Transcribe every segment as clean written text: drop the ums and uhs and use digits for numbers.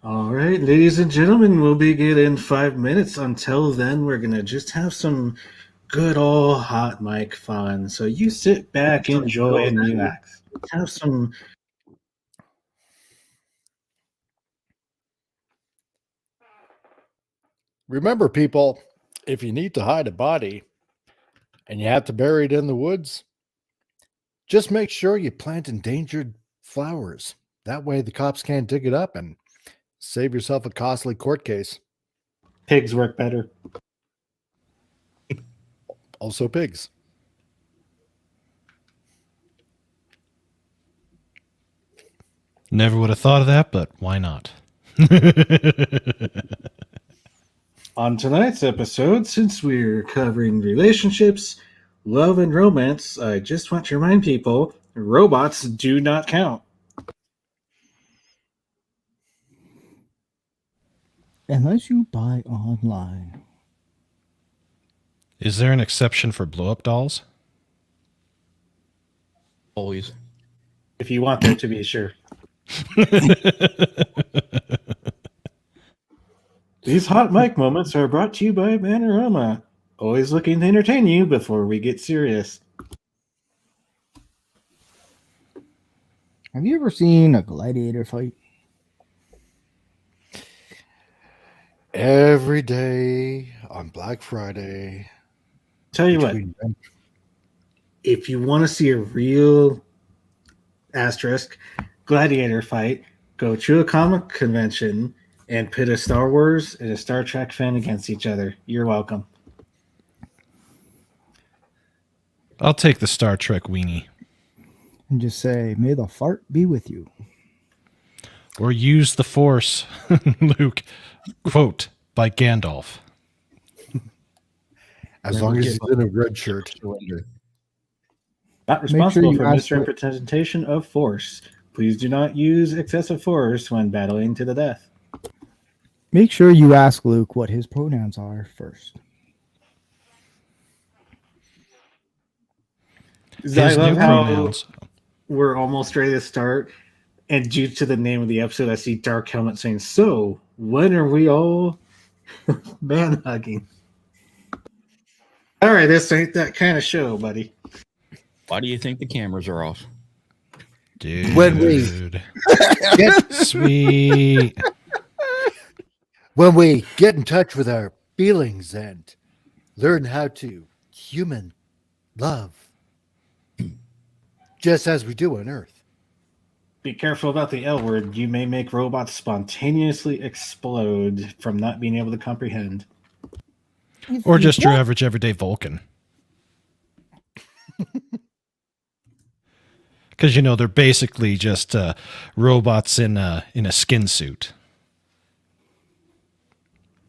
All right, ladies and gentlemen, we'll begin in 5 minutes. Until then, we're going to just have some good old hot mic fun. So you sit back, enjoy, and relax. Have some. Remember, people, if you need to hide a body and you have to bury it in the woods, just make sure you plant endangered flowers. That way the cops can't dig it up and save yourself a costly court case. Pigs work better. Also, pigs. Never would have thought of that, but why not? On tonight's episode, since we're covering relationships, love, and romance, I just want to remind people robots do not count. Unless you buy online. Is there an exception for blow-up dolls? Always. If you want there to be, sure. These hot mic moments are brought to you by Man-O-Rama, always looking to entertain you before we get serious. Have you ever seen a gladiator fight? Every day on Black Friday. Tell you what, if you want to see a real asterisk gladiator fight, go to a comic convention and pit a Star Wars and a Star Trek fan against each other. You're welcome. I'll take the Star Trek weenie. And just say, may the fart be with you. Or use the Force, Luke. Quote, by Gandalf. As long as he's in a red shirt. Not responsible for misrepresentation of force. Please do not use excessive force when battling to the death. Make sure you ask Luke what his pronouns are first. I love how pronouns. We're almost ready to start, and due to the name of the episode, I see Dark Helmet saying, "So, when are we all man hugging?" All right, this ain't that kind of show, buddy. Why do you think the cameras are off? Dude. When we Sweet. when we get in touch with our feelings and learn how to human love, just as we do on Earth. Be careful about the L word. You may make robots spontaneously explode from not being able to comprehend. Or just your average everyday Vulcan. Because, they're basically just robots in a skin suit.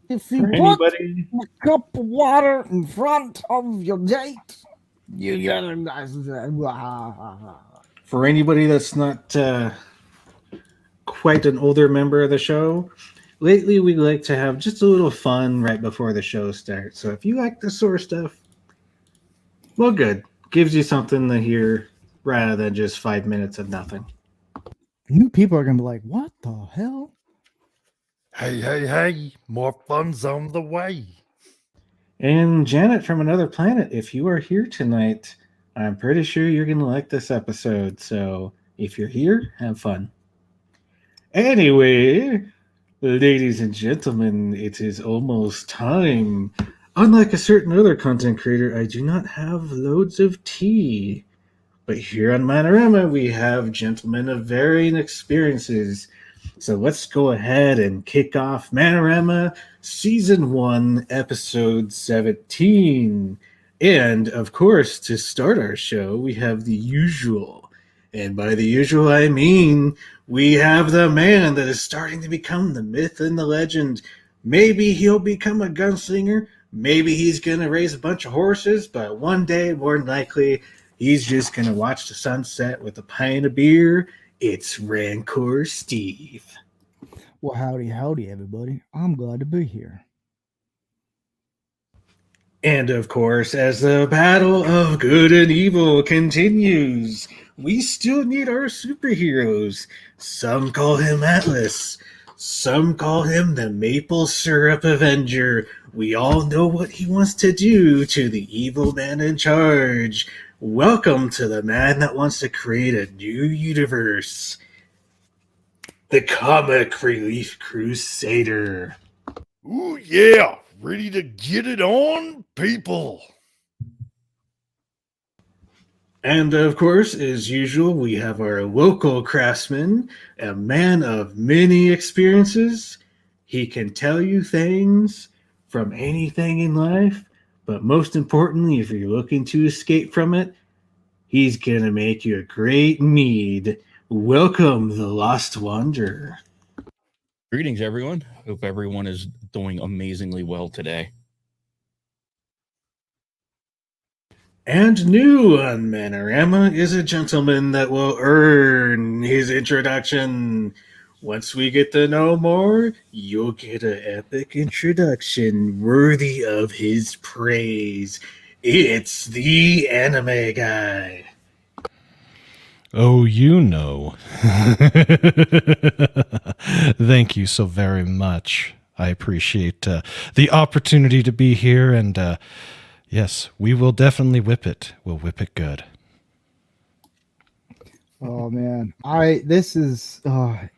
If you put a cup of water in front of your date, you gotta. For anybody that's not quite an older member of the show, lately we like to have just a little fun right before the show starts. So if you like this sort of stuff, well, good. Gives you something to hear rather than just 5 minutes of nothing. New people are gonna be like, "What the hell?" Hey, more fun's on the way. And Janet from another planet, if you are here tonight, I'm pretty sure you're going to like this episode. So if you're here, have fun. Anyway, ladies and gentlemen, it is almost time. Unlike a certain other content creator, I do not have loads of tea. But here on Man-O-Rama, we have gentlemen of varying experiences. So let's go ahead and kick off Man-O-Rama Season 1, Episode 17. And, of course, to start our show, we have the usual. And by the usual, I mean we have the man that is starting to become the myth and the legend. Maybe he'll become a gunslinger. Maybe he's going to raise a bunch of horses. But one day, more than likely, he's just going to watch the sunset with a pint of beer. It's Rancor Steve. Well, howdy, everybody. I'm glad to be here. And of course, as the battle of good and evil continues, we still need our superheroes. Some call him Atlas. Some call him the Maple Syrup Avenger. We all know what he wants to do to the evil man in charge. Welcome to the man that wants to create a new universe. The Comic Relief Crusader. Ooh, yeah. Ready to get it on, people. And of course, as usual, we have our local craftsman, a man of many experiences. He can tell you things from anything in life, but most importantly, if you're looking to escape from it, he's going to make you a great mead. Welcome, the Lost Wanderer. Greetings, everyone. Hope everyone is doing amazingly well today. And new on Man-O-Rama is a gentleman that will earn his introduction. Once we get to know more, you'll get an epic introduction worthy of his praise. It's the anime guy. Oh, you know. Thank you so very much. I appreciate the opportunity to be here, and yes, we will definitely whip it. We'll whip it good. Oh man,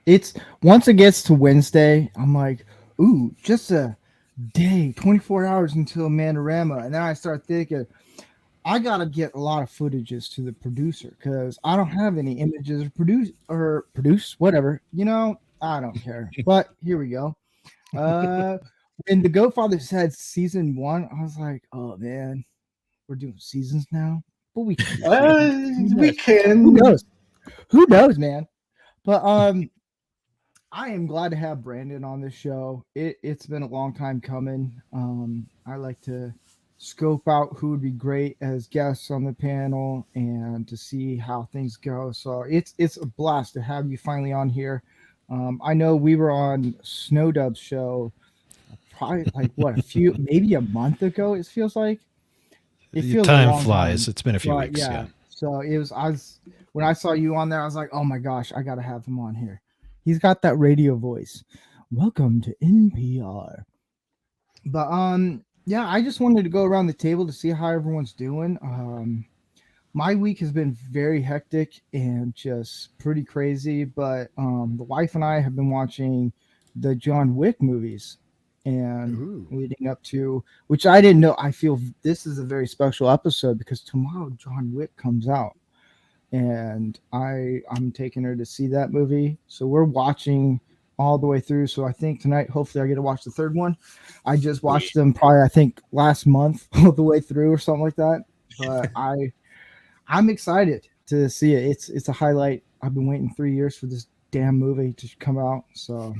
it's once it gets to Wednesday, I'm like, ooh, just a day, 24 hours until Man-O-Rama, and then I start thinking, I gotta get a lot of footages to the producer because I don't have any images or produce whatever. I don't care. But here we go. When the Godfather said season 1, I was like, oh man, we're doing seasons now. But we We can. Who knows? Who knows, man? But I am glad to have Brandon on this show. It's been a long time coming. I like to scope out who would be great as guests on the panel and to see how things go. So it's a blast to have you finally on here. I know we were on Snowdub's show probably like maybe a month ago. It feels like it feels a Time long flies. time. It's been a few But weeks. Yeah. So when I saw you on there, I was like, oh my gosh, I gotta have him on here. He's got that radio voice. Welcome to NPR. But yeah, I just wanted to go around the table to see how everyone's doing. My week has been very hectic and just pretty crazy, but the wife and I have been watching the John Wick movies and leading up to, which I didn't know. I feel this is a very special episode because tomorrow John Wick comes out and I'm taking her to see that movie. So we're watching all the way through. So I think tonight, hopefully I get to watch the third one. I just watched them probably, I think last month all the way through or something like that. But I'm excited to see it. It's a highlight. I've been waiting 3 years for this damn movie to come out. So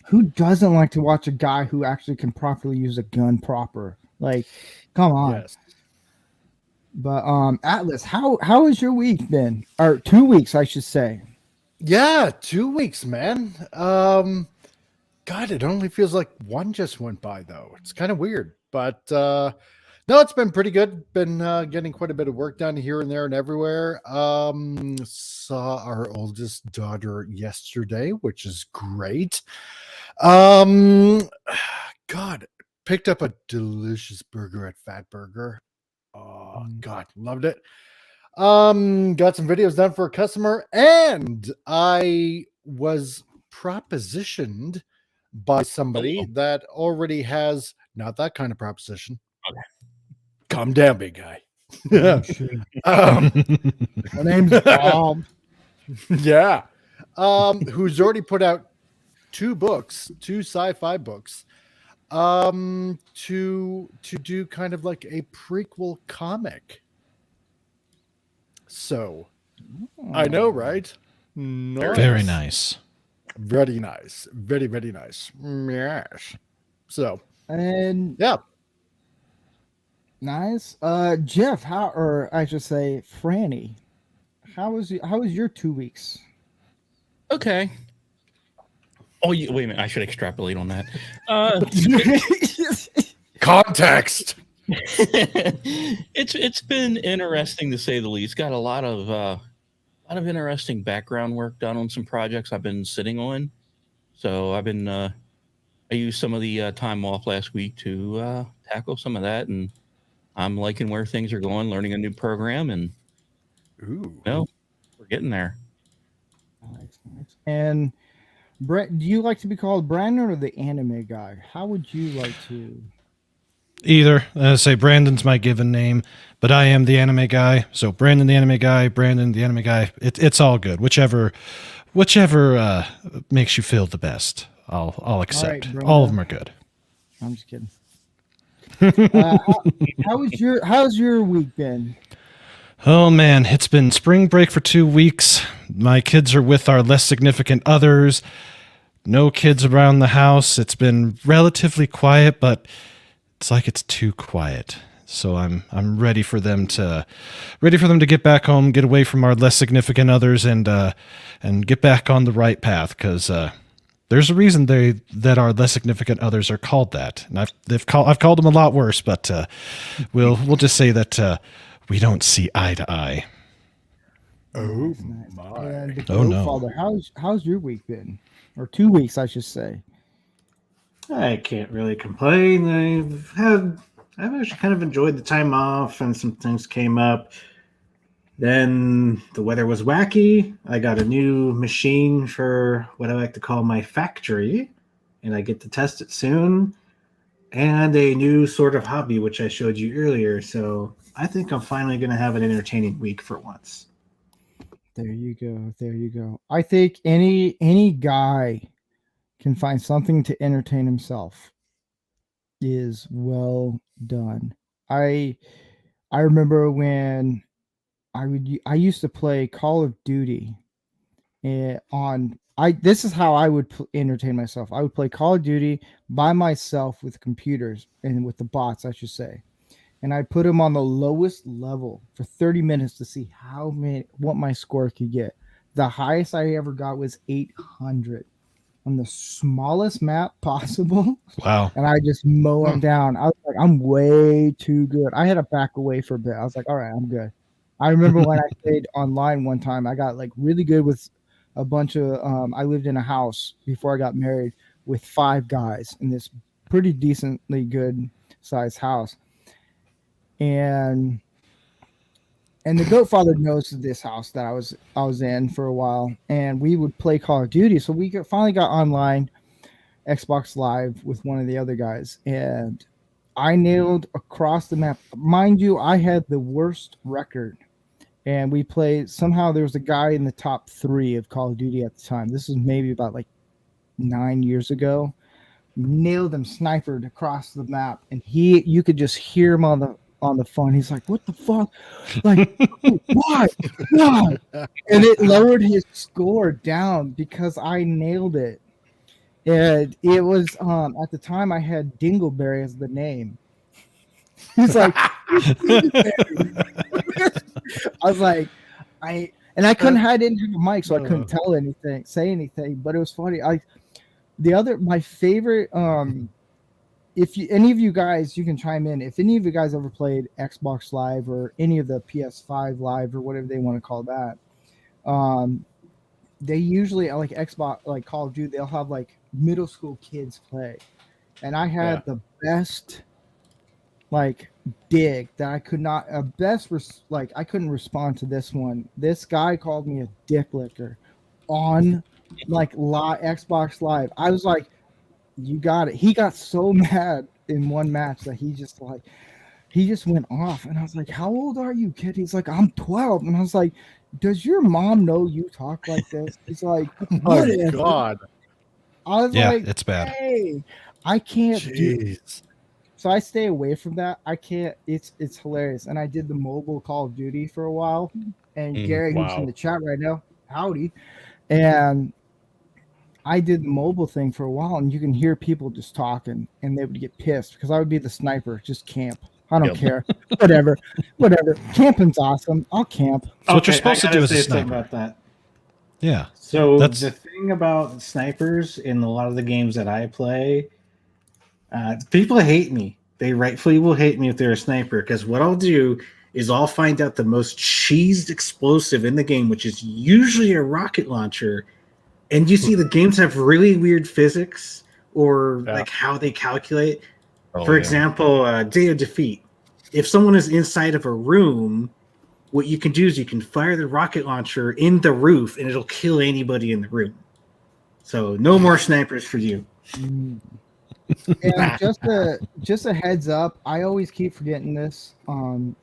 who doesn't like to watch a guy who actually can properly use a gun proper? Like, come on. Yes. But Atlas, how has your week been? Or 2 weeks, I should say. Yeah, 2 weeks, man. God, it only feels like one just went by though. It's kind of weird, but no, it's been pretty good. Been getting quite a bit of work done here and there and everywhere. Saw our oldest daughter yesterday, which is great. God, picked up a delicious burger at Fat Burger. Oh God, loved it. Got some videos done for a customer, and I was propositioned by somebody that already has not that kind of proposition. Okay. Calm down, big guy. My name's Bob. Yeah. Who's already put out 2 sci-fi books, to do kind of like a prequel comic. So I know, right? Nice. Very nice. Very nice. Very, very nice. Yes. So, And yeah. nice. Jeff, or I should say Franny, how was your 2 weeks? Okay. Oh, wait a minute. I should extrapolate on that. Context. It's been interesting to say the least. Got a lot of interesting background work done on some projects I've been sitting on. So I've been I used some of the time off last week to tackle some of that, and I'm liking where things are going. Learning a new program, and Ooh. we're getting there. Nice, nice. And Brett, do you like to be called Brandon or the anime guy? How would you like to? Either. Say Brandon's my given name, but I am the anime guy. So Brandon the anime guy, Brandon the anime guy. It's all good. Whichever makes you feel the best. I'll accept. Brenda. All of them are good. I'm just kidding. How's your week been? Oh man, it's been spring break for 2 weeks. My kids are with our less significant others. No kids around the house. It's been relatively quiet, but it's like it's too quiet. So I'm ready for them to get back home, get away from our less significant others, and get back on the right path. Because there's a reason that our less significant others are called that, and I've called them a lot worse, but we'll just say that we don't see eye to eye. Oh Nice. my. And the Oh, no. Father, how's your week been? Or 2 weeks, I should say. I can't really complain. I've actually kind of enjoyed the time off, and some things came up. Then the weather was wacky. I got a new machine for what I like to call my factory, and I get to test it soon. And a new sort of hobby, which I showed you earlier. So I think I'm finally going to have an entertaining week for once. There you go. There you go. I think any guy can find something to entertain himself is well done. I remember when I used to play Call of Duty on this is how I would entertain myself. I would play Call of Duty by myself with computers and with the bots, I should say. And I put them on the lowest level for 30 minutes to see what my score could get. The highest I ever got was 800 on the smallest map possible. Wow. And I just mow them down. I was like, I'm way too good. I had to back away for a bit. I was like, all right, I'm good. I remember when I played online one time, I got like really good with a bunch of I lived in a house before I got married with 5 guys in this pretty decently good sized house. And the goat father knows this house that I was in for a while, and we would play Call of Duty. So we finally got online Xbox Live with one of the other guys, and I nailed across the map. Mind you, I had the worst record, and we played. Somehow there was a guy in the top 3 of Call of Duty at the time. This was maybe about like 9 years ago. Nailed him, snipered across the map, and you could just hear him on the phone. He's like, "What the fuck? Like, why? And it lowered his score down because I nailed it. And it was at the time I had Dingleberry as the name. He's like, I was like, I didn't have a mic, so I couldn't say anything. But it was funny. My favorite if any of you guys, you can chime in. If any of you guys ever played Xbox Live or any of the PS5 Live or whatever they want to call that, they usually like Xbox, like Call of Duty, they'll have like middle school kids play, and I had the best like dig that I could not I couldn't respond to this one. This guy called me a dick licker on like Xbox Live. I was like, you got it. He got so mad in one match that he just went off, and I was like, how old are you, kid? He's like, I'm 12. And I was like, does your mom know you talk like this? He's like, what Oh God. I was like, it's bad. Hey, I can't do Jeez. so I stay away from that. I can't. It's hilarious. And I did the mobile Call of Duty for a while. And Gary, who's in the chat right now, howdy. And I did the mobile thing for a while, and you can hear people just talking, and they would get pissed because I would be the sniper, just camp. I don't care. Whatever. Camping's awesome. I'll camp. That's what you're supposed to do as a sniper. About that. Yeah. So the thing about snipers in a lot of the games that I play, people hate me. They rightfully will hate me if they're a sniper, because what I'll do is I'll find out the most cheesed explosive in the game, which is usually a rocket launcher, and you see the games have really weird physics or Yeah. like how they calculate. Oh, For yeah. example, Day of Defeat. If someone is inside of a room, what you can do is you can fire the rocket launcher in the roof, and it'll kill anybody in the room. So no more snipers for you. Mm. And just a heads up, I always keep forgetting this.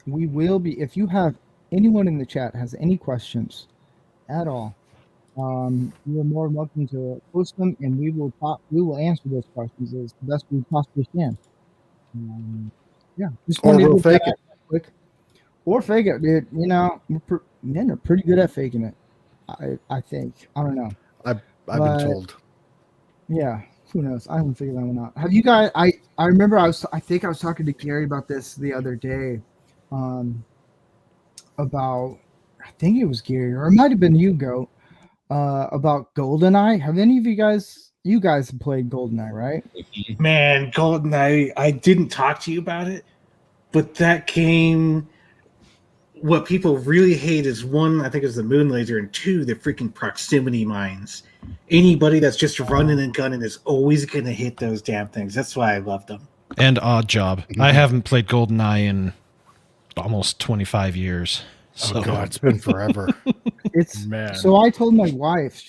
We will be, if you have anyone in the chat has any questions at all, you are more than welcome to post them, and we will answer those questions as best we possibly can. Yeah, just Or wanted to we'll get that fake out it. quick. Or fake it, dude. You know, men are pretty good at faking it. I think. I don't know. I've But been told. yeah, who knows? I haven't figured that one out. Have you guys? I remember I think I was talking to Gary about this the other day, about I think it was Gary or it might have been you, Goat, about GoldenEye. Have any of you guys? You guys have played GoldenEye, right? Man, GoldenEye, I didn't talk to you about it, but that game, what people really hate is one, I think it's the moon laser, and two, the freaking proximity mines. Anybody that's just running and gunning is always going to hit those damn things. That's why I love them. And Odd Job. I haven't played GoldenEye in almost 25 years. So Oh God, it's been forever. It's Man. so I told my wife,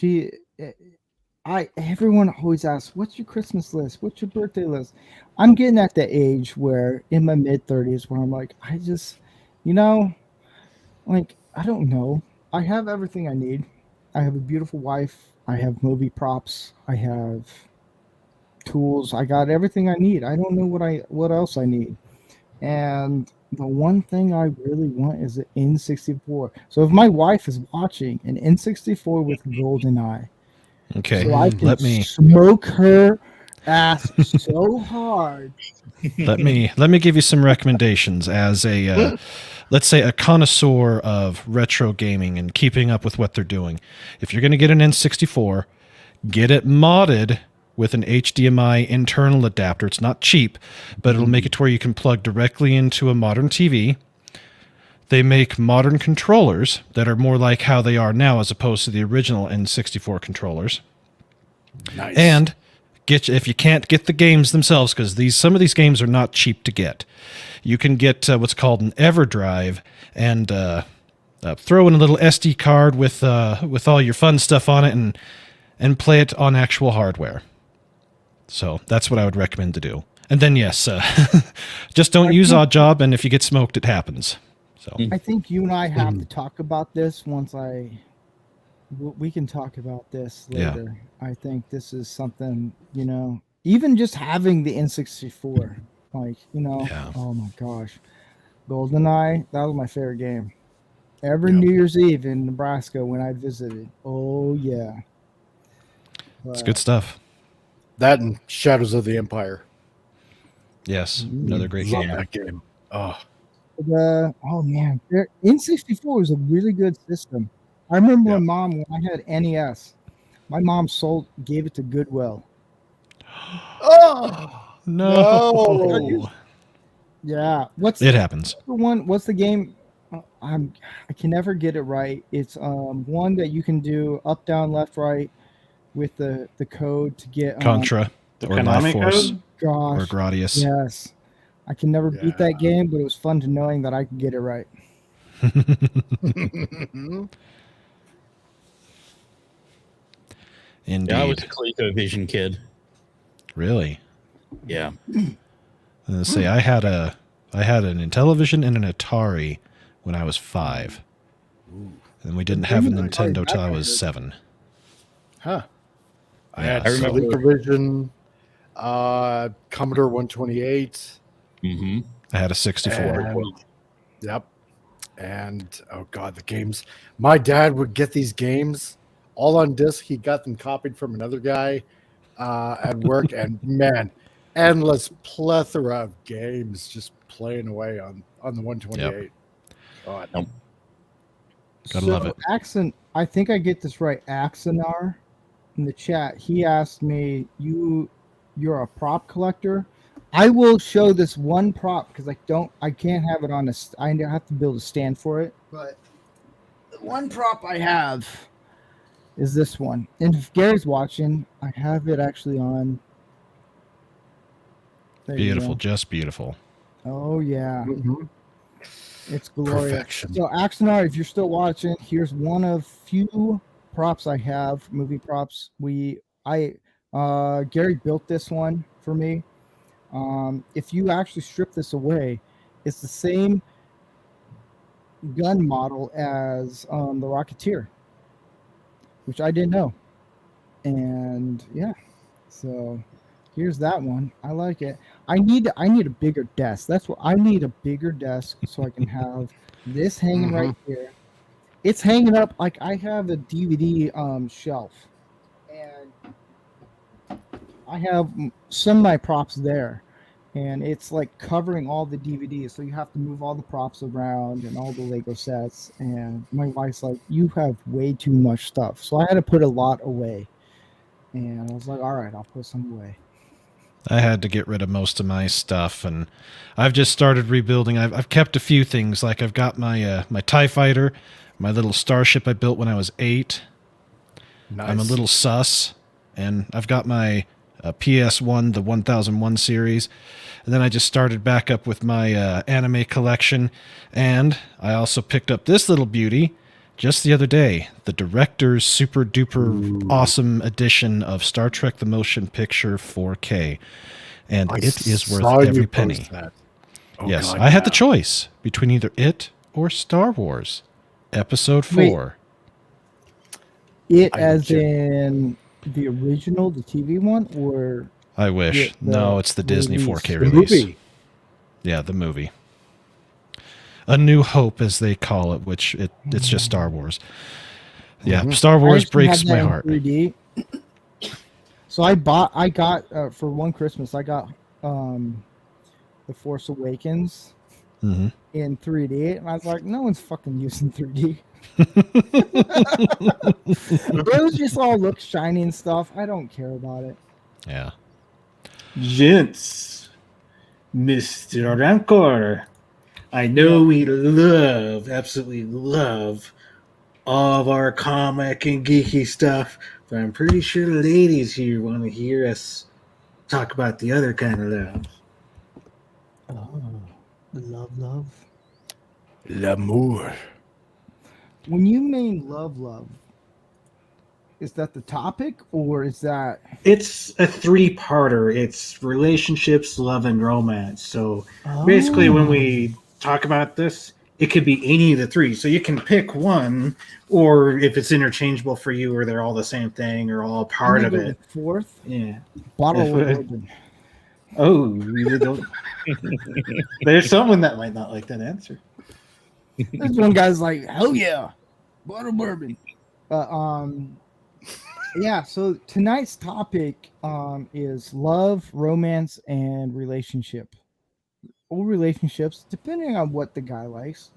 everyone always asks, what's your Christmas list? What's your birthday list? I'm getting at the age where in my mid-30s where I'm like, I just, you know, like, I don't know. I have everything I need. I have a beautiful wife. I have movie props. I have tools. I got everything I need. I don't know what else I need. And the one thing I really want is an N64. So if my wife is watching an N64 with GoldenEye, okay, so I can let me smoke her ass so hard. let me give you some recommendations as a let's say a connoisseur of retro gaming and keeping up with what they're doing. If you're going to get an N64, get it modded with an HDMI internal adapter. It's not cheap, but it'll make it to where you can plug directly into a modern TV. They make modern controllers that are more like how they are now as opposed to the original N64 controllers. Nice. And if you can't get the games themselves, because some of these games are not cheap to get, you can get what's called an EverDrive and throw in a little SD card with all your fun stuff on it and play it on actual hardware. So that's what I would recommend to do. And then yes, just don't use Odd Job, and if you get smoked, it happens. So I think you and I have to talk about this once we can talk about this later. Yeah. I think this is something, you know, even just having the N64, like, you know, Oh my gosh. GoldenEye, that was my favorite game. Every New Year's Eve in Nebraska when I visited. Oh yeah. It's good stuff. That and Shadows of the Empire. Yes, another great Love game. that game. Oh. Oh man, N64 was a really good system. I remember when I had NES, my mom gave it to Goodwill. Oh no! Yeah, it happens? What's the game? I can never get it right. It's one that you can do up, down, left, right with the code to get Contra or Life Force or Gradius. Yes. I can never beat that game, but it was fun to knowing that I could get it right. Indeed. Yeah, I was a ColecoVision kid. Really? Yeah. Say I had an Intellivision and an Atari when I was 5. And we didn't have a Nintendo till I was 7. Huh. I had ColecoVision, Commodore 128. Mm-hmm. I had a 64. Yep. And oh god, the games. My dad would get these games all on disc. He got them copied from another guy at work, and man, endless plethora of games just playing away on the 128. Yep. God. Nope. Gotta love it. Axon, I think I get this right. Axonar in the chat, he asked me, "You're a prop collector?" I will show this one prop because I can't have it on I have to build a stand for it. But the one prop I have is this one. And if Gary's watching, I have it actually on. There you Beautiful, go. just beautiful. Oh yeah, Mhm. it's glorious. Perfection. So Axonar, if you're still watching, here's one of few props I have, movie props. Gary built this one for me. If you actually strip this away, it's the same gun model as the Rocketeer, which I didn't know. And yeah, so here's that one. I like it. I need a bigger desk. That's what I need, a bigger desk so I can have this hanging right here. It's hanging up like I have a DVD shelf, and I have some of my props there, and it's like covering all the DVDs. So you have to move all the props around and all the Lego sets. And my wife's like, "You have way too much stuff." So I had to put a lot away. And I was like, "All right, I'll put some away." I had to get rid of most of my stuff, and I've just started rebuilding. I've kept a few things, like I've got my TIE fighter, my little starship I built when I was 8. Nice. I'm a little sus, and I've got my PS1, the 1001 series, and then I just started back up with my anime collection, and I also picked up this little beauty just the other day, the director's super duper awesome edition of Star Trek The Motion Picture 4K, and it is worth saw you every post penny. that. Oh, Yes, God, I had the yeah. choice between either it or Star Wars Episode 4. It I as ju- in the original, the TV one, or I wish. the No, it's the Disney release? 4K The release. movie. Yeah, the movie. A New Hope, as they call it, which it's just Star Wars. Yeah, Mhm. Star I Wars actually breaks had my that in heart. 3D. So I got for one Christmas, I got The Force Awakens Hmm in 3D, and I was like, no one's fucking using 3D. It was just all look shiny and stuff. I don't care about it. Yeah. Gents, Mr. Rancor. I know we absolutely love all of our comic and geeky stuff, but I'm pretty sure the ladies here want to hear us talk about the other kind of love. Oh, love. L'amour. When you mean love, is that the topic, or is that It's a three-parter. It's relationships, love, and romance. So basically, when we talk about this, it could be any of the three. So you can pick one, or if it's interchangeable for you, or they're all the same thing, or all I'm part gonna of go it. with fourth Yeah. bottle of If- bourbon? Oh, you don't. There's someone that might not like that answer. This one guy's like, hell yeah, bottle of bourbon. Yeah. So tonight's topic is love, romance, and relationship, or relationships, depending on what the guy likes.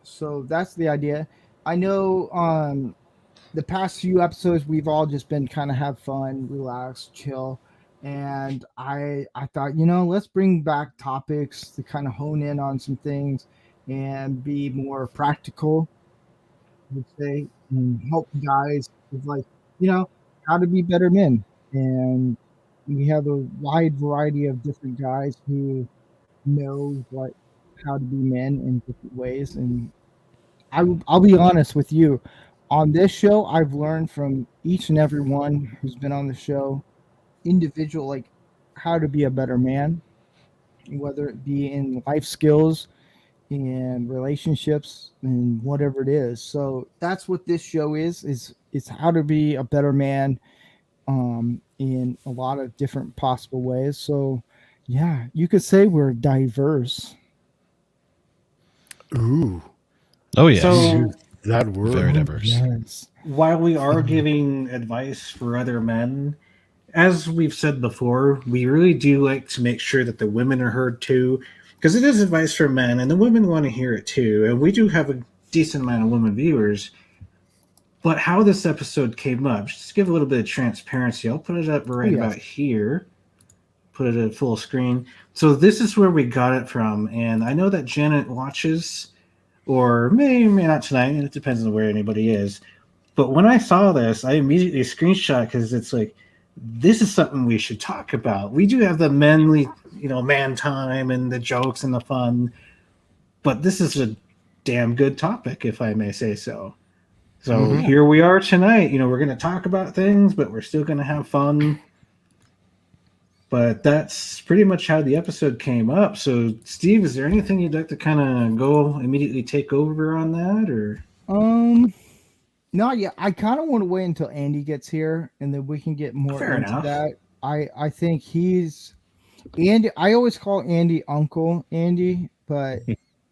So that's the idea. I know the past few episodes we've all just been kind of have fun, relax, chill. And I thought, let's bring back topics to kind of hone in on some things and be more practical, I would say, and help guys with, like, how to be better men. And we have a wide variety of different guys who know how to be men in different ways. And I'll be honest with you. On this show, I've learned from each and every one who's been on the show, individual, like how to be a better man, whether it be in life skills and relationships and whatever it is. So that's what this show is how to be a better man in a lot of different possible ways. So yeah, you could say we're diverse. Ooh. Oh, yes. So That word. Very diverse. Yes. while we are giving advice for other men, as we've said before, we really do like to make sure that the women are heard too, because it is advice for men, and the women want to hear it too. And we do have a decent amount of women viewers. But how this episode came up, just to give a little bit of transparency, I'll put it up right about here. Put it at full screen. So this is where we got it from, and I know that Janet watches, or may not tonight, and it depends on where anybody is. But when I saw this, I immediately screenshot because it's like, this is something we should talk about. We do have the manly, man time and the jokes and the fun, but this is a damn good topic, if I may say so. So here we are tonight. We're going to talk about things, but we're still going to have fun. But that's pretty much how the episode came up. So, Steve, is there anything you'd like to kind of go immediately take over on that, or? No, yeah, I kind of want to wait until Andy gets here, and then we can get more Fair into enough. that. I think he's Andy. I always call Andy Uncle Andy, but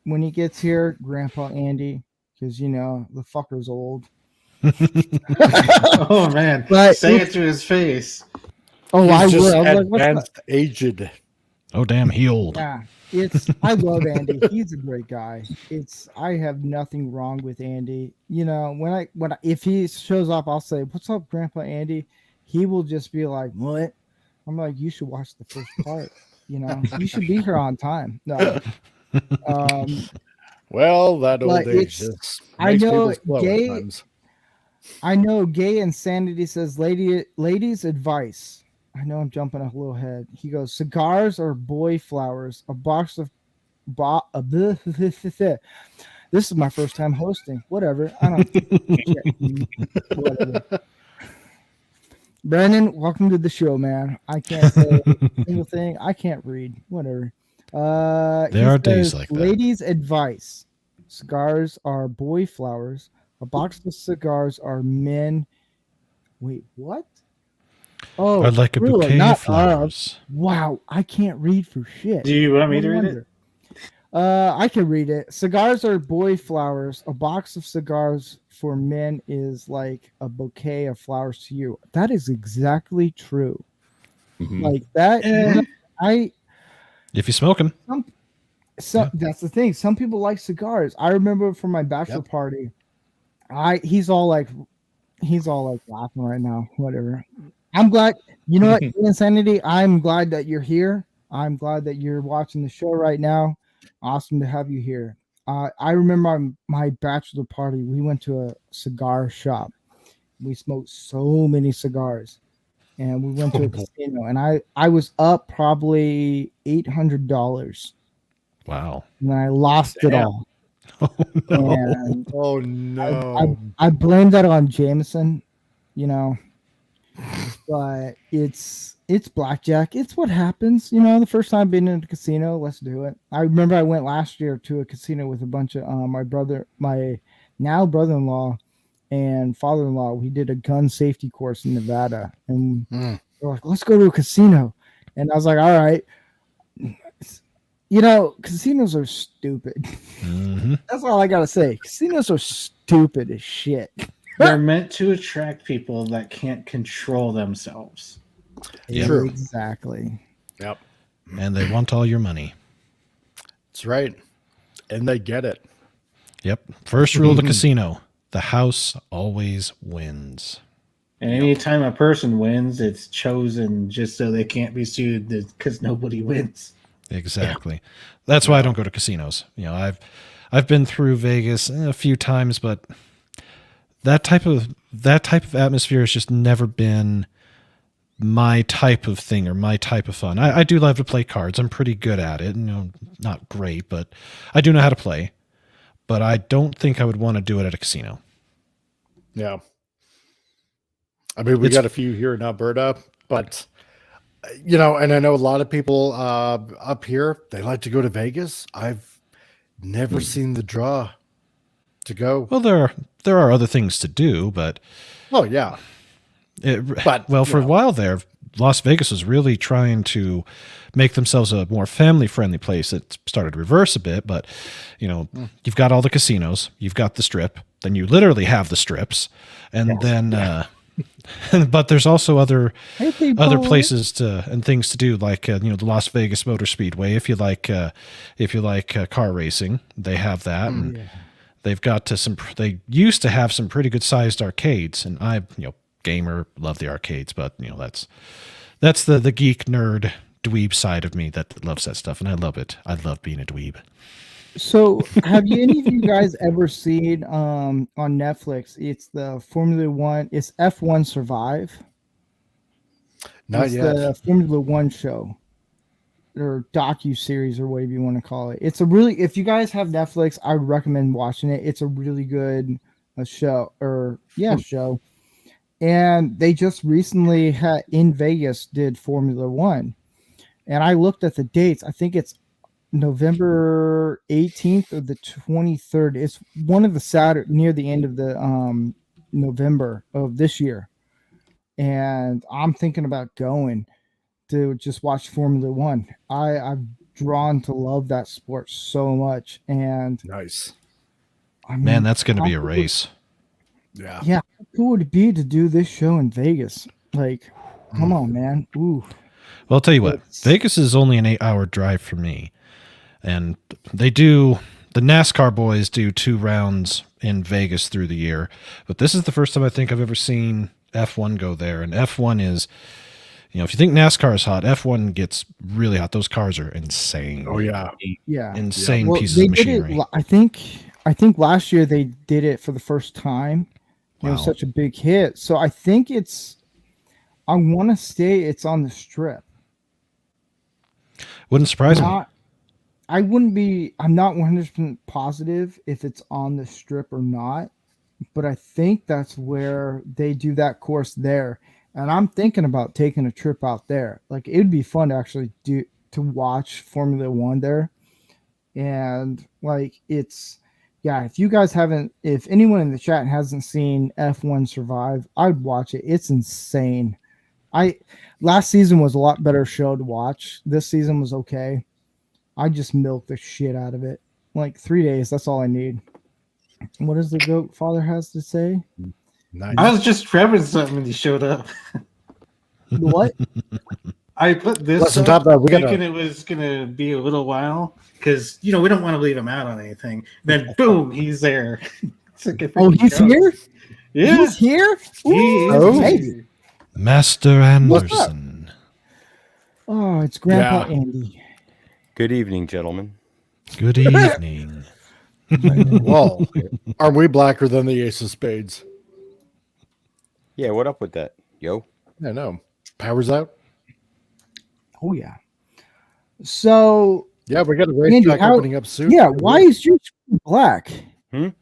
when he gets here, Grandpa Andy, because the fucker's old. Oh man! But say it to his face. Oh, He's I just will. I was like, advanced, aged. Oh, damn, he old. Yeah, I love Andy. He's a great guy. I have nothing wrong with Andy. If he shows up, I'll say, "What's up, Grandpa Andy?" He will just be like, "What?" I'm like, "You should watch the first part. You should be here on time." No. Well, that old But age just I makes know people slow at Gay. times. I know Gay Insanity says, ladies advice. I know I'm jumping a little ahead. He goes, cigars or boy flowers, a box of this is my first time hosting. Whatever. I don't whatever. Brandon, welcome to the show, man. I can't say a single thing. I can't read. Whatever. There are days like that. Ladies advice. Cigars are boy flowers. A box of cigars are men. Wait, what? Oh, I'd like a plural, bouquet not of flowers. Wow, I can't read for shit. Do you want me to read it? I can read it. Cigars are boy flowers. A box of cigars for men is like a bouquet of flowers to you. That is exactly true. Like that. If you smoke them. That's the thing. Some people like cigars. I remember from my bachelor party. He's all like laughing right now. Whatever. I'm glad. You know what, Insanity? I'm glad that you're here. I'm glad that you're watching the show right now. Awesome to have you here. I remember my bachelor party. We went to a cigar shop. We smoked so many cigars, and we went to a casino. And I was up probably $800. Wow. And then I lost it all. Oh no. And Oh no. I blame that on Jameson, but it's blackjack. It's what happens, the first time being in a casino, let's do it. I remember I went last year to a casino with a bunch of my now brother-in-law and father-in-law. We did a gun safety course in Nevada, and they're like, let's go to a casino. And I was like, all right. Casinos are stupid. Mm-hmm. That's all I gotta say. Casinos are stupid as shit. They're meant to attract people that can't control themselves. Yep. True. Exactly. Yep. And they want all your money. That's right. And they get it. Yep. First rule of the casino: the house always wins. And anytime a person wins, it's chosen just so they can't be sued because nobody wins. Exactly. That's why I don't go to casinos. I've been through Vegas a few times, but that type of atmosphere has just never been my type of thing or my type of fun. I do love to play cards. I'm pretty good at it. Not great, but I do know how to play. But I don't think I would want to do it at a casino. Yeah. I mean, we got a few here in Alberta, but and I know a lot of people up here, they like to go to Vegas. I've never seen the draw to go. Well, there are other things to do, but oh yeah. For a while there, Las Vegas was really trying to make themselves a more family-friendly place. It started to reverse a bit, but you've got all the casinos, you've got the strip, then you literally have the strips, and then. But there's also other places and things to do, like the Las Vegas Motor Speedway. If you like car racing, they have that, and they've got they used to have some pretty good sized arcades. And I, gamer, love the arcades, but that's the geek nerd dweeb side of me that loves that stuff, and I love it. I love being a dweeb. So, have you any of you guys ever seen on Netflix? It's the Formula One. It's F1 Survive. Not It's yet. the Formula One show or docu series or whatever you want to call it. It's a really, if you guys have Netflix, I would recommend watching it. It's a really good show show. And they just recently had in Vegas did Formula One, and I looked at the dates. I think it's November 18th or the 23rd. It's one of the Saturday near the end of the November of this year. And I'm thinking about going to just watch Formula One. I've drawn to love that sport so much. And Nice. I mean, Man, that's going to be a how cool- race. Yeah. Yeah, how cool would it be to do this show in Vegas? Like, come on, man. Ooh. Well, I'll tell you what, It's- Vegas is only an 8-hour drive for me. And the NASCAR boys do 2 rounds in Vegas through the year. But this is the first time I think I've ever seen F1 go there. And F1 is, if you think NASCAR is hot, F1 gets really hot. Those cars are insane. Oh yeah. Yeah. Insane Well, pieces they of did machinery. it. I think last year they did it for the first time. It was Wow. such a big hit. So I think I want to say it's on the strip. Wouldn't surprise me. I'm not 100% positive if it's on the strip or not, but I think that's where they do that course there. And I'm thinking about taking a trip out there. Like, it'd be fun to actually to watch Formula One there. And like, if you guys haven't, if anyone in the chat hasn't seen F1 Survive, I'd watch it. It's insane. Last season was a lot better show to watch. This season was okay. I just milked the shit out of it. Like 3 days, that's all I need. What does the goat father has to say? Nice. I was just prepping something when you showed up. What? I put this Plus, on up top of that, we thinking gotta. it was gonna be a little while because we don't want to leave him out on anything. Then boom, he's there. It's like a Oh, freaking he's joke. here? Yeah, He's here? he is. Oh. Baby. Master Anderson. Oh, it's Grandpa Yeah. Andy. Good evening, gentlemen. Good evening. Well, are we blacker than the Ace of Spades? Yeah, what up with that? Yo. I know. Power's out. Oh, yeah. So, Yeah, we got a Andy, racetrack opening up soon. yeah, why is your screen black? What's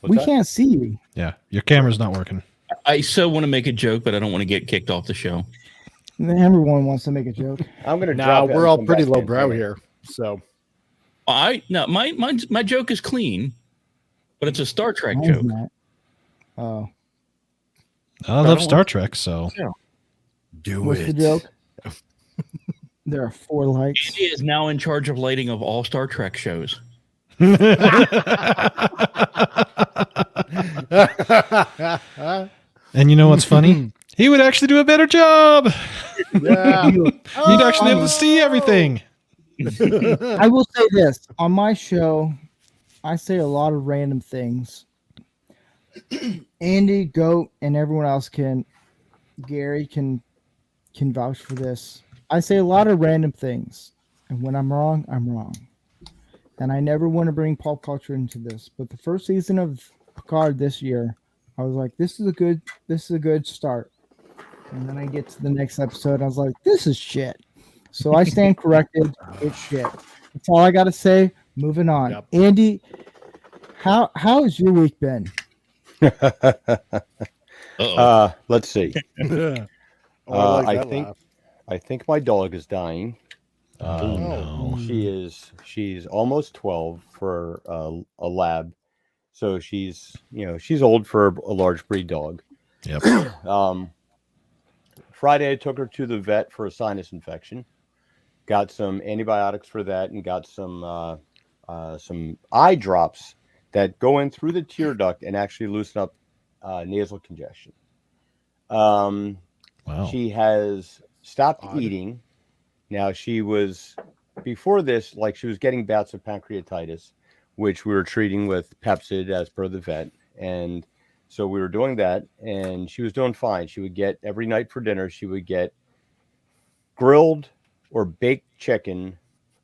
We that? can't see you. Yeah, your camera's not working. I so want to make a joke, but I don't want to get kicked off the show. Everyone wants to make a joke. I'm gonna Now drop it we're and all come pretty back low in. brow here. So My joke is clean, but it's a Star Trek Mine's joke. not. Oh, I love Star Trek, so do what's it. the joke? There are 4 lights. Andy is now in charge of lighting of all Star Trek shows. And you know what's funny? He would actually do a better job. Yeah. You'd actually be able to see everything. I will say this on my show, I say a lot of random things. Andy, Goat, and everyone else Gary can vouch for this. I say a lot of random things, and when I'm wrong, I'm wrong. And I never want to bring pop culture into this, but the first season of Picard this year, I was like, this is a good start. And then I get to the next episode, I was like, this is shit. So I stand corrected. It's shit. That's all I got to say. Moving on. Yep. Andy, how has your week been? Uh-oh. Let's see. Oh, like I that think laugh. I think my dog is dying. Oh no. She's almost 12 for a lab, so she's old for a large breed dog. Yep. Friday I took her to the vet for a sinus infection. Got some antibiotics for that, and got some eye drops that go in through the tear duct and actually loosen up nasal congestion. Wow. She has stopped Odd. eating. Now she was before this, like she was getting bouts of pancreatitis, which we were treating with Pepcid as per the vet. And so we were doing that, and she was doing fine. She would get every night for dinner, she would get grilled or baked chicken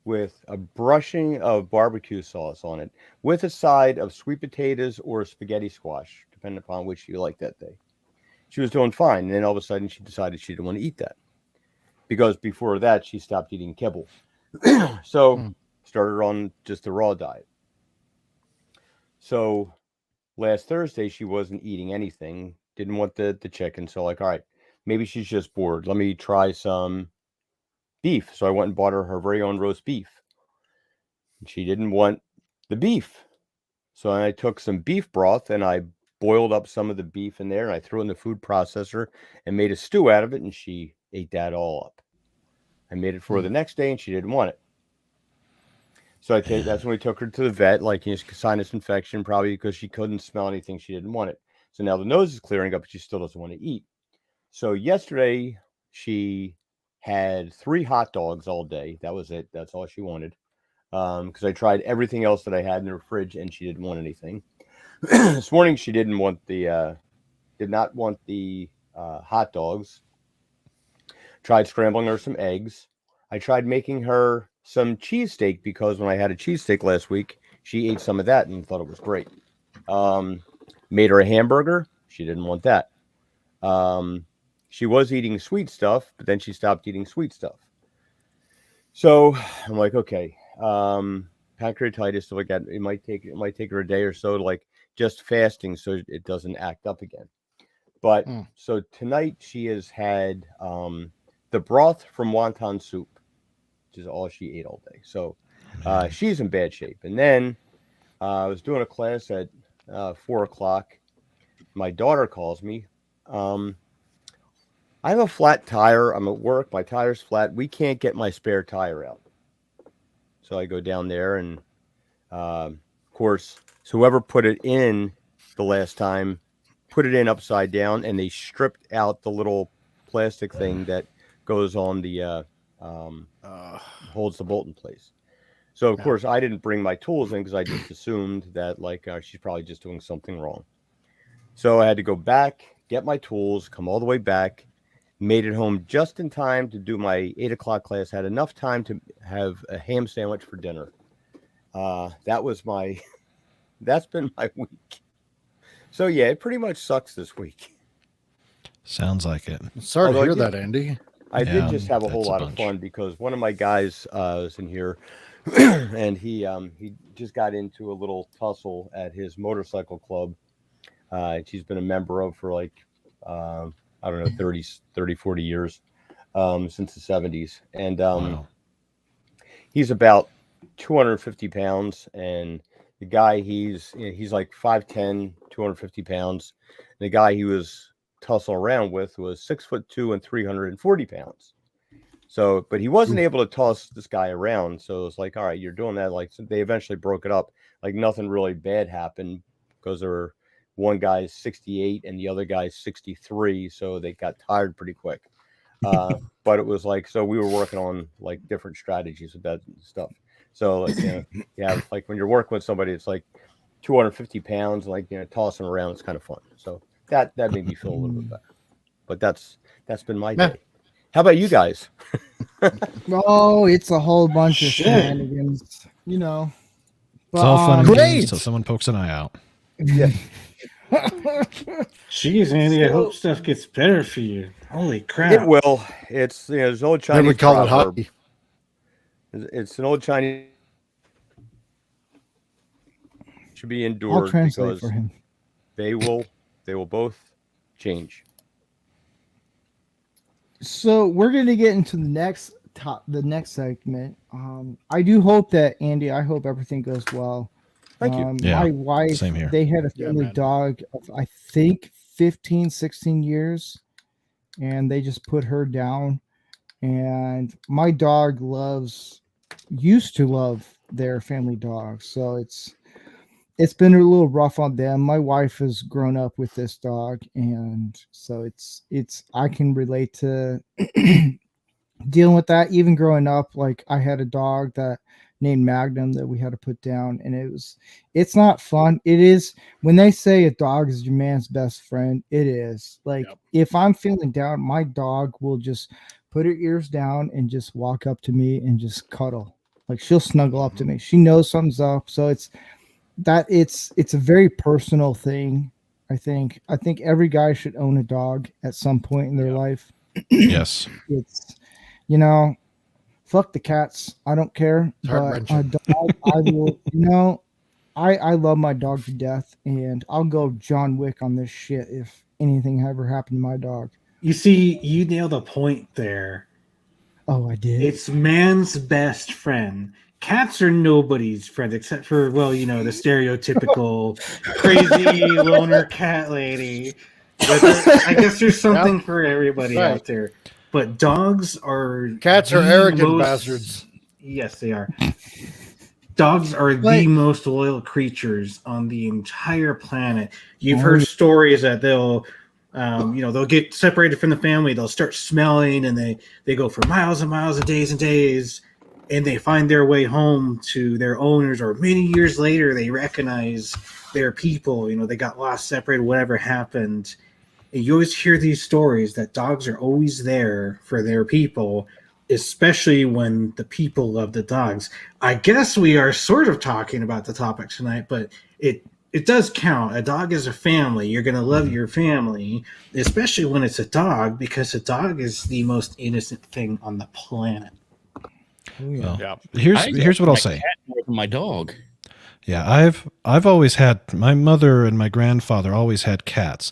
with a brushing of barbecue sauce on it, with a side of sweet potatoes or spaghetti squash, depending upon which you like that day. She was doing fine, and then all of a sudden she decided she didn't want to eat that because before that she stopped eating kibble. So started her on just the raw diet. So last Thursday she wasn't eating anything, didn't want the chicken. So like, all right, maybe she's just bored. Let me try some beef. So I went and bought her very own roast beef. She didn't want the beef. So I took some beef broth and I boiled up some of the beef in there and I threw it in the food processor and made a stew out of it, and she ate that all up. I made it for her the next day and she didn't want it. So that's when we took her to the vet, like, sinus infection, probably because she couldn't smell anything. She didn't want it. So now the nose is clearing up, but she still doesn't want to eat. So yesterday she had 3 hot dogs all day. That was it. That's all she wanted. Because I tried everything else that I had in her fridge and she didn't want anything. This morning she did not want the hot dogs. Tried scrambling her some eggs. I tried making her some cheesesteak because when I had a cheesesteak last week, she ate some of that and thought it was great. Made her a hamburger. She didn't want that. She was eating sweet stuff, but then she stopped eating sweet stuff. So I'm like, okay, pancreatitis, so like that, it might take her a day or so to like just fasting so it doesn't act up again. But so tonight she has had the broth from wonton soup, which is all she ate all day. So she's in bad shape. And then I was doing a class at 4:00. My daughter calls me. I have a flat tire. I'm at work. My tire's flat. We can't get my spare tire out. So I go down there and, of course, so whoever put it in the last time put it in upside down, and they stripped out the little plastic thing that goes on the holds the bolt in place. So of course I didn't bring my tools in because I just assumed that like she's probably just doing something wrong. So I had to go back, get my tools, come all the way back, made it home just in time to do my 8:00 class. Had enough time to have a ham sandwich for dinner. That's been my week. So yeah, it pretty much sucks this week. Sounds like it. Sorry to hear that, Andy. I did just have a whole lot of fun because one of my guys was in here, and he just got into a little tussle at his motorcycle club. He's been a member of for like I don't know 30, 40 years, since the 70s, and he's about 250 pounds, and the guy he's like 5'10", 250 pounds. The guy he was tussling around with was 6'2" and 340 pounds. So, but he wasn't able to toss this guy around. So it's like, all right, you're doing that. Like, so they eventually broke it up. Like nothing really bad happened because one guy's 68 and the other guy's 63. So they got tired pretty quick. But it was like, so we were working on like different strategies with that stuff. So like, yeah, like when you're working with somebody, it's like 250 pounds, like, tossing around. It's kind of fun. So that made me feel a little bit better. But that's been my day. How about you guys? Oh, it's a whole bunch of shenanigans, But, it's all fun and games until someone pokes an eye out. Yeah. Jeez, Andy, I hope stuff gets better for you. Holy crap. It will. It's there's an old Chinese Then we call it proverb. hockey. It's an old Chinese should be I'll endured translate because for him. they will both change. So we're gonna get into the next segment. I do hope that Andy. I hope everything goes well. Thank you. Yeah, my wife, same here. They had a family dog of, I think, 15, 16 years, and they just put her down. And my dog used to love their family dog. So it's been a little rough on them. My wife has grown up with this dog, and so it's I can relate to dealing with that. Even growing up, like I had a dog that named Magnum that we had to put down, and it's not fun. It is when they say a dog is your man's best friend, it is. Like if I'm feeling down, my dog will just put her ears down and just walk up to me and just cuddle. Like she'll snuggle up to me. She knows something's up. So it's a very personal thing. I think every guy should own a dog at some point in their life. Yes. It's, you know, fuck the cats. I don't care. It's But a heart-wrenching. dog, I will, I love my dog to death, and I'll go John Wick on this shit if anything ever happened to my dog. You see, you nailed a point there. Oh, I did. It's man's best friend. Cats are nobody's friend except for, well, the stereotypical crazy loner cat lady. But I guess there's something for everybody Right. out there. But dogs are Cats are the arrogant bastards. Yes, they are. Dogs are the most loyal creatures on the entire planet. You've heard stories that they'll get separated from the family. They'll start smelling, and they go for miles and miles and days, and they find their way home to their owners. Or many years later, they recognize their people. They got lost, separated, whatever happened. And you always hear these stories that dogs are always there for their people, especially when the people love the dogs. I guess we are sort of talking about the topic tonight, but it does count. A dog is a family. You're going to love your family, especially when it's a dog, because a dog is the most innocent thing on the planet. Oh, yeah. Well, here's what I'll say. Cat more than my dog. Yeah, I've always had, my mother and my grandfather always had cats.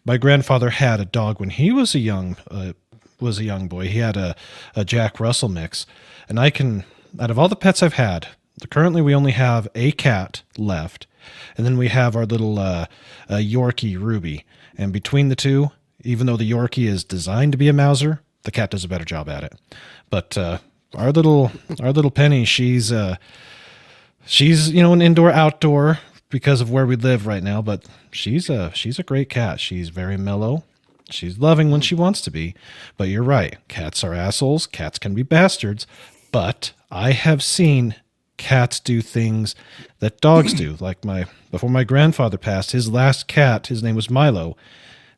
My grandfather had a dog when he was a young boy. He had a Jack Russell mix, and out of all the pets I've had, currently we only have a cat left, and then we have our little Yorkie Ruby. And between the two, even though the Yorkie is designed to be a Mauser, the cat does a better job at it. But our little Penny, she's an indoor outdoor because of where we live right now, but she's a great cat. She's very mellow. She's loving when she wants to be. But you're right. Cats are assholes. Cats can be bastards. But I have seen cats do things that dogs do. Like before my grandfather passed, his last cat, his name was Milo.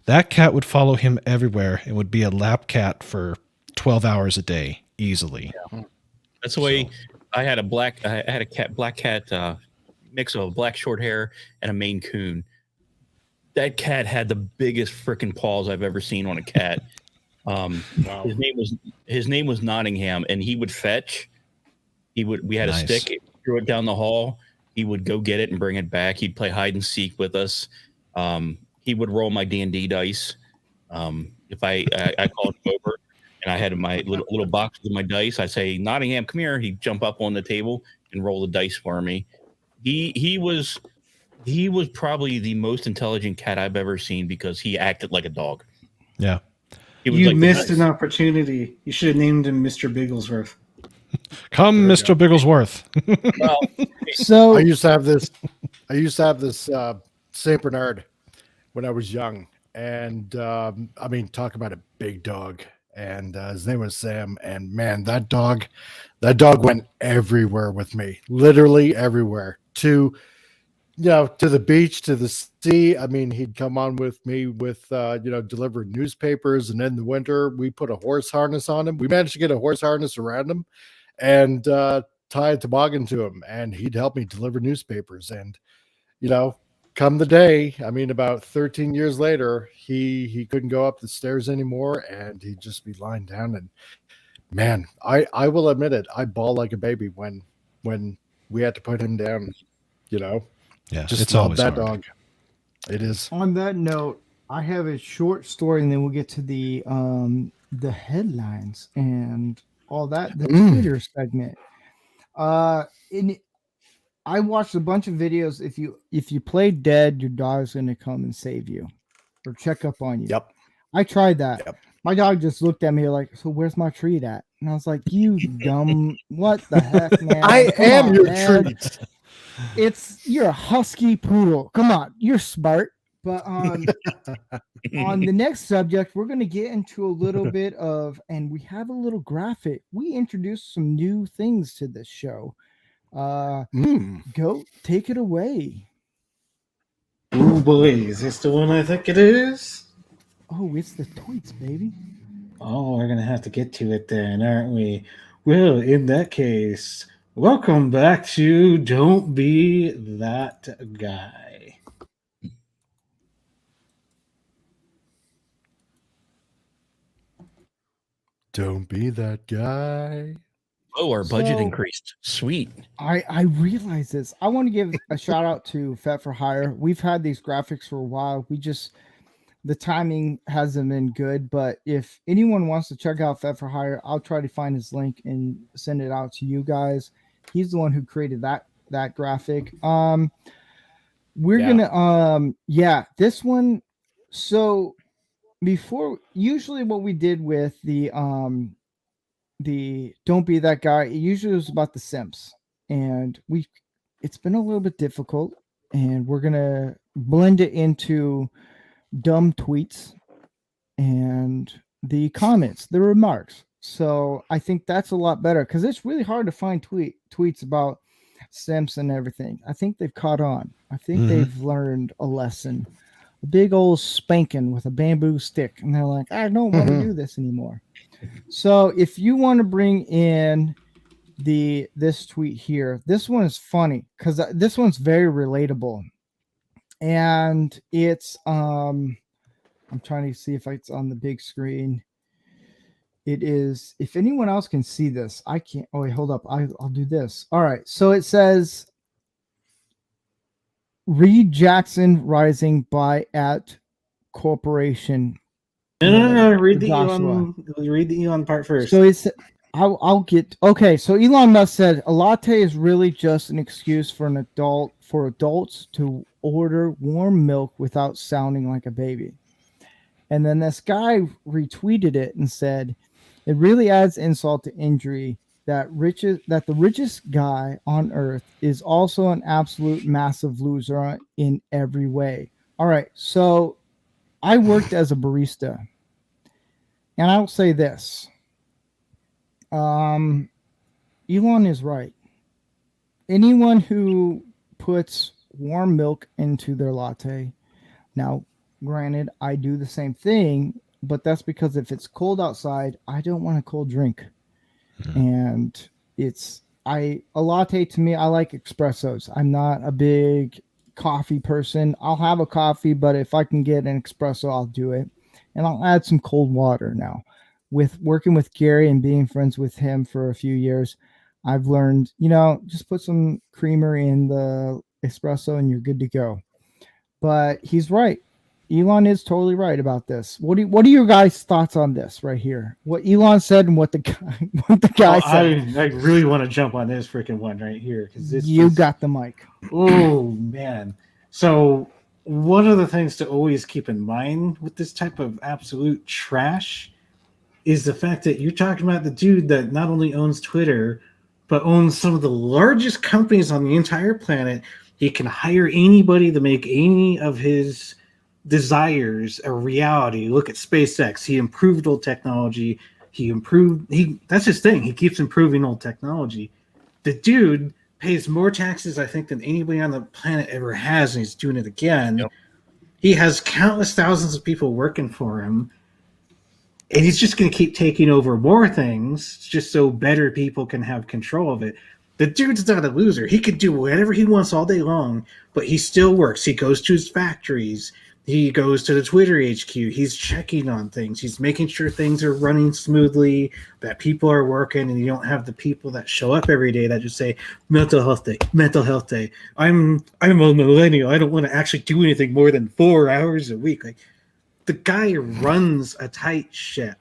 That cat would follow him everywhere and would be a lap cat for 12 hours a day easily. Yeah. That's the way I had a black cat mix of a black short hair and a Maine Coon. That cat had the biggest freaking paws I've ever seen on a cat. Wow. His name was Nottingham, and he would fetch. We had a stick, threw it down the hall. He would go get it and bring it back. He'd play hide and seek with us. He would roll my D&D dice. If I called him over and I had my little box with my dice, I'd say, Nottingham, come here. He'd jump up on the table and roll the dice for me. He was probably the most intelligent cat I've ever seen because he acted like a dog. Yeah. You missed an opportunity. You should have named him Mr. Bigglesworth. Come, Mr. Bigglesworth. Well, So I used to have this Saint Bernard when I was young, and talk about a big dog. And his name was Sam. And man, that dog went everywhere with me, literally everywhere. To the beach, to the sea. I mean, he'd come on with me with delivering newspapers, and in the winter we put a horse harness on him. We managed to get a horse harness around him and tie a toboggan to him, and he'd help me deliver newspapers. And come the day, about 13 years later, he couldn't go up the stairs anymore, and he'd just be lying down. And man, I will admit it, I bawled like a baby when we had to put him down. Yeah, Just it's love always that hard. dog. It is. on that note, I have a short story, and then we'll get to the headlines and all that. The Twitter segment. I watched a bunch of videos. If you play dead, your dog's gonna come and save you or check up on you. Yep. I tried that. Yep. My dog just looked at me like, "So where's my treat at?" And I was like, "You dumb, what the heck, man? I Come am on, your man. treat. You're a husky poodle. Come on, you're smart." But on the next subject, we're going to get into a little bit of, and we have a little graphic. We introduced some new things to this show. Go take it away. Oh boy, is this the one I think it is? Oh, it's the toits, baby. Oh, we're gonna have to get to it then, aren't we? Well, in that case, Welcome back to Don't Be That Guy. Don't be that guy. Oh, our budget So- increased. Sweet. I realize this. I want to give a shout out to Fet for Hire. We've had these graphics for a while. The timing hasn't been good, but if anyone wants to check out Fet for Hire, I'll try to find his link and send it out to you guys. He's the one who created that graphic. We're gonna this one. So before, usually what we did with the Don't Be That Guy, it usually was about the simps, and it's been a little bit difficult, and we're gonna blend it into dumb tweets and the comments, the remarks. So I think that's a lot better, because it's really hard to find tweets about simps and everything. I think they've caught on. I think they've learned a lesson. A big old spanking with a bamboo stick, and they're like, I don't want to do this anymore. So if you want to bring in this tweet here, this one is funny because this one's very relatable, and it's I'm trying to see if it's on the big screen. It is. If anyone else can see this, I can't. Oh wait, hold up. I'll do this. All right. So it says, Reed Jackson rising by at corporation. No. Read the Joshua. Elon part first. So it's I'll get okay. So Elon Musk said a latte is really just an excuse for adults to order warm milk without sounding like a baby. And then this guy retweeted it and said, it really adds insult to injury that the richest guy on earth is also an absolute massive loser in every way. All right, so I worked as a barista, and I'll say this. Elon is right. Anyone who puts warm milk into their latte, now, granted, I do the same thing, but that's because if it's cold outside, I don't want a cold drink. And a latte to me, I like espressos. I'm not a big coffee person. I'll have a coffee, but if I can get an espresso, I'll do it. And I'll add some cold water now. With working with Gary and being friends with him for a few years, I've learned, just put some creamer in the espresso and you're good to go. But he's right. Elon is totally right about this. What are your guys' thoughts on this right here? What Elon said and what the guy said. I really want to jump on this freaking one right here because you got the mic. Oh man! So one of the things to always keep in mind with this type of absolute trash is the fact that you're talking about the dude that not only owns Twitter but owns some of the largest companies on the entire planet. He can hire anybody to make any of his desires a reality. Look at SpaceX. He improved old technology. That's his thing. He keeps improving old technology. The dude pays more taxes, I think, than anybody on the planet ever has, and he's doing it again. Yep. He has countless thousands of people working for him, and he's just going to keep taking over more things just so better people can have control of it. The dude's not a loser. He could do whatever he wants all day long, but he still works. He goes to his factories. He goes to the Twitter HQ. He's checking on things. He's making sure things are running smoothly, that people are working, and you don't have the people that show up every day that just say, mental health day, mental health day. I'm a millennial. I don't want to actually do anything more than 4 hours a week. Like, the guy runs a tight ship.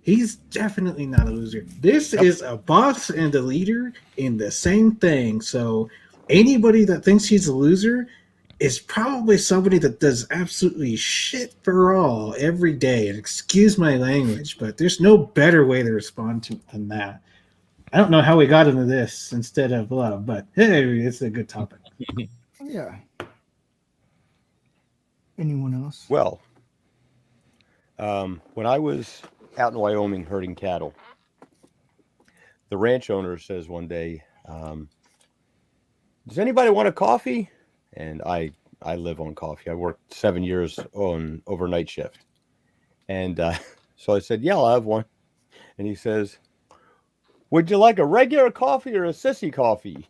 He's definitely not a loser. This is a boss and a leader in the same thing. So anybody that thinks he's a loser is probably somebody that does absolutely shit for all every day. And excuse my language, but there's no better way to respond to it than that. I don't know how we got into this instead of love, but hey, it's a good topic. Yeah. Anyone else? Well, when I was out in Wyoming herding cattle, the ranch owner says one day, does anybody want a coffee? And I live on coffee. I worked 7 years on overnight shift. And so I said, yeah, I'll have one. And he says, Would you like a regular coffee or a sissy coffee?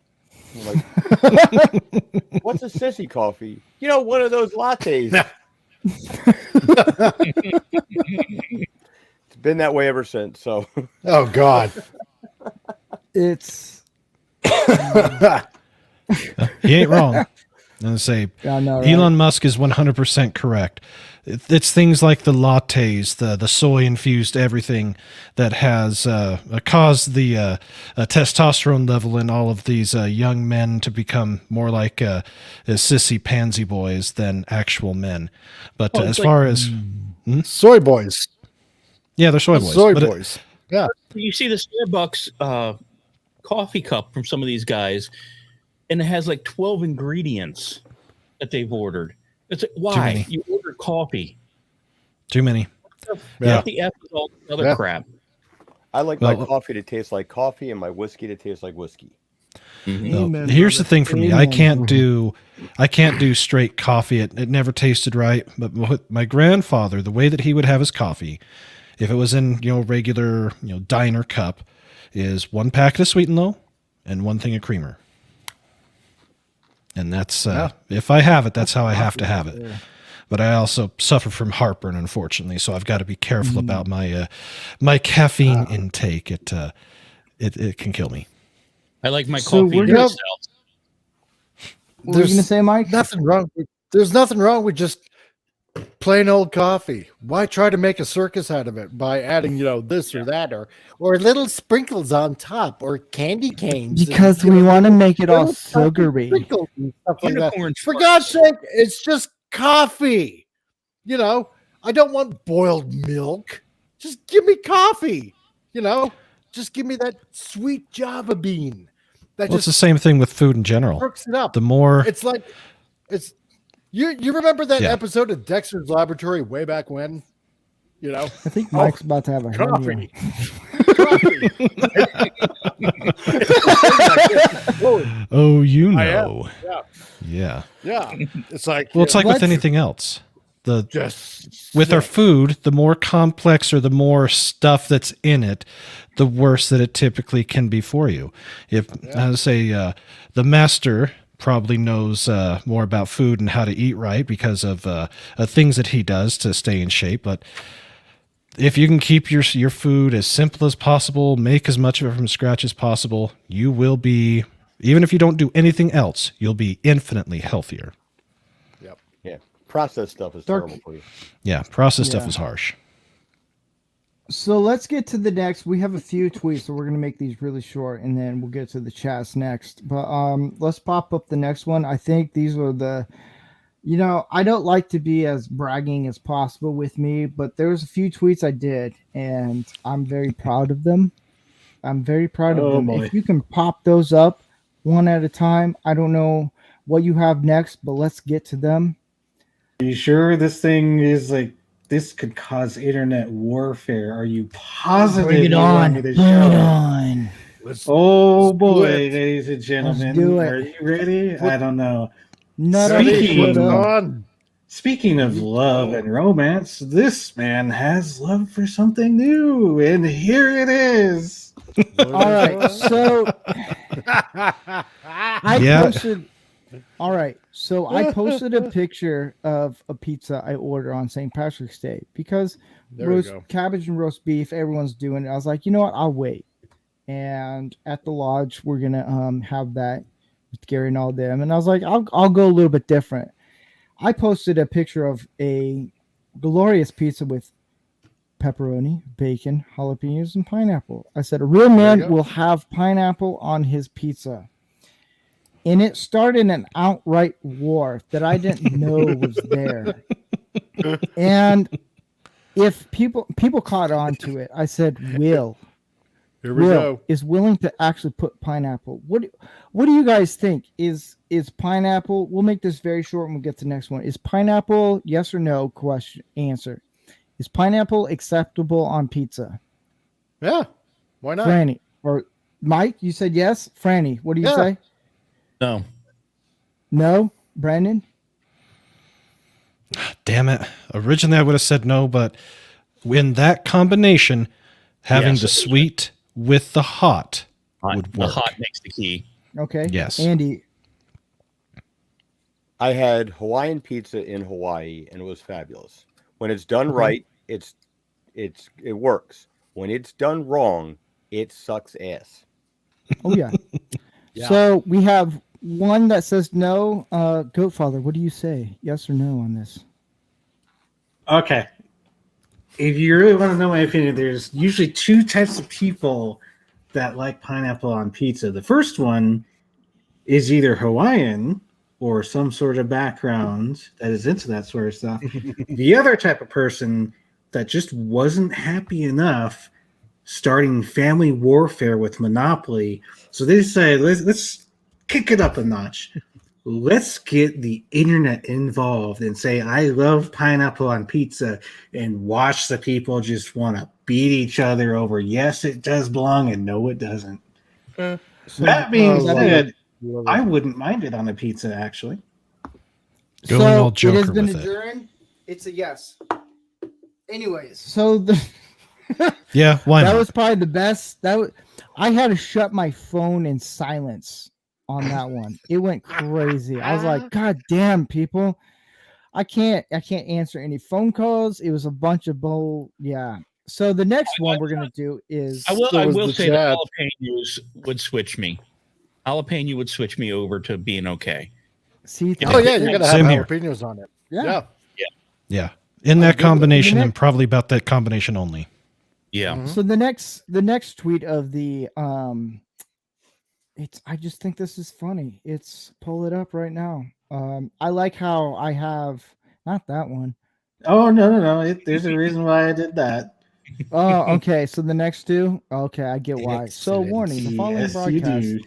I'm like, what's a sissy coffee? You know, one of those lattes. It's been that way ever since. So, Oh God. It's He ain't wrong. I'm gonna say I know, right? Elon Musk is 100% correct. It's things like the lattes, the soy infused everything that has caused the testosterone level in all of these young men to become more like sissy pansy boys than actual men. But Well, as it's far as Soy boys. yeah, they're soy boys. Soy But boys. Yeah. you see the Starbucks coffee cup from some of these guys, and it has like 12 ingredients that they've ordered. It's like, why? many. You ordered coffee. too many. Yeah. What the F is all this other Yeah. crap? I like my Well- coffee to taste like coffee and my whiskey to taste like whiskey. Mhm. Well, Amen, here's the brother. thing for me. I Amen. can't do straight coffee. It never tasted right. But with my grandfather, the way that he would have his coffee, if it was in regular diner cup, is 1 packet of sweet and low and 1 thing of creamer. And that's if I have it, that's how I have to have it. But I also suffer from heartburn, unfortunately, so I've got to be careful about my my caffeine intake. It can kill me. I like my So coffee we're gonna- myself. What were you gonna say, Mike? Nothing wrong. There's nothing wrong with just plain old coffee. Why try to make a circus out of it by adding, this or that, or little sprinkles on top, or candy canes? Because and, we want to make it all little tiny sugary. sprinkles and stuff like that. Unicorn For sparks. God's sake, it's just coffee. I don't want boiled milk. Just give me coffee. Just give me that sweet Java bean. That Well, it's the just same thing with food in general. perks it up. The more It's like you remember that Yeah. episode of Dexter's Laboratory way back when? I think Mike's about to have a hernia. Coffee. oh, you I am. know, yeah. Yeah. It's like Well, it's like with Let's- anything else. just With our food, the more complex or the more stuff that's in it, the worse that it typically can be for you. If I say the master probably knows more about food and how to eat right because of things that he does to stay in shape, but if you can keep your food as simple as possible, make as much of it from scratch as possible, you will be, even if you don't do anything else, you'll be infinitely healthier. Yeah, processed stuff is Dark- terrible for you. Yeah, processed stuff Yeah. is harsh. So let's get to the next. We have a few tweets, so we're gonna make these really short, and then we'll get to the chats next. But let's pop up the next one. I think these are the, I don't like to be as bragging as possible with me, but there's a few tweets I did, and I'm very proud of them. I'm very proud of Oh, them. boy. If you can pop those up one at a time, I don't know what you have next, but let's get to them. Are you sure this thing is like this could cause internet warfare? Are you positive? Bring it you want on. me to Bring show it it? on. Oh do boy, it. ladies and gentlemen, do it. are you ready? I don't know. Not Speaking- on. Speaking of love and romance, this man has love for something new, and here it is. All right, so I Yeah. posted. All right, so I posted a picture of a pizza I ordered on St. Patrick's Day because There we roast go. cabbage and roast beef, everyone's doing it. I was like, you know what? I'll wait. And at the lodge, we're gonna have that with Gary and all them. And I was like, I'll go a little bit different. I posted a picture of a glorious pizza with pepperoni, bacon, jalapenos, and pineapple. I said a real man you go. will have pineapple on his pizza. And it started an outright war that I didn't know was there. And if people caught on to it, I said, Will Here we go. is willing to actually put pineapple. What do you guys think? Is pineapple? We'll make this very short and we'll get to the next one. Is pineapple yes or no? Question answer. Is pineapple acceptable on pizza? Yeah. Why not? Franny or Mike? You said yes. Franny, what do you Yeah. say? No. No, Brandon. Damn it. Originally, I would have said no, but in that combination, having Yes. the sweet with the hot would The work. hot makes the key. Okay. Yes. Andy. I had Hawaiian pizza in Hawaii, and it was fabulous. When it's done right, it works. When it's done wrong, it sucks ass. Oh yeah. Yeah. So we have one that says no. Goatfather, what do you say? Yes or no on this? Okay. If you really want to know my opinion, there's usually two types of people that like pineapple on pizza. The first one is either Hawaiian or some sort of background that is into that sort of stuff. The other type of person that just wasn't happy enough starting family warfare with Monopoly. So they decided, let's kick it up a notch. Let's get the internet involved and say, I love pineapple on pizza, and watch the people just want to beat each other over, yes, it does belong, and no, it doesn't. That being said, I wouldn't mind it on a pizza, actually. Going all it Joker has been with it. adjourned. It's a yes. Anyways, so Yeah, why that not? was probably the best. I had to shut my phone in silence on that one. It went crazy. I was like, God damn, people. I can't answer any phone calls. It was a bunch of bull. Yeah. So the next one we're gonna do is I There was will the say that chat. jalapenos would switch me. Jalapeno would switch me over to being okay. see. Oh yeah, you're gonna have Same here. jalapenos on it. Yeah. Yeah. In I'm that good with it. combination The and probably about that combination only. Yeah. Mhm. So the next tweet of the I just think this is funny. It's pull it up right now. I like how I have not that one. Oh, no. There's a reason why I did that. Oh, okay. So the next two, okay, I get why. So Excellent. warning: the following Yes, you broadcast do.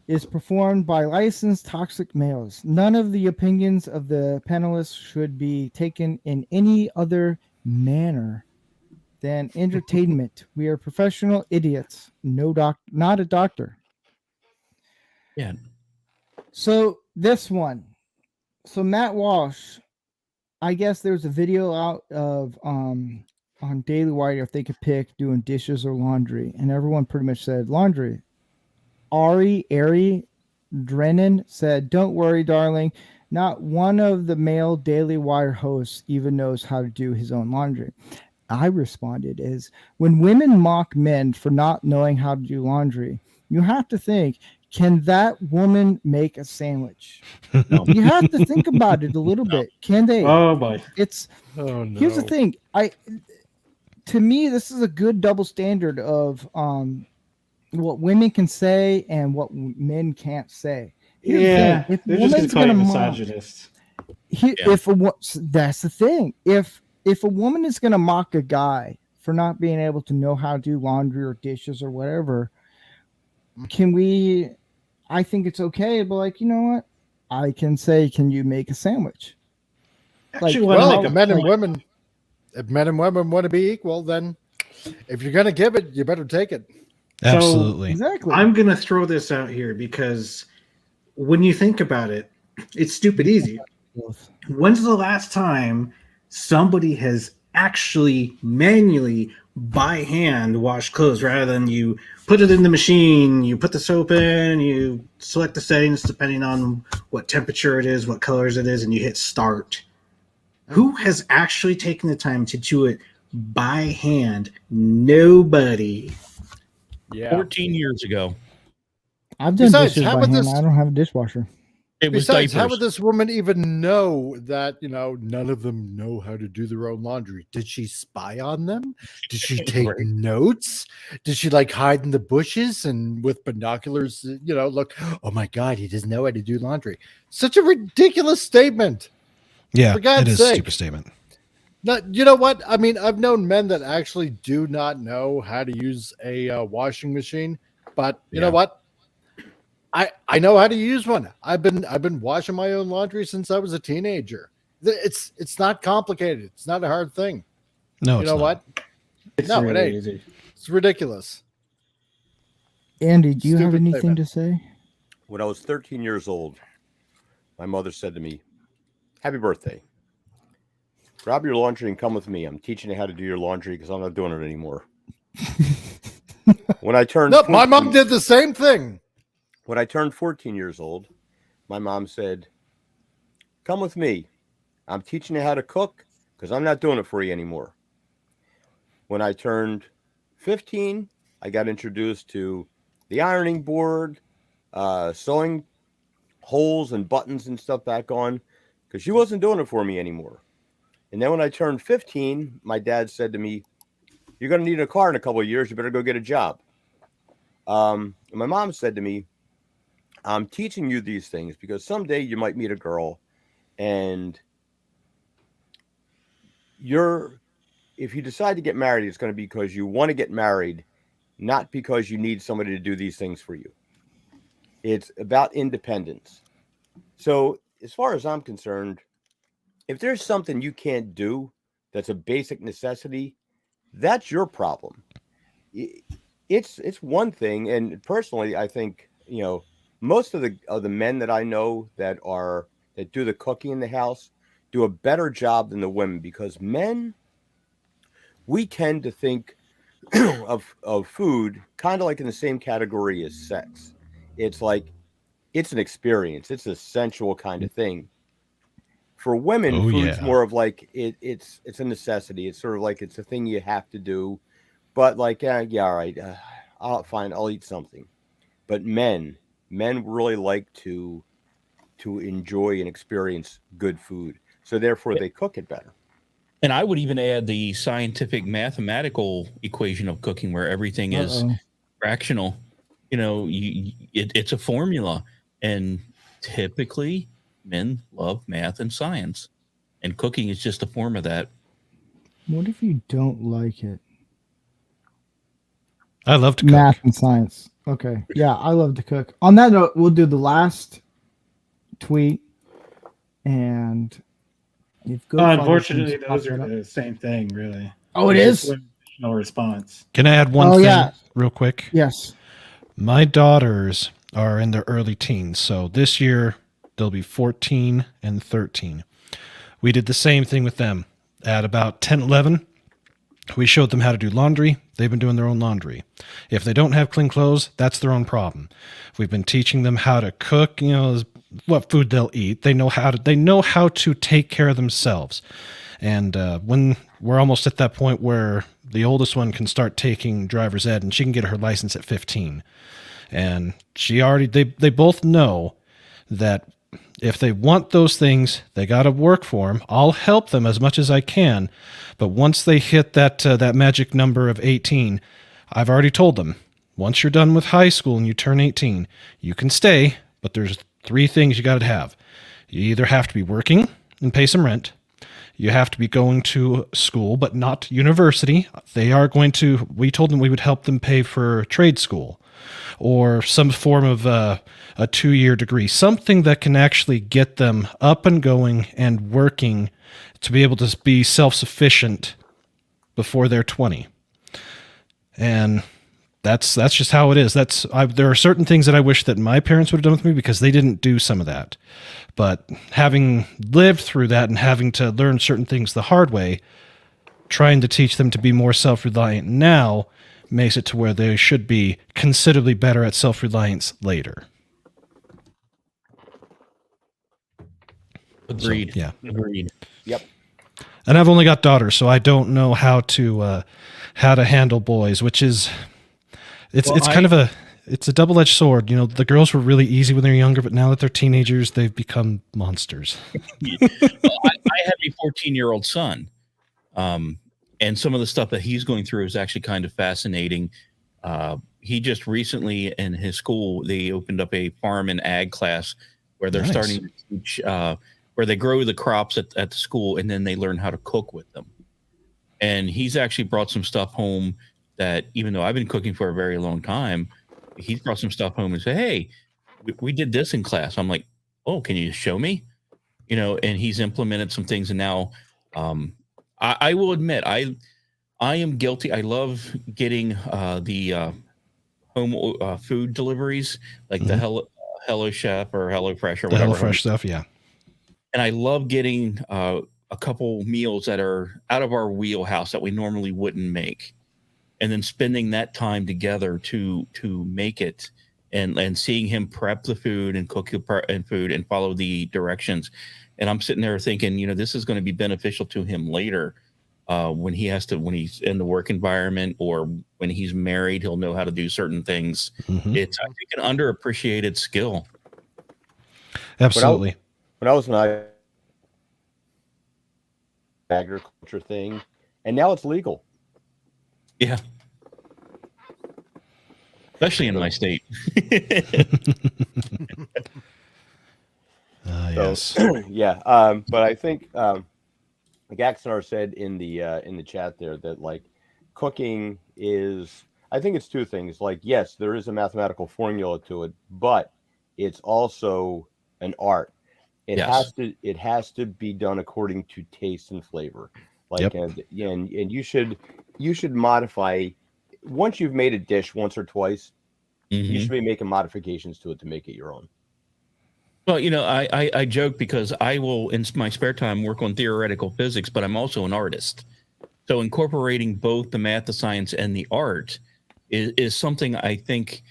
is performed by licensed toxic males. None of the opinions of the panelists should be taken in any other manner than entertainment. We are professional idiots. Not a doctor. Yeah. So this one. So Matt Walsh, I guess there's a video out of on Daily Wire if they could pick doing dishes or laundry, and everyone pretty much said laundry. Ari Drennan said, "Don't worry, darling. Not one of the male Daily Wire hosts even knows how to do his own laundry." I responded is when women mock men for not knowing how to do laundry, you have to think, can that woman make a sandwich? No. You have to think about it a little bit. Can they? Oh, boy. It's Oh no. here's the thing. To me, this is a good double standard of what women can say and what men can't say. Here's Yeah, the thing. If a they're just going woman's to call you gonna mock, misogynist. that's the thing. If a woman is gonna mock a guy for not being able to know how to do laundry or dishes or whatever, I think it's okay, but like, you know what? I can say, can you make a sandwich? Actually, Like, want to Well, make if a men and point. women, if men and women want to be equal, then if you're gonna give it, you better take it. Absolutely. Exactly. I'm going to throw this out here because when you think about it, it's stupid easy. When's the last time somebody has actually manually by hand washed clothes rather than you put it in the machine, you put the soap in, you select the settings depending on what temperature it is, what colors it is, and you hit start? Who has actually taken the time to do it by hand? Nobody. Yeah. 14 years ago. I've done Besides, dishes how by would hand. this- I don't have a dishwasher. It was Besides, how diapers. would this woman even know that, none of them know how to do their own laundry? Did she spy on them? Did she take Right. notes? Did she like hide in the bushes and with binoculars, look, oh my God, he doesn't know how to do laundry. Such a ridiculous statement. Yeah, For God's it is sake. a stupid statement. You know what? I mean, I've known men that actually do not know how to use a washing machine, but you know Yeah. what? I know how to use one. I've been washing my own laundry since I was a teenager. It's not complicated. It's not a hard thing. No, You it's know not. what? It's No, it really ain't. easy. It's ridiculous. Andy, do you have Stupid anything statement. to say? When I was 13 years old, my mother said to me, "Happy birthday. Grab your laundry and come with me. I'm teaching you how to do your laundry because I'm not doing it anymore." When I turned Nope, my 14 mom did the same thing. When I turned 14 years old, my mom said, "Come with me. I'm teaching you how to cook because I'm not doing it for you anymore." When I turned 15, I got introduced to the ironing board, sewing holes and buttons and stuff back on because she wasn't doing it for me anymore. And then when I turned 15, my dad said to me, "You're going to need a car in a couple of years. You better go get a job." And my mom said to me, "I'm teaching you these things because someday you might meet a girl and if you decide to get married, it's going to be because you want to get married, not because you need somebody to do these things for you. It's about independence." So as far as I'm concerned, if there's something you can't do that's a basic necessity, that's your problem. It's one thing, and personally, I think most of the men that I know that do the cooking in the house do a better job than the women because men, we tend to think of food kind of like in the same category as sex. It's like it's an experience, it's a sensual kind of thing. For women, Oh, food's yeah. more of like it's a necessity. It's sort of like it's a thing you have to do. But like, yeah, all right, I'll eat something. But men really like to enjoy and experience good food, so therefore they cook it better. And I would even add the scientific mathematical equation of cooking where everything is fractional. It's a formula. And typically men love math and science. And cooking is just a form of that. What if you don't like it? I love to cook. Math and science. Okay. Yeah, I love to cook. On that note, we'll do the last tweet. And if unfortunately, those are the same thing, really. Oh, it is? No response. Can I add one thing real quick? Yes. My daughters are in their early teens. So this year, they'll be 14 and 13. We did the same thing with them. At about 10, 11, we showed them how to do laundry. They've been doing their own laundry. If they don't have clean clothes, that's their own problem. We've been teaching them how to cook, what food they'll eat. They know how to take care of themselves. And when we're almost at that point where the oldest one can start taking driver's ed and she can get her license at 15. And they both know that if they want those things, they got to work for them. I'll help them as much as I can. But once they hit that magic number of 18, I've already told them, once you're done with high school and you turn 18, you can stay, but there's 3 things you got to have. You either have to be working and pay some rent. You have to be going to school, but not university. We told them we would help them pay for trade school or some form of a 2-year degree, something that can actually get them up and going and working to be able to be self-sufficient before they're 20. And that's just how it is. There are certain things that I wish that my parents would have done with me because they didn't do some of that. But having lived through that and having to learn certain things the hard way, trying to teach them to be more self-reliant now makes it to where they should be considerably better at self-reliance later. Agreed. So, yeah. Agreed. Yep. And I've only got daughters, so I don't know how to handle boys, which is it's a double-edged sword. The girls were really easy when they were younger, but now that they're teenagers, they've become monsters. I have a 14-year-old son. And some of the stuff that he's going through is actually kind of fascinating. He just recently in his school, they opened up a farm and ag class where they're starting to teach, where they grow the crops at the school and then they learn how to cook with them. And he's actually brought some stuff home that even though I've been cooking for a very long time, he's brought some stuff home and said, "Hey, we did this in class." I'm like, "Oh, can you show me?" And he's implemented some things. And now I will admit, I am guilty. I love getting the home food deliveries, like the Hello Chef or Hello Fresh or The whatever. HelloFresh stuff, yeah. And I love getting a couple meals that are out of our wheelhouse that we normally wouldn't make. and then spending that time together to make it, and seeing him prep the food and cook and food and follow the directions. And I'm sitting there thinking, this is going to be beneficial to him later, when he's in the work environment, or when he's married, he'll know how to do certain things. Mhm. It's, I think, an underappreciated skill. Absolutely. When I was in agriculture thing, and now it's legal. Yeah. Especially in my state. Yes. Yeah. But I think, like Axonar said in the chat there, that like cooking is, I think it's two things. Like, yes, there is a mathematical formula to it, but it's also an art. It Yes. has to be done according to taste and flavor. Like, Yep. and you should modify once you've made a dish once or twice. You Mhm. should be making modifications to it to make it your own. Well, I joke because I will, in my spare time, work on theoretical physics, but I'm also an artist. So incorporating both the math, the science, and the art is something I think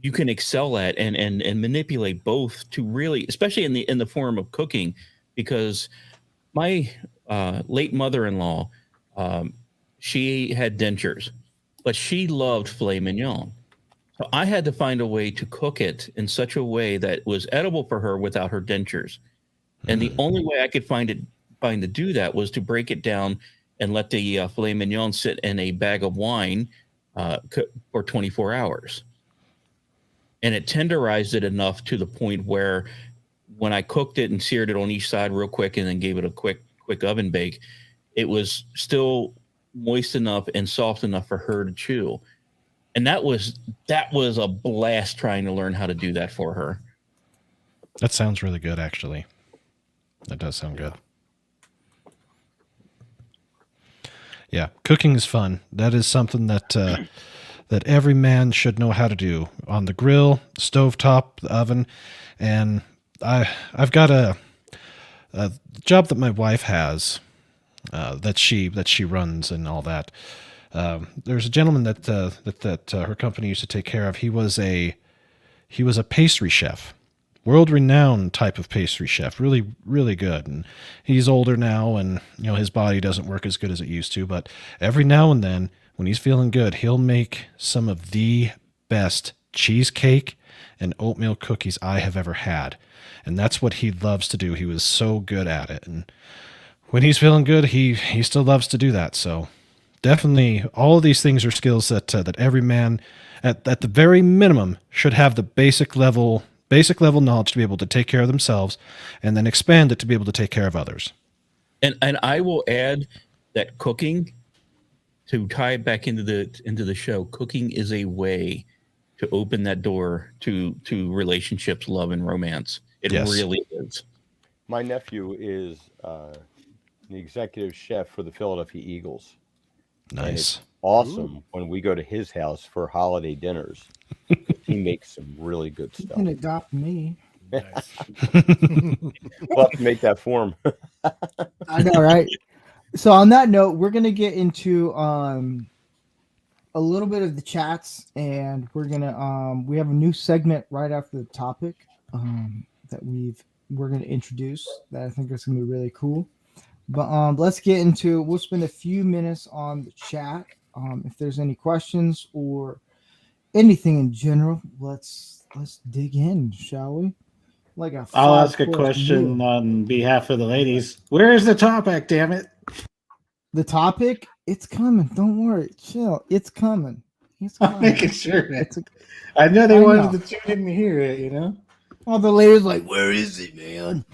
you can excel at, and manipulate both to really, especially in the form of cooking, because my late mother-in-law, she had dentures, but she loved filet mignon. So I had to find a way to cook it in such a way that was edible for her without her dentures. And the only way I could find to do that was to break it down and let the filet mignon sit in a bag of wine for 24 hours. And it tenderized it enough to the point where when I cooked it and seared it on each side real quick and then gave it a quick oven bake, it was still moist enough and soft enough for her to chew. And that was a blast trying to learn how to do that for her. That sounds really good, actually. That does sound good. Yeah, cooking is fun. That is something that that every man should know how to do on the grill, stovetop, the oven. And I've got a job that my wife has that she runs and all that. There's a gentleman that her company used to take care of. He was a pastry chef, world renowned type of pastry chef, really, really good. And he's older now, and his body doesn't work as good as it used to. But every now and then, when he's feeling good, he'll make some of the best cheesecake and oatmeal cookies I have ever had. And that's what he loves to do. He was so good at it. And when he's feeling good, he still loves to do that. So definitely, all of these things are skills that that every man, at the very minimum, should have the basic level knowledge to be able to take care of themselves, and then expand it to be able to take care of others. And I will add that cooking, to tie it back into the show, cooking is a way to open that door to relationships, love, and romance. It Yes. really is. My nephew is the executive chef for the Philadelphia Eagles. And Nice. it's awesome when we go to his house for holiday dinners. He makes some really good You stuff. can adopt me. Nice. We'll have to make that form. I know, right? So on that note, we're gonna get into a little bit of the chats, and we're gonna we have a new segment right after the topic that we're gonna introduce that I think is gonna be really cool. But let's get into. We'll spend a few minutes on the chat. If there's any questions or anything in general, let's dig in, shall we? Like a I'll ask a five-course question meal. on behalf of the ladies. Where is the topic, damn it? The topic, it's coming. Don't worry, chill. It's coming. It's I'm coming. making sure. It's a, I know they I wanted know. to tune in to hear it, all the ladies like, where is it, man?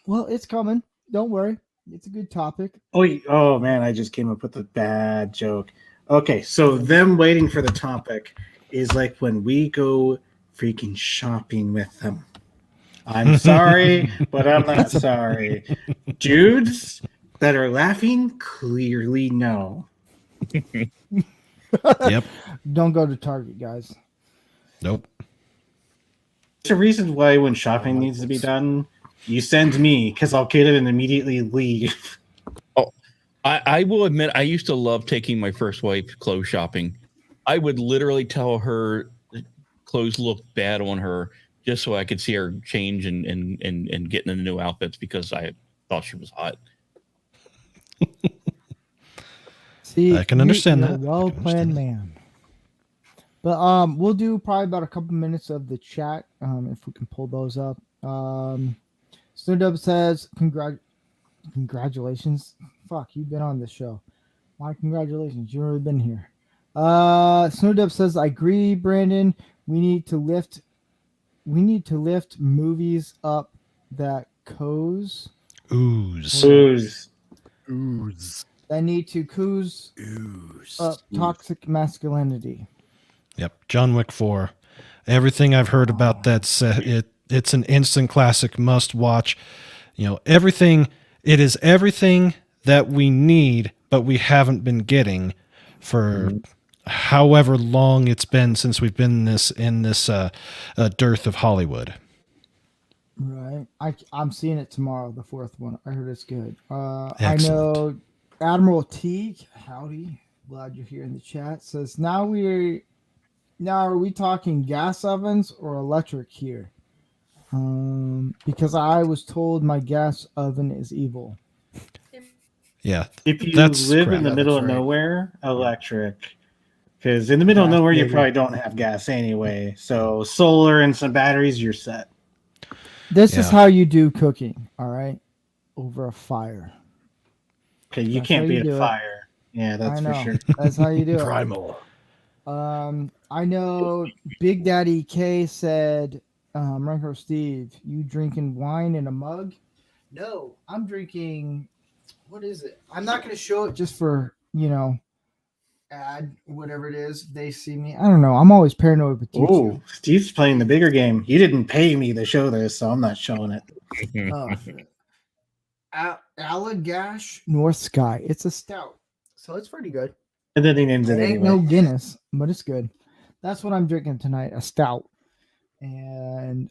Well, it's coming. Don't worry. It's a good topic. Oh man, I just came up with a bad joke. Okay, so them waiting for the topic is like when we go freaking shopping with them. I'm sorry, but I'm not sorry. Dudes that are laughing clearly know. Yep. Don't go to Target, guys. Nope. There's a reason why when shopping needs to be done, you send me because I'll get it and immediately leave. I will admit, I used to love taking my first wife clothes shopping. I would literally tell her clothes looked bad on her just so I could see her change and get into new outfits because I thought she was hot. See, I can understand you're that. a I can well-planned understand man. But we'll do probably about a couple minutes of the chat if we can pull those up. Snowdub says, congratulations. Fuck, you've been on this show. Why congratulations? You've already been here. Snowdub says, I agree, Brandon. We need to lift movies up that coos Ooze. Booze. Ooze. that need to coos Ooze. up toxic masculinity. Yep. John Wick 4. Everything I've heard about that set, it's an instant classic must watch. You know, everything, it is everything that we need, but we haven't been getting for however long it's been since we've been in this dearth of Hollywood. Right. I'm seeing it tomorrow, the fourth one. I heard it's good. I Excellent. know Admiral Teague, howdy. Glad you're here in the chat. Says now are we talking gas ovens or electric here? Because I was told my gas oven is evil. Yeah. If you That's live crap. in the Yeah, middle that's of right. nowhere, electric. Because in the middle of Gas, nowhere, you baby. probably don't have gas anyway. So solar and some batteries, you're set. This is Yeah. how you do cooking, all right? Over a fire. Okay, you That's how can't you beat do a it. fire. Yeah, that's I for know. sure. That's how you do it. Primal. I know Big Daddy K said, Ranko Steve, you drinking wine in a mug? No, I'm drinking, what is it? I'm not going to show it just for, ad, whatever it is. They see me. I don't know. I'm always paranoid with YouTube. Oh, Steve's playing the bigger game. You didn't pay me to show this, so I'm not showing it. Oh, shit. Allagash North Sky. It's a stout. So it's pretty good. And then he names it It ain't anyway. no Guinness, but it's good. That's what I'm drinking tonight, a stout. And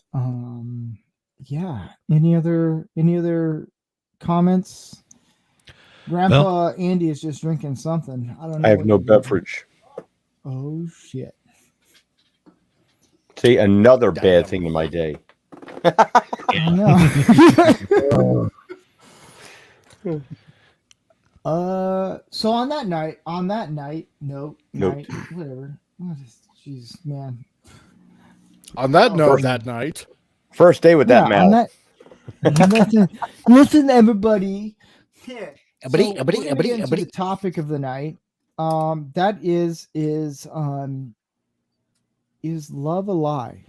yeah. Any other comments? Grandpa Andy is just drinking something. I don't know. I have what no you're drinking. beverage. Oh shit. See, another bad thing in my day. I know. So on that night, Nope. whatever. Jeez, man. On that Oh, note, first- that night, First day with that on mouth. that. Listen, everybody. Yeah. Everybody, So everybody, we're gonna everybody, get into everybody. the topic of the night. That is love a lie?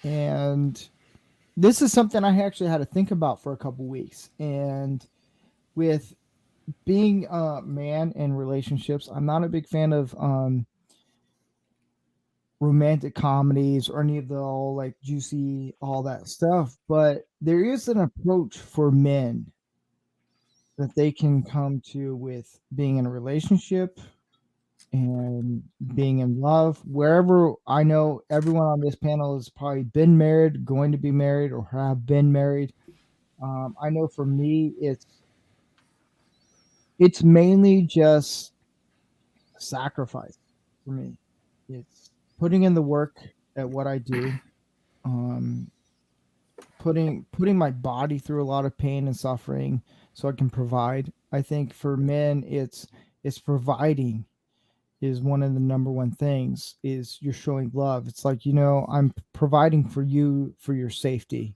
And this is something I actually had to think about for a couple weeks. And with being a man in relationships, I'm not a big fan of romantic comedies or any of the all like juicy, all that stuff. But there is an approach for men that they can come to with being in a relationship and being in love. Wherever I know everyone on this panel has probably been married, going to be married, or have been married. I know for me, it's mainly just sacrifice for me. It's putting in the work at what I do, putting my body through a lot of pain and suffering so I can provide. I think for men, it's providing is one of the number one things. Is you're showing love. It's like, I'm providing for you for your safety,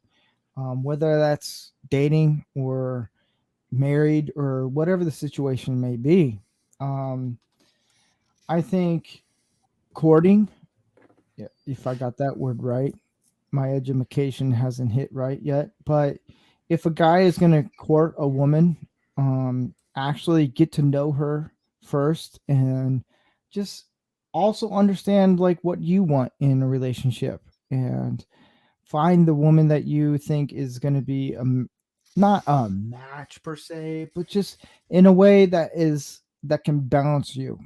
whether that's dating or married or whatever the situation may be. I think courting, if I got that word right, my education hasn't hit right yet. But if a guy is going to court a woman, actually get to know her first and just also understand like what you want in a relationship and find the woman that you think is going to be not a match per se, but just in a way that can balance you,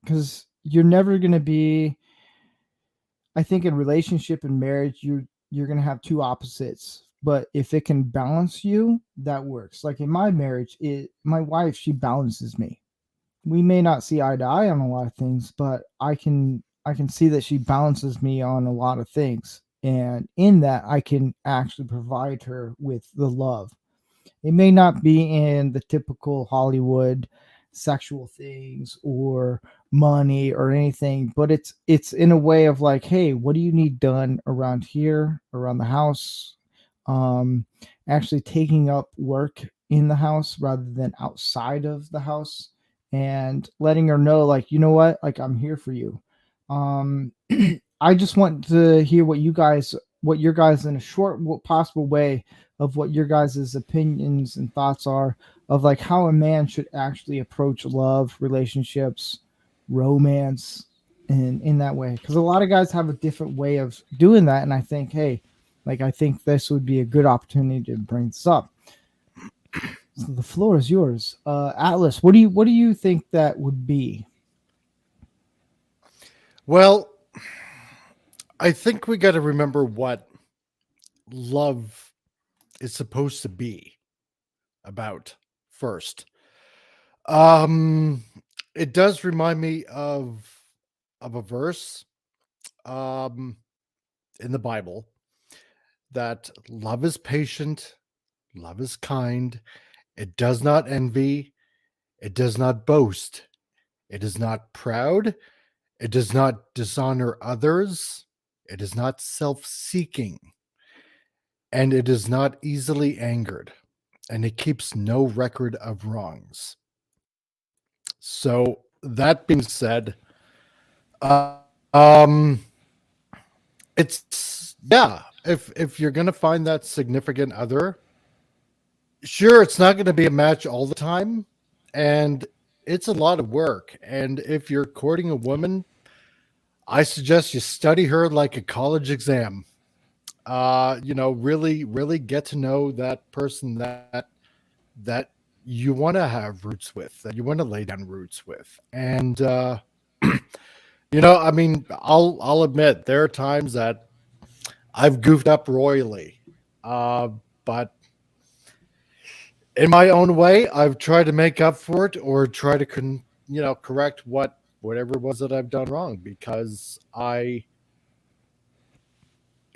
because you're never going to be, I think in relationship and marriage, you're going to have two opposites but if it can balance you, that works. Like in my marriage, my wife, she balances me. We may not see eye to eye on a lot of things, but I can see that she balances me on a lot of things. And in that, I can actually provide her with the love. It may not be in the typical Hollywood sexual things or money or anything, but it's in a way of like, hey, what do you need done around here, around the house? Um, Actually taking up work in the house rather than outside of the house, and letting her know, like, you know what, like, I'm here for you. Um, I just want to hear what your guys in a short possible way of what your guys' opinions and thoughts are of like how a man should actually approach love, relationships, romance, and in that way. Because a lot of guys have a different way of doing that, and I think, hey, like, I think this would be a good opportunity to bring this up. So the floor is yours, Atlas. What do you think that would be? Well, I think we got to remember what love is supposed to be about first. Um, it does remind me of a verse um in the Bible that love is patient, love is kind, it does not envy, it does not boast, it is not proud, it does not dishonor others, it is not self-seeking, and it is not easily angered, and it keeps no record of wrongs. So that being said, uh, um, it's yeah. If you're gonna find that significant other, sure, it's not gonna be a match all the time, and it's a lot of work. And if you're courting a woman, I suggest you study her like a college exam. Really, really get to know that person that you want to have roots with, that you want to lay down roots with. And I mean, I'll admit there are times that I've goofed up royally, uh, but in my own way, I've tried to make up for it or try to correct whatever it was that I've done wrong because I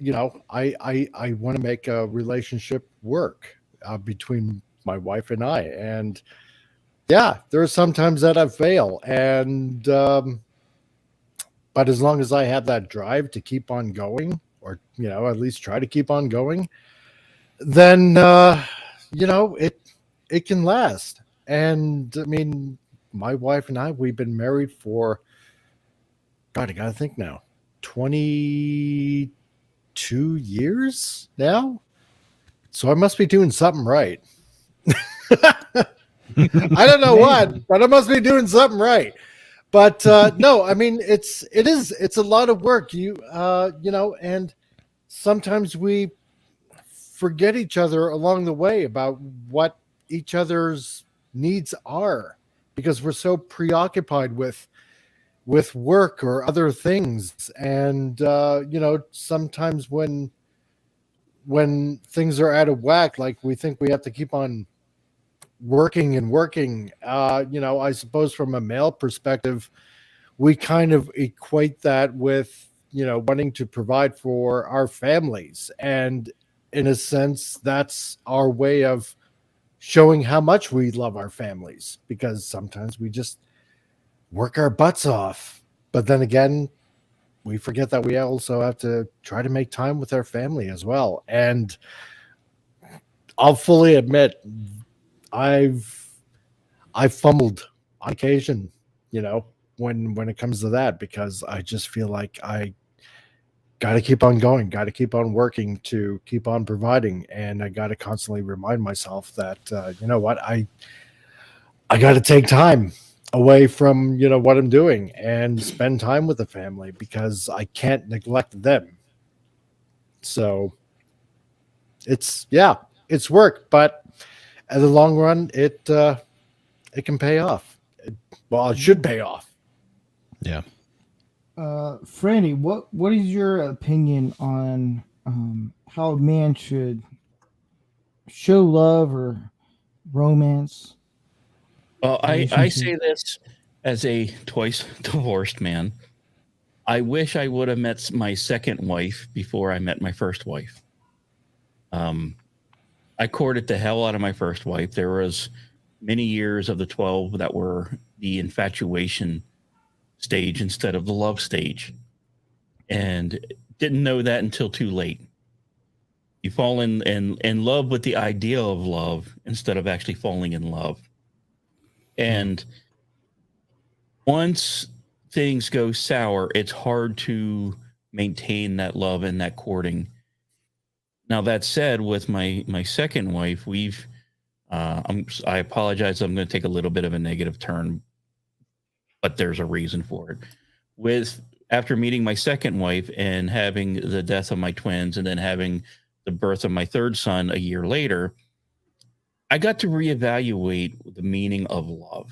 want to make a relationship work between my wife and I. And yeah, there are some times that I fail, and but as long as I have that drive to keep on going, or at least try to keep on going, then it can last. And I mean, my wife and I, we've been married for, God, I gotta think now, 22 years now. So I must be doing something right. I don't know what, but I must be doing something right. But no, I mean it's a lot of work. And sometimes we forget each other along the way about what each other's needs are because we're so preoccupied with work or other things. And sometimes when things are out of whack, like we think we have to keep on working and working. I suppose from a male perspective, we kind of equate that with wanting to provide for our families, and in a sense that's our way of showing how much we love our families, because sometimes we just work our butts off, but then again we forget that we also have to try to make time with our family as well. And I'll fully admit I've I fumbled on occasion, when it comes to that, because I just feel like I got to keep on going, got to keep on working to keep on providing, and I got to constantly remind myself that what, I got to take time away from what I'm doing and spend time with the family because I can't neglect them. So it's work, but at the long run, it can pay off. Well, it should pay off. Yeah. Franny, what is your opinion on how a man should show love or romance Well, I relationship? say this as a twice divorced man. I wish I would have met my second wife before I met my first wife. Um, I courted the hell out of my first wife. There was many years of the 12 that were the infatuation stage instead of the love stage, and didn't know that until too late. You fall in love with the idea of love instead of actually falling in love. And once things go sour, it's hard to maintain that love and that courting. Now that said, with my second wife, we've I apologize. I'm going to take a little bit of a negative turn, but there's a reason for it. With After meeting my second wife and having the death of my twins, and then having the birth of my third son a year later, I got to reevaluate the meaning of love.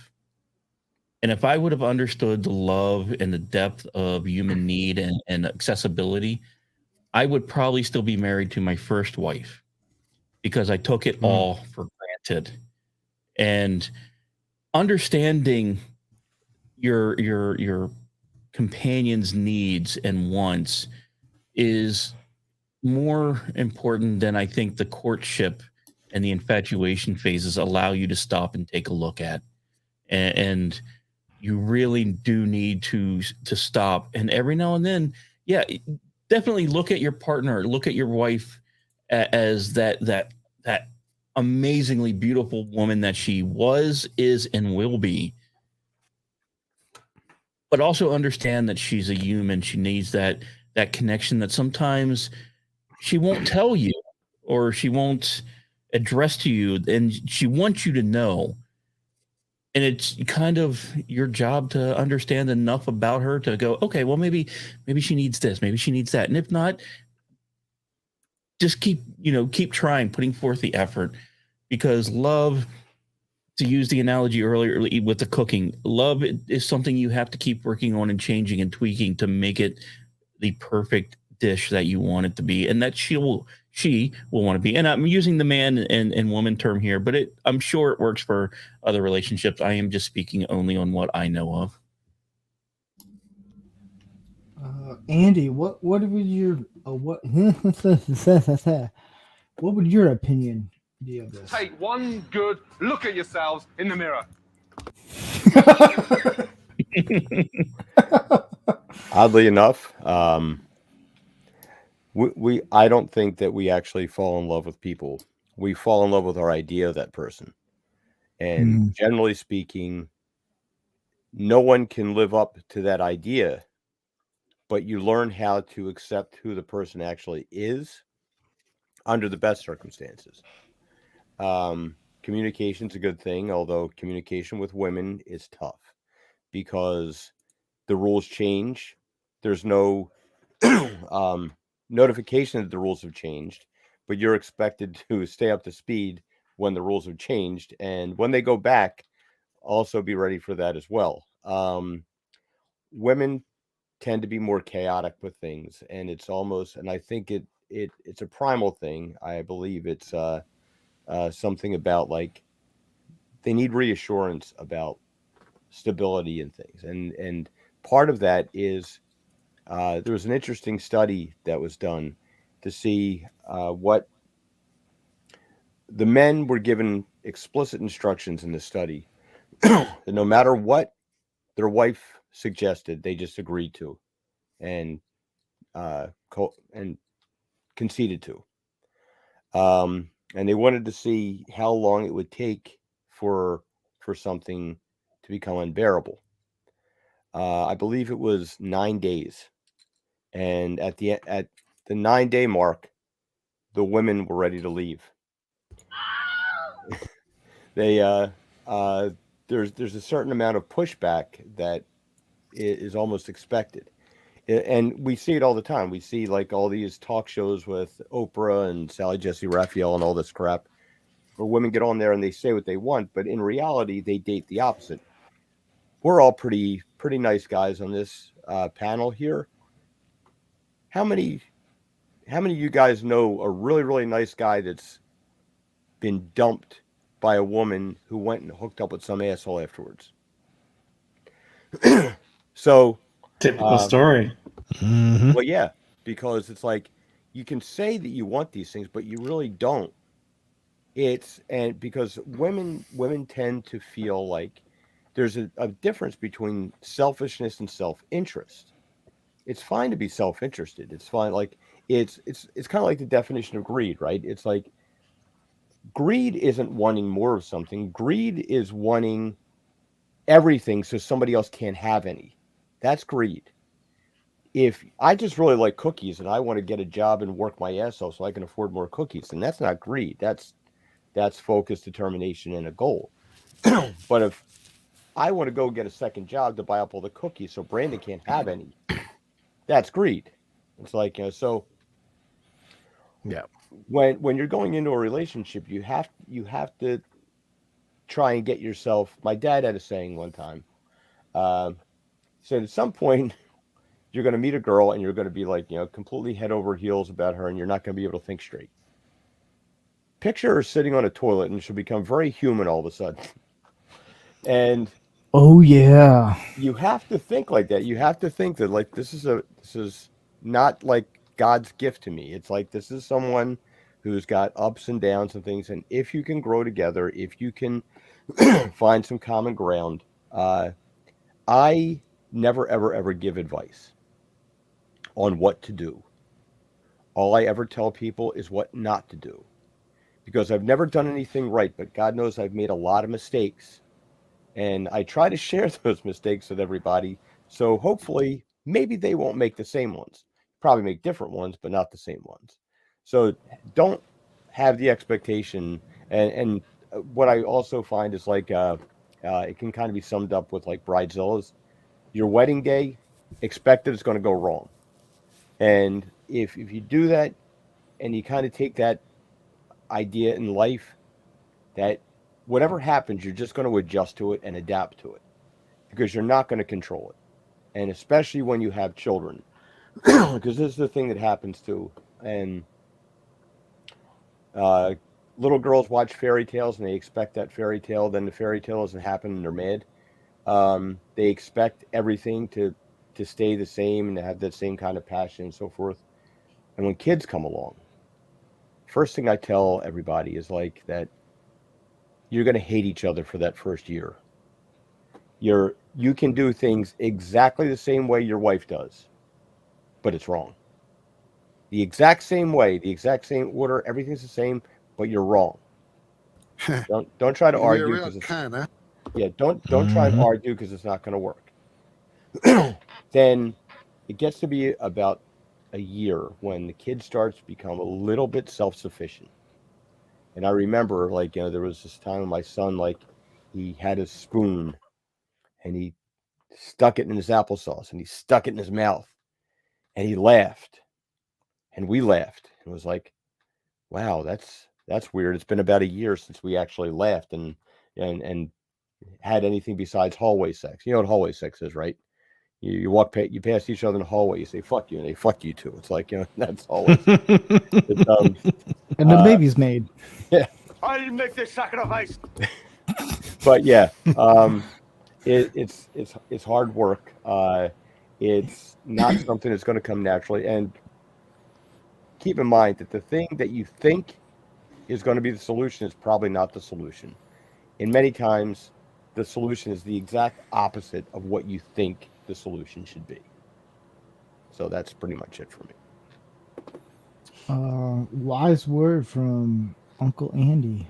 And if I would have understood the love and the depth of human need and accessibility, I would probably still be married to my first wife because I took it all for granted. And understanding your companion's needs and wants is more important than I think the courtship and the infatuation phases allow you to stop and take a look at. And you really do need to stop, and every now and then, yeah, definitely look at your partner, look at your wife as that amazingly beautiful woman that she was, is, and will be, but also understand that she's a human. She needs that connection that sometimes she won't tell you, or she won't address to you, and she wants you to know. And it's kind of your job to understand enough about her to go, okay, well, maybe she needs this, maybe she needs that, and if not, just keep trying, putting forth the effort, because love, to use the analogy earlier with the cooking, love is something you have to keep working on and changing and tweaking to make it the perfect dish that you want it to be, and that she will want to be. And I'm using the man and woman term here, but I'm sure it works for other relationships. I am just speaking only on what I know of. Andy, what would your what would your opinion be of this? Take one good look at yourselves in the mirror. Oddly enough, I don't think that we actually fall in love with people. We fall in love with our idea of that person. And generally speaking, no one can live up to that idea, but you learn how to accept who the person actually is under the best circumstances. Communication's a good thing, although communication with women is tough because the rules change. There's no notification that the rules have changed, but you're expected to stay up to speed when the rules have changed. And when they go back, also be ready for that as well. Women tend to be more chaotic with things, and it's almost, and I think it's a primal thing. I believe it's something about like they need reassurance about stability and things, and part of that is there was an interesting study that was done to see what the men were given explicit instructions in the study that no matter what their wife suggested, they just agreed to and and conceded to. And they wanted to see how long it would take for something to become unbearable. I believe it was 9 days, and at the 9-day mark, the women were ready to leave. They there's a certain amount of pushback that is almost expected, and we see it all the time. We see like all these talk shows with Oprah and Sally Jesse Raphael and all this crap, where women get on there and they say what they want, but in reality, they date the opposite. We're all pretty nice guys on this panel here. How many of you guys know a really nice guy that's been dumped by a woman who went and hooked up with some asshole afterwards. So, Typical story. Mhm. well, yeah, because it's like you can say that you want these things, but you really don't. And because women tend to feel like there's a difference between selfishness and self-interest. It's fine to be self-interested. It's fine. Like it's kind of like the definition of greed, right? It's like greed isn't wanting more of something. Greed is wanting everything so somebody else can't have any. That's greed. If I just really like cookies and I want to get a job and work my ass off so I can afford more cookies, then that's not greed. That's focus, determination, and a goal. But if I want to go get a second job to buy up all the cookies so Brandon can't have any, that's greed. It's like, so Yeah. when you're going into a relationship, you have to try and get yourself. My dad had a saying one time. Said at some point you're going to meet a girl and you're going to be like, completely head over heels about her, and you're not going to be able to think straight. Picture her sitting on a toilet and she'll become very human all of a sudden. And Oh yeah. you have to think like that. You have to think that like this is not like God's gift to me. It's like this is someone who's got ups and downs and things. And if you can grow together, if you can find some common ground, I never ever give advice on what to do. All I ever tell people is what not to do. Because I've never done anything right, but God knows I've made a lot of mistakes. And I try to share those mistakes with everybody. So hopefully, maybe they won't make the same ones. Probably make different ones, but not the same ones. So don't have the expectation. And what I also find is like, it can kind of be summed up with like bridezillas. Your wedding day, expect that it's going to go wrong. And if you do that and you kind of take that idea in life, that whatever happens, you're just going to adjust to it and adapt to it because you're not going to control it. And especially when you have children, because this is the thing that happens too. And little girls watch fairy tales and they expect that fairy tale, then the fairy tale doesn't happen and they're mad. They expect everything to stay the same and to have that same kind of passion and so forth. And when kids come along, first thing I tell everybody is like that you're going to hate each other for that first year. You can do things exactly the same way your wife does, but it's wrong. The exact same way, the exact same order, everything's the same, but you're wrong. Don't try to argue because don't try and argue because it's not going to work. Then it gets to be about a year when the kid starts to become a little bit self-sufficient. And I remember, like, there was this time when my son, like, he had a spoon and he stuck it in his applesauce and he stuck it in his mouth and he laughed and we laughed. It was like, wow, that's weird. It's been about a year since we actually laughed and had anything besides hallway sex. You know what hallway sex is, right? You walk you pass each other in the hallway, you say fuck you, and they fuck you too. It's like, that's hallway sex. And the baby's made. Yeah. I'll make this sacrifice. But yeah, it's hard work. It's not something that's going to come naturally. And keep in mind that the thing that you think is going to be the solution is probably not the solution. And many times, the solution is the exact opposite of what you think the solution should be. So that's pretty much it for me. Wise word from Uncle Andy,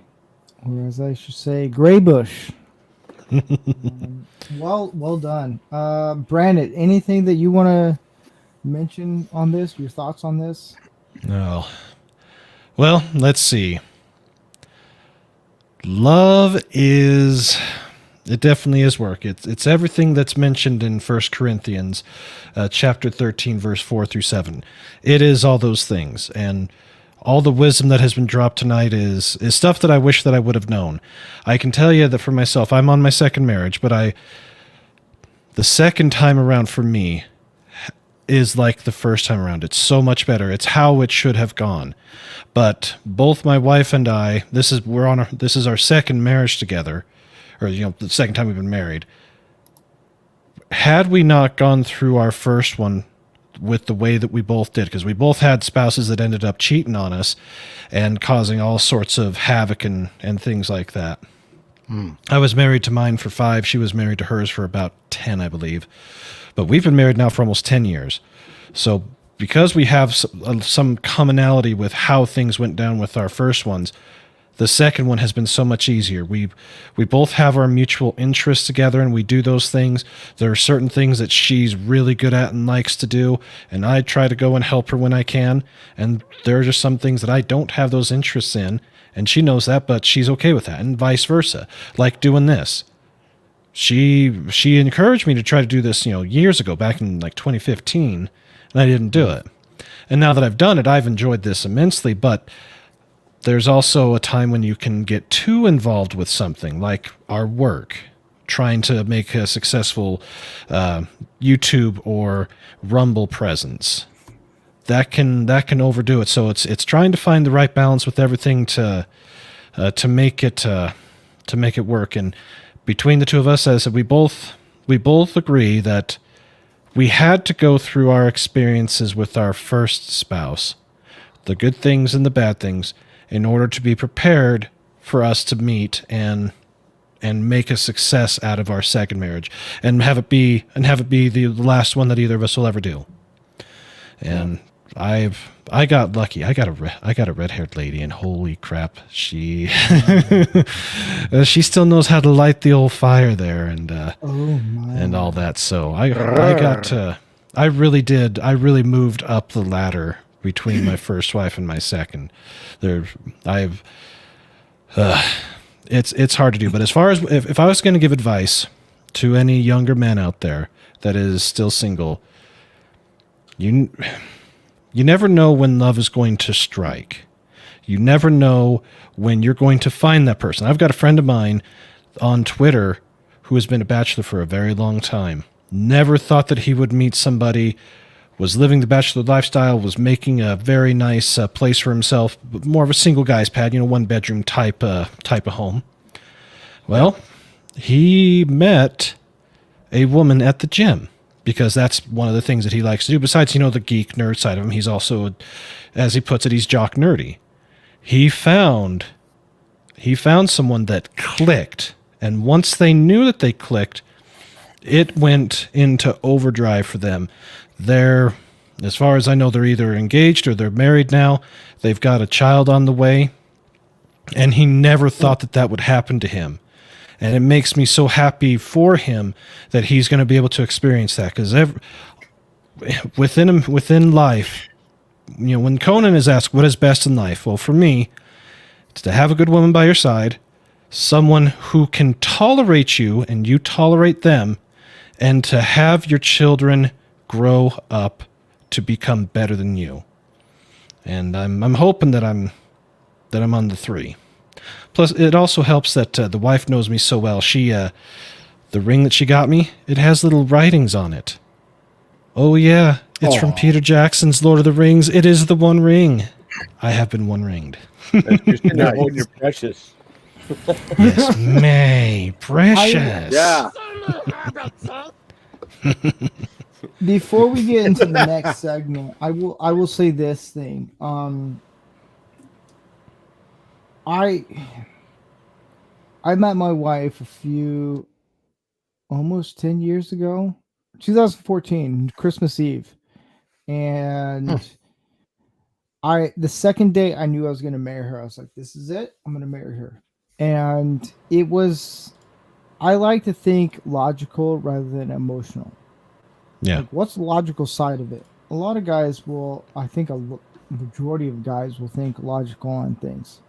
or as I should say, Graybush. Well done, Brandon. Anything that you want to mention on this? Your thoughts on this? No. Well, let's see. Love is... It definitely is work. It's everything that's mentioned in 1 Corinthians chapter 13, verse 4 through 7. It is all those things. And all the wisdom that has been dropped tonight is stuff that I wish that I would have known. I can tell you that for myself, I'm on my second marriage, but the second time around for me is like the first time around. It's so much better. It's how it should have gone. But both my wife and I, this is our second marriage together, or the second time we've been married. Had we not gone through our first one with the way that we both did, because we both had spouses that ended up cheating on us and causing all sorts of havoc and things like that. I was married to mine for 5. She was married to hers for about 10, I believe. But we've been married now for almost 10 years. So because we have some commonality with how things went down with our first ones, the second one has been so much easier. We both have our mutual interests together, and we do those things. There are certain things that she's really good at and likes to do, and I try to go and help her when I can. And there are just some things that I don't have those interests in, and she knows that, but she's okay with that, and vice versa. Like doing this. She encouraged me to try to do this, years ago, back in like 2015, and I didn't do it. And now that I've done it, I've enjoyed this immensely, but there's also a time when you can get too involved with something, like our work, trying to make a successful YouTube or Rumble presence. That can overdo it. So it's trying to find the right balance with everything to make it work. And between the two of us, as I said, we both agree that we had to go through our experiences with our first spouse, the good things and the bad things, in order to be prepared for us to meet and make a success out of our second marriage, and have it be the last one that either of us will ever do. And I got lucky. I got a red-haired lady, and holy crap, she she still knows how to light the old fire there, and and all that. So I really moved up the ladder between my first wife and my second. It's hard to do, but as far as if I was going to give advice to any younger man out there that is still single, you never know when love is going to strike. You never know when you're going to find that person. I've got a friend of mine on Twitter who has been a bachelor for a very long time. Never thought that he would meet somebody, was living the bachelor lifestyle, was making a very nice place for himself, more of a single guy's pad, 1-bedroom type of home. Well, he met a woman at the gym, because that's one of the things that he likes to do. Besides, the geek nerd side of him, he's also, as he puts it, he's jock nerdy. He found someone that clicked, and once they knew that they clicked, it went into overdrive for them. They're, as far as I know, they're either engaged or they're married now. They've got a child on the way, and he never thought that would happen to him. And it makes me so happy for him that he's going to be able to experience that. Because within life, when Conan is asked what is best in life, well, for me, it's to have a good woman by your side, someone who can tolerate you and you tolerate them, and to have your children grow up to become better than you. And I'm hoping that I'm on the 3. Plus, it also helps that the wife knows me so well. She, the ring that she got me, it has little writings on it. Oh yeah, it's from Peter Jackson's Lord of the Rings. It is the One Ring. I have been one ringed. You're sitting there holding your precious. Yes, May, precious. Yeah. Before we get into the next segment, I will say this thing. I met my wife almost 10 years ago, 2014, Christmas Eve. And the second day I knew I was going to marry her, I was like, this is it. I'm going to marry her. And I like to think logical rather than emotional. Yeah. Like, what's the logical side of it? A lot of guys I think a majority of guys will think logical on things.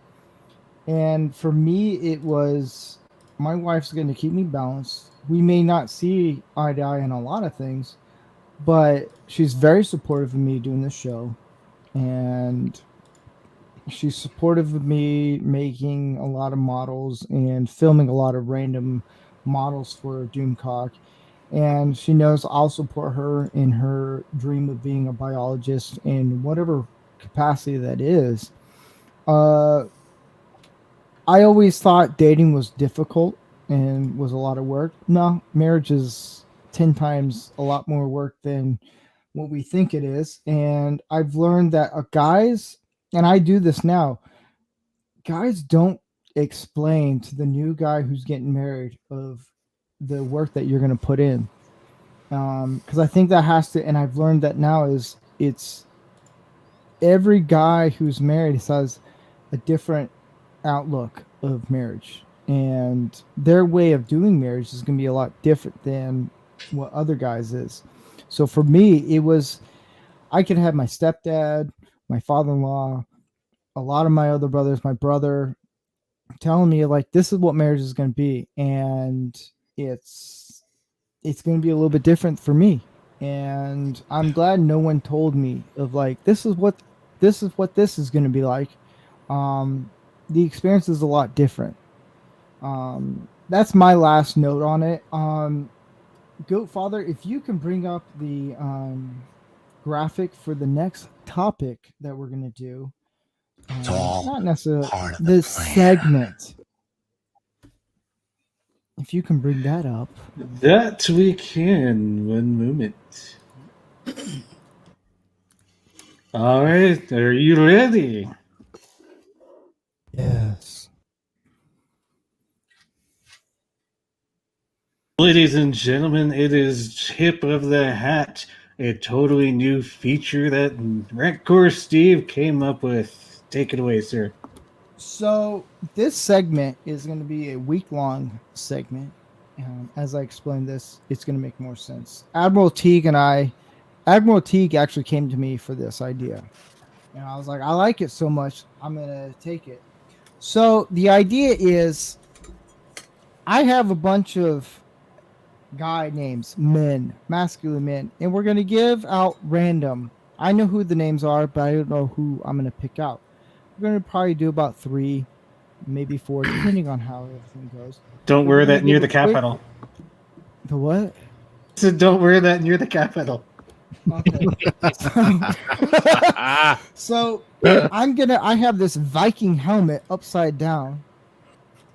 And for me, it was, my wife's going to keep me balanced. We may not see eye to eye on a lot of things, but she's very supportive of me doing this show. And she's supportive of me making a lot of models and filming a lot of random models for Doomcock. and she knows I'll support her in her dream of being a biologist in whatever capacity that is. Uh, I always thought dating was difficult and was a lot of work. No, marriage is 10 times a lot more work than what we think it is. And I've learned that guys, and I do this now, guys don't explain to the new guy who's getting married of the work that you're going to put in. Because I think that has to, and I've learned that now is it's every guy who's married has a different outlook of marriage, and their way of doing marriage is going to be a lot different than what other guys is. So for me, it was I could have my stepdad, my father-in-law, a lot of my other brothers, my brother telling me like this is what marriage is going to be, and it's going to be a little bit different for me. And I'm glad no one told me of like this is going to be like. um the experience is a lot different. That's my last note on it. Goat Father, if you can bring up the graphic for the next topic that we're going to do. It's all Not necessarily part of the this plan. segment. If you can bring that up. That we can. One moment. All right, are you ready? Yes. Ladies and gentlemen, it is Tip of the Hat, a totally new feature that Rancor Steve came up with. Take it away, sir. So this segment is going to be a week-long segment. As I explain this, it's going to make more sense. Admiral Teague actually came to me for this idea. And I was like, I like it so much, I'm going to take it. So the idea is I have a bunch of guy names, men, masculine men, and we're going to give out random. I know who the names are, but I don't know who I'm going to pick out. We're going to probably do about 3, maybe 4, depending on how everything goes. Don't wear that near the capital. The what? So don't wear that near the capital. Okay. So I have this Viking helmet upside down,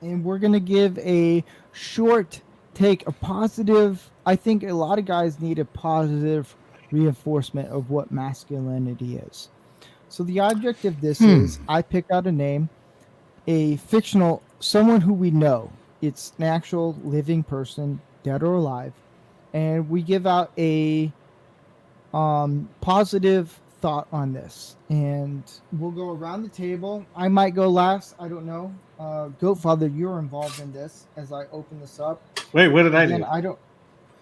and we're gonna give a short take, a positive. I think a lot of guys need a positive reinforcement of what masculinity is. So the object of this is I pick out a name, a fictional, someone who we know. It's an actual living person, dead or alive, and we give out a positive thought on this, and we'll go around the table. I might go last, I don't know. Goat Father, you're involved in this as I open this up. Wait, what did I Again, do?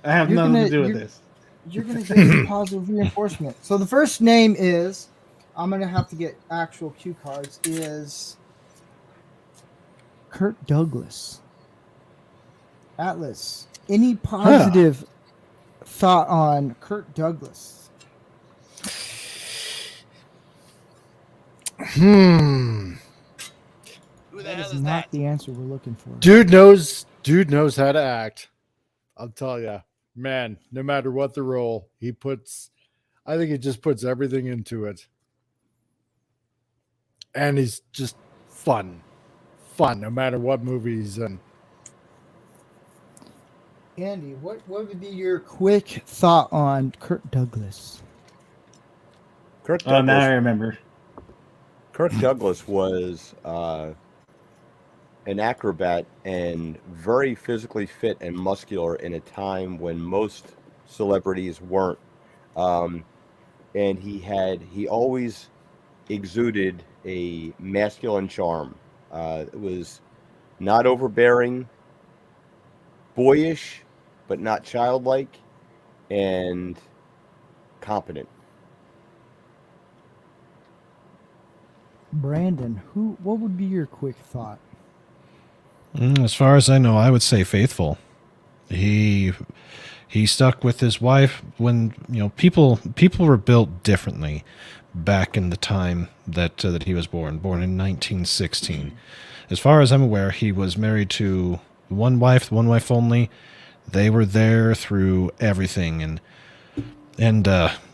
I have nothing to do with this. You're gonna get some positive reinforcement. So the first name is, I'm gonna have to get actual cue cards, is Kurt Douglas. Atlas, any positive thought on Kurt Douglas? Hmm. That is not the answer we're looking for. Dude knows how to act. I'll tell you, man, no matter what the role, I think he just puts everything into it. And he's just fun, no matter what movie he's in. Andy, what would be your quick thought on Kurt Douglas? Kirk Oh, now I Douglas, remember. Kirk Douglas was an acrobat and very physically fit and muscular in a time when most celebrities weren't. And he always exuded a masculine charm. It was not overbearing, boyish, but not childlike, and competent. Brandon, what would be your quick thought? As far as I know, I would say faithful. He stuck with his wife when people were built differently back in the time that he was born in 1916. As far as I'm aware, he was married to one wife only. They were there through everything, and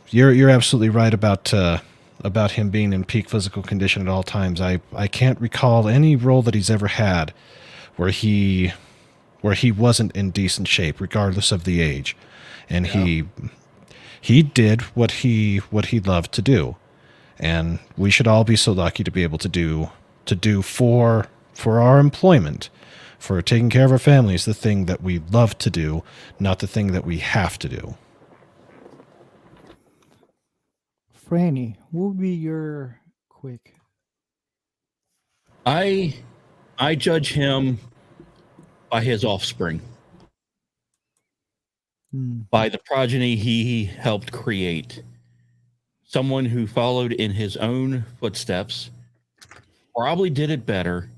you're absolutely right about him being in peak physical condition at all times. I can't recall any role that he's ever had where he wasn't in decent shape, regardless of the age, and he did what he loved to do, and we should all be so lucky to be able to do for our employment, for taking care of our families, the thing that we love to do, not the thing that we have to do. Franny, what would be your quick? I judge him by his offspring, by the progeny he helped create. Someone who followed in his own footsteps, probably did it better,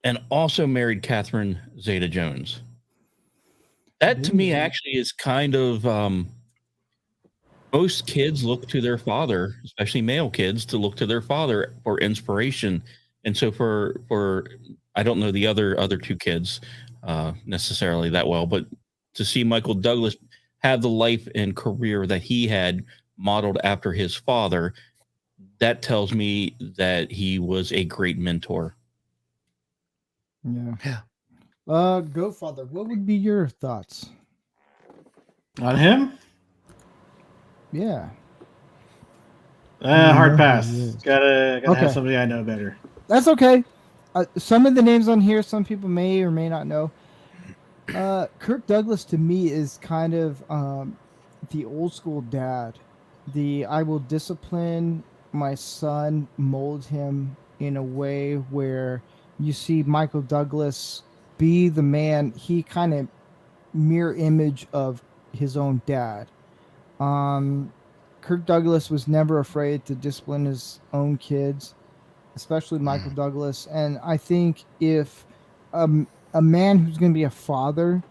and also married Catherine Zeta-Jones. That to me actually is kind of most kids look to their father, especially male kids, to look to their father for inspiration. And so for I don't know the other two kids necessarily that well, but to see Michael Douglas have the life and career that he had modeled after his father, that tells me that he was a great mentor. Yeah. Godfather, what would be your thoughts? On him? Yeah. Hard know pass. who he is. Gotta Okay. have somebody I know better. That's okay. Some of the names on here, some people may or may not know. Kirk Douglas to me is kind of the old school dad. The I will discipline my son, mold him in a way where you see Michael Douglas be the man. He kind of mirror image of his own dad. Kirk Douglas was never afraid to discipline his own kids, especially Michael Douglas. And I think if a man who's going to be a father,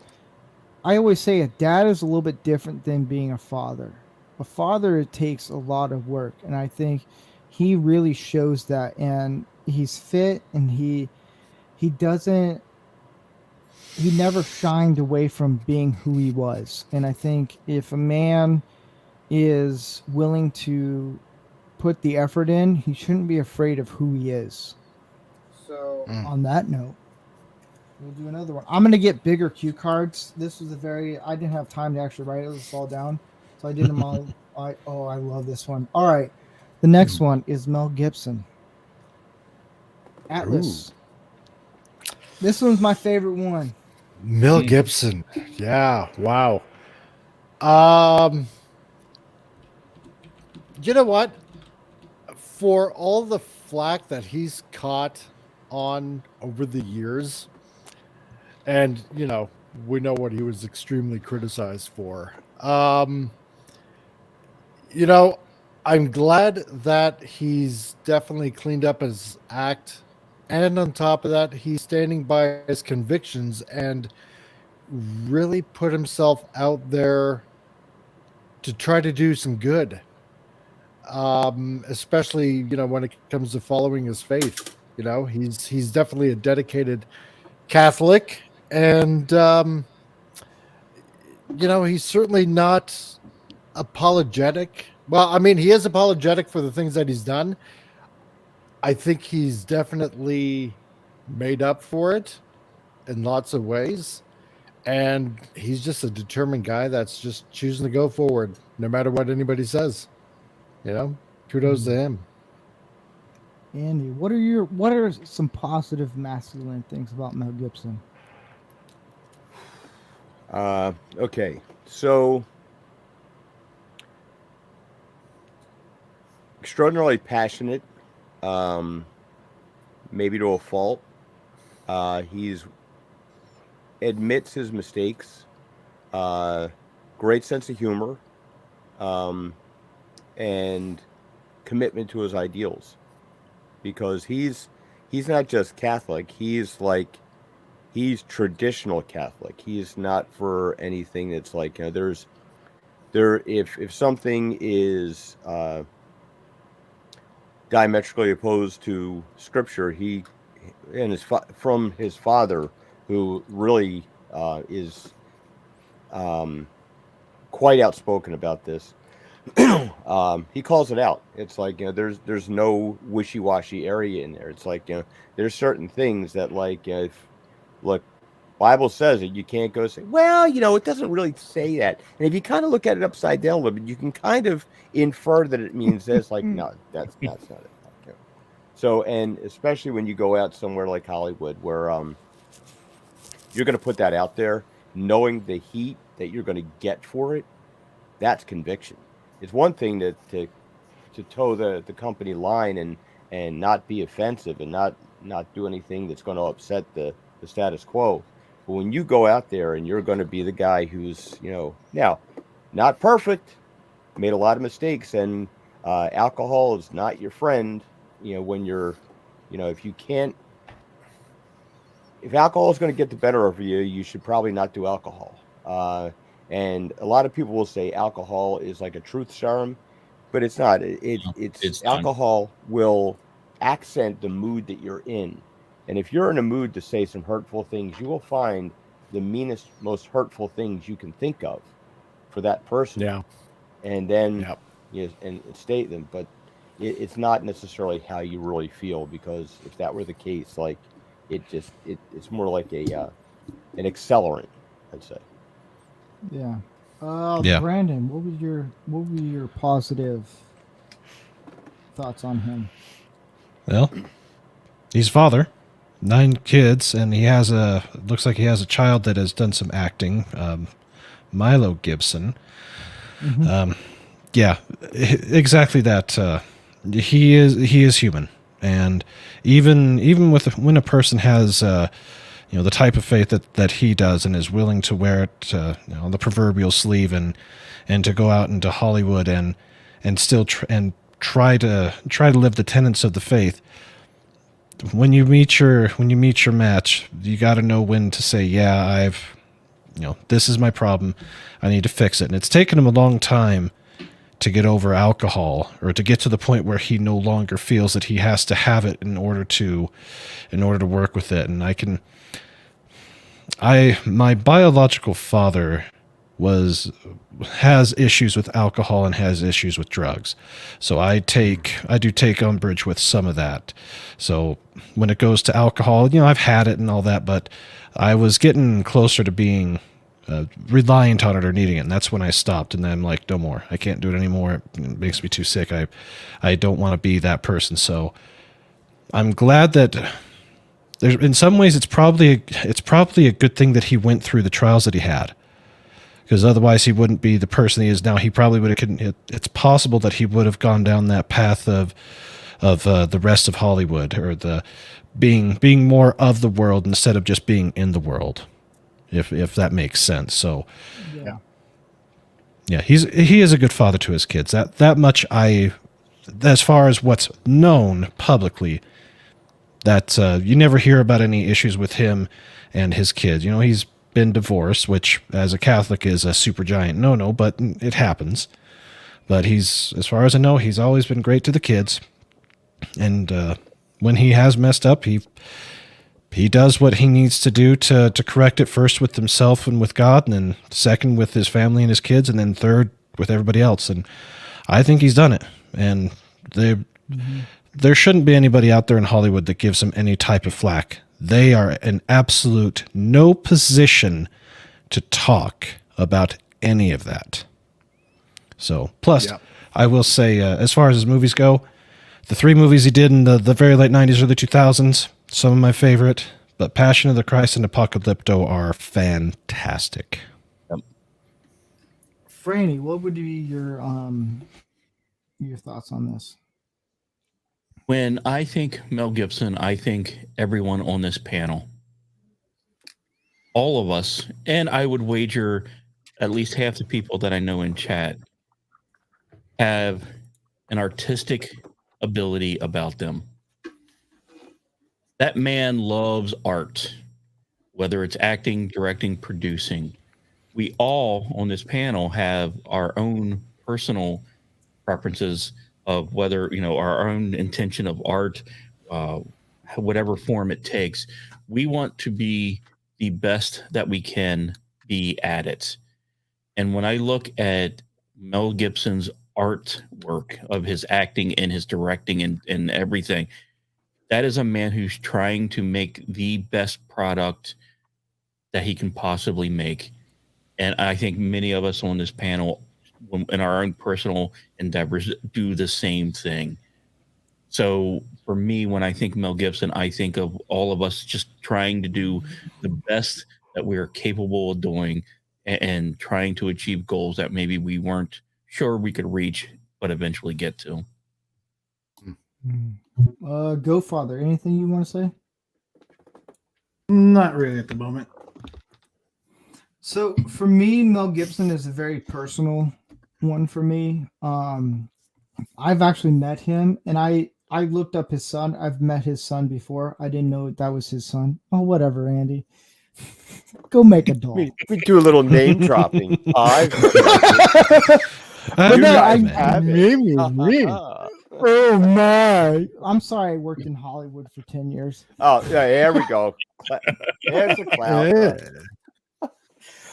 I always say a dad is a little bit different than being a father. A father, it takes a lot of work, and I think he really shows that. And he's fit, and he doesn't he never shined away from being who he was. And I think if a man is willing to put the effort in, he shouldn't be afraid of who he is. So on that note, we'll do another one. I'm gonna get bigger cue cards. This was I didn't have time to actually write this all down, so I did them all. I love this one. All right, the next one is Mel Gibson. Atlas. Ooh. This one's my favorite one. Mel Gibson. Yeah. Wow. You know what? For all the flack that he's caught on over the years, and we know what he was extremely criticized for. I'm glad that he's definitely cleaned up his act, and on top of that, he's standing by his convictions and really put himself out there to try to do some good. Especially when it comes to following his faith. He's definitely a dedicated Catholic, and he's certainly not apologetic. Well, I mean, he is apologetic for the things that he's done. I think he's definitely made up for it in lots of ways. And he's just a determined guy that's just choosing to go forward, no matter what anybody says. Kudos to him. Andy, what are some positive masculine things about Mel Gibson? Okay, so extraordinarily passionate, maybe to a fault. He's admits his mistakes. Great sense of humor, and commitment to his ideals. Because he's not just Catholic. He's traditional Catholic. He's not for anything that's like if something is diametrically opposed to Scripture, from his father, who really is quite outspoken about this. He calls it out. It's like, there's no wishy-washy area in there. It's like, there's certain things that, like, if look, Bible says it, you can't go say, well, it doesn't really say that. And if you kind of look at it upside down a little bit, you can kind of infer that it means this. Like, no, that's not it. Okay. So, and especially when you go out somewhere like Hollywood, where you're going to put that out there, knowing the heat that you're going to get for it, that's conviction. It's one thing to toe the company line and not be offensive and not do anything that's going to upset the status quo. But when you go out there and you're going to be the guy who's, now not perfect, made a lot of mistakes, and alcohol is not your friend, when you're, if alcohol is going to get the better of you, you should probably not do alcohol. And a lot of people will say alcohol is like a truth serum, but it's not. It's alcohol will accent the mood that you're in. And if you're in a mood to say some hurtful things, you will find the meanest, most hurtful things you can think of for that person. Yeah. And then and state them. But it's not necessarily how you really feel, because if that were the case, like it's more like an accelerant, I'd say. Yeah. Yeah. Brandon, what were your positive thoughts on him? Well, he's father, 9 kids, and looks like he has a child that has done some acting, Milo Gibson. Yeah, exactly that. He is human, and even when a person has the type of faith that he does and is willing to wear it on the proverbial sleeve and to go out into Hollywood and still try to live the tenets of the faith. When you meet your match, you got to know when to say, yeah, this is my problem, I need to fix it. And it's taken him a long time to get over alcohol, or to get to the point where he no longer feels that he has to have it in order to work with it. And my biological father has issues with alcohol and has issues with drugs. So I do take umbrage with some of that. So when it goes to alcohol, I've had it and all that, but I was getting closer to being reliant on it or needing it. And that's when I stopped, and then I'm like, no more. I can't do it anymore. It makes me too sick. I don't want to be that person. So I'm glad that in some ways it's probably a good thing that he went through the trials that he had, because otherwise he wouldn't be the person he is now. He probably would have. It's possible that he would have gone down that path of the rest of Hollywood, or the being more of the world instead of just being in the world, if that makes sense. So yeah, he is a good father to his kids. That much as far as what's known publicly, that you never hear about any issues with him and his kids. He's been divorced, which as a Catholic is a super giant no, but it happens. But as far as I know, he's always been great to the kids. And when he has messed up, he does what he needs to do to correct it, first with himself and with God, and then second with his family and his kids, and then third with everybody else. And I think he's done it. And there shouldn't be anybody out there in Hollywood that gives him any type of flack. They are in absolute no position to talk about any of that. So, plus, I will say, as far as his movies go, the 3 movies he did in the very late 90s, early 2000s, some of my favorite, but Passion of the Christ and Apocalypto are fantastic. Franny, what would be your thoughts on this? When I think Mel Gibson, I think everyone on this panel, all of us, and I would wager at least half the people that I know in chat have an artistic ability about them. That man loves art, whether it's acting, directing, producing. We all on this panel have our own personal preferences of whether, our own intention of art, whatever form it takes. We want to be the best that we can be at it. And when I look at Mel Gibson's artwork of his acting and his directing and everything, that is a man who's trying to make the best product that he can possibly make. And I think many of us on this panel, in our own personal endeavors, do the same thing. So for me, when I think Mel Gibson, I think of all of us just trying to do the best that we are capable of doing and trying to achieve goals that maybe we weren't sure we could reach, but eventually get to. Go Father. Anything you want to say? Not really at the moment. So for me, Mel Gibson is a very personal one for me. I've actually met him, and I looked up his son. I've met his son before. I didn't know that was his son. Oh, whatever, Andy. Go make a doll. We do a little name dropping. But You no, guys I have it. oh my! I'm sorry. I worked in Hollywood for 10 years. Oh, yeah, there we go. There's a clown.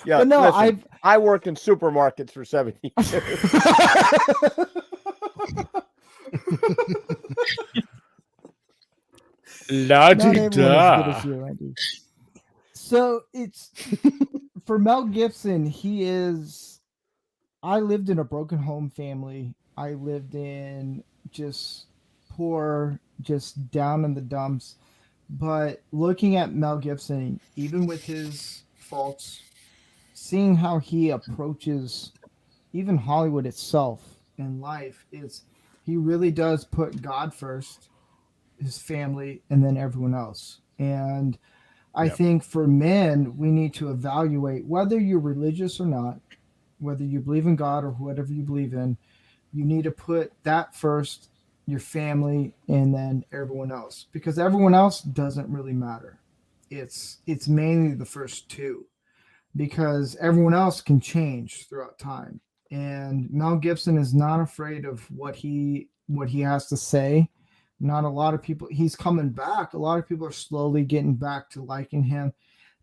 Yeah, But no, listen, I worked in supermarkets for 70 years. Not everyone is good as you, Andy. So it's for Mel Gibson. I lived in a broken home family. I lived in just poor, just down in the dumps. But looking at Mel Gibson, even with his faults, seeing how he approaches even Hollywood itself and life, he really does put God first, his family, and then everyone else. And I think for men, we need to evaluate whether you're religious or not, whether you believe in God or whatever you believe in, you need to put that first, your family, and then everyone else, because everyone else doesn't really matter. It's mainly the first two, because everyone else can change throughout time. And Mel Gibson is not afraid of what he has to say. Not a lot of people. He's coming back. A lot of people are slowly getting back to liking him,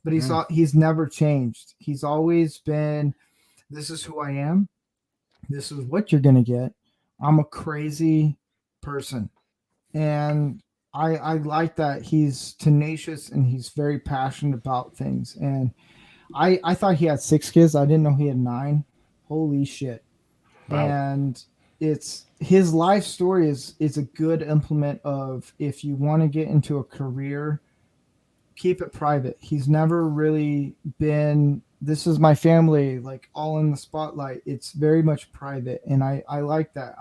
but he's never changed. He's always been, this is who I am. This is what you're gonna get. I'm a crazy person, and I like that he's tenacious and he's very passionate about things. And I thought he had 6 kids. I didn't know he had 9. Holy shit! Wow. And it's his life story is a good implement of, if you want to get into a career, keep it private. He's never really been, this is my family, like all in the spotlight. It's very much private, and I like that.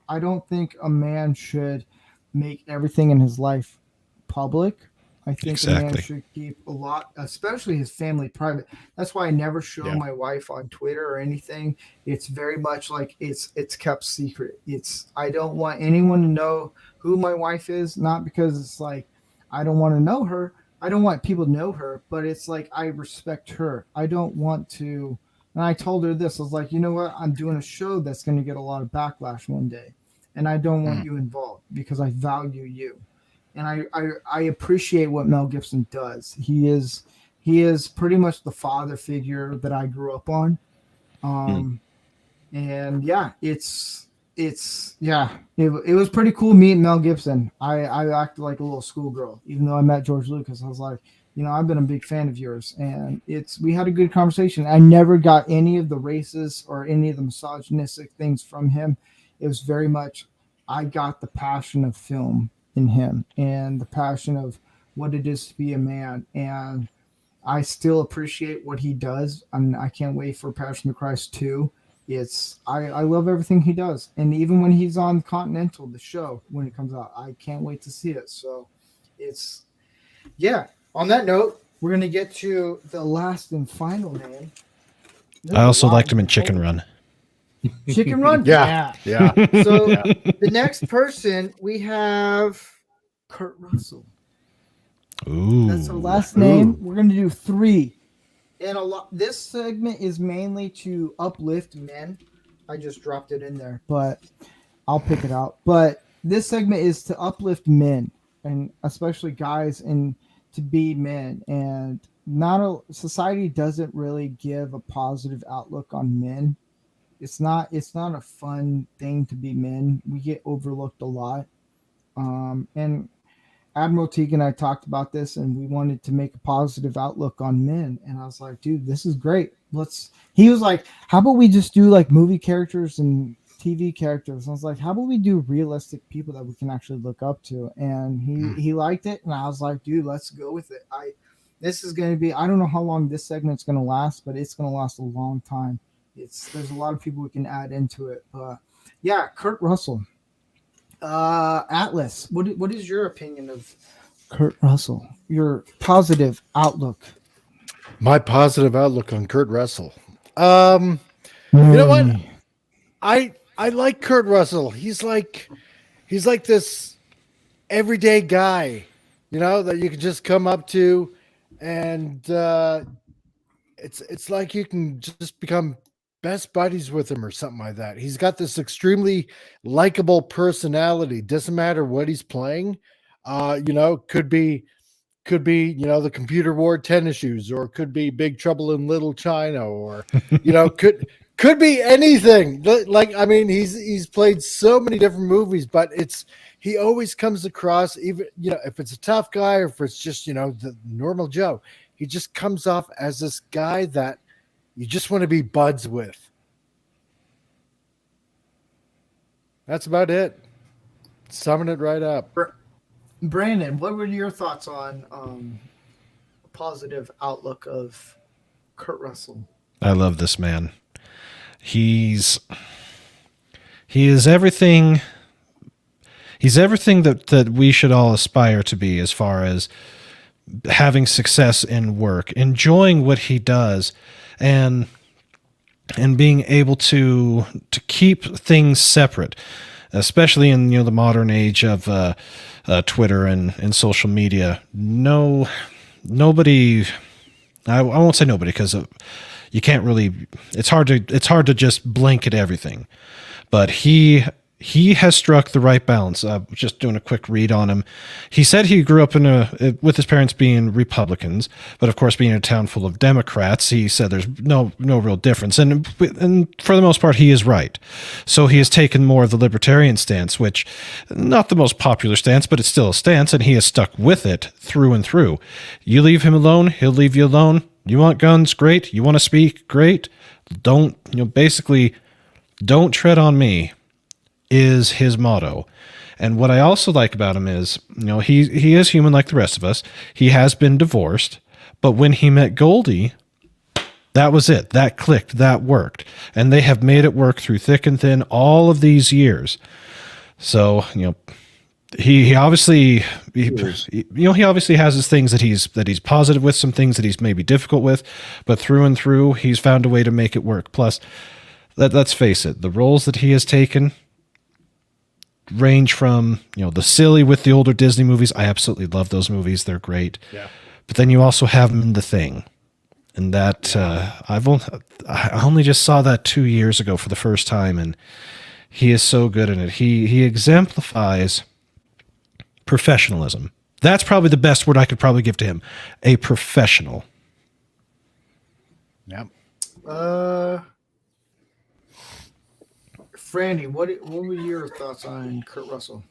I don't think a man should make everything in his life public. I think a man should keep a lot, especially his family, private. That's why I never show my wife on Twitter or anything. It's very much like it's kept secret. I don't want anyone to know who my wife is, not because it's like I don't want to know her. I don't want people to know her, but it's like I respect her. I don't want to. And I told her this. I was like, you know what? I'm doing a show that's going to get a lot of backlash one day, and I don't want you involved because I value you. And I appreciate what Mel Gibson does. He is pretty much the father figure that I grew up on. And yeah, it was pretty cool meeting Mel Gibson. I acted like a little schoolgirl, even though I met George Lucas. I was like, I've been a big fan of yours, and we had a good conversation. I never got any of the racist or any of the misogynistic things from him. It was very much, I got the passion of film in him and the passion of what it is to be a man. And I still appreciate what he does. I can't wait for Passion of Christ 2. I love everything he does. And even when he's on Continental, the show, when it comes out, I can't wait to see it. So on that note, we're going to get to the last and final name. I also liked him in Chicken Run. Chicken Run? Yeah. So the next person, we have Kurt Russell. Ooh. That's our last name. We're going to do 3. And this segment is mainly to uplift men. I just dropped it in there, but I'll pick it out. But this segment is to uplift men, and especially guys, and to be men. And society doesn't really give a positive outlook on men. It's not a fun thing to be men. We get overlooked a lot. And Admiral Teague and I talked about this, and we wanted to make a positive outlook on men. And I was like, dude, this is great. He was like, how about we just do like movie characters and TV characters? And I was like, how about we do realistic people that we can actually look up to? And he liked it, and I was like, dude, let's go with it. This is going to be, I don't know how long this segment's going to last, but it's going to last a long time. There's a lot of people we can add into it. But yeah, Kurt Russell. Atlas, what is your opinion of Kurt Russell? Your positive outlook. My positive outlook on Kurt Russell. You know what? I like Kurt Russell. He's like this everyday guy, that you can just come up to, and it's like you can just become best buddies with him or something like that. He's got this extremely likable personality. Doesn't matter what he's playing. Could be the computer wore tennis shoes, or could be Big Trouble in Little China, or could be anything. Like, I mean, he's played so many different movies, but he always comes across, even if it's a tough guy or if it's just the normal Joe, he just comes off as this guy that you just want to be buds with. That's about it. Summing it right up. Brandon, what were your thoughts on positive outlook of Kurt Russell? I love this man. He is everything. He's everything that we should all aspire to be, as far as having success in work, enjoying what he does, and being able to keep things separate, especially in the modern age of Twitter and social media. Nobody. I won't say nobody, because you can't really. It's hard to just blanket everything, but he has struck the right balance. Just doing a quick read on him. He said he grew up with his parents being Republicans, but of course, being in a town full of Democrats, he said there's no real difference. And for the most part, he is right. So he has taken more of the libertarian stance, which not the most popular stance, but it's still a stance, and he has stuck with it through and through. You leave him alone, he'll leave you alone. You want guns? Great. You want to speak? Great. Basically, don't tread on me is his motto. And what I also like about him is, he is human like the rest of us. He has been divorced, but when he met Goldie, that was it. That clicked. That worked. And they have made it work through thick and thin all of these years. So, he obviously he obviously has his things that he's positive with, some things that he's maybe difficult with, but through and through, he's found a way to make it work. Plus, let's face it, the roles that he has taken range from the silly with the older Disney movies. I absolutely love those movies; they're great. Yeah. But then you also have him in The Thing, and that I only just saw that 2 years ago for the first time, and he is so good in it. He exemplifies professionalism. That's probably the best word I could probably give to him. A professional. Yep. Franny, what were your thoughts on Kurt Russell?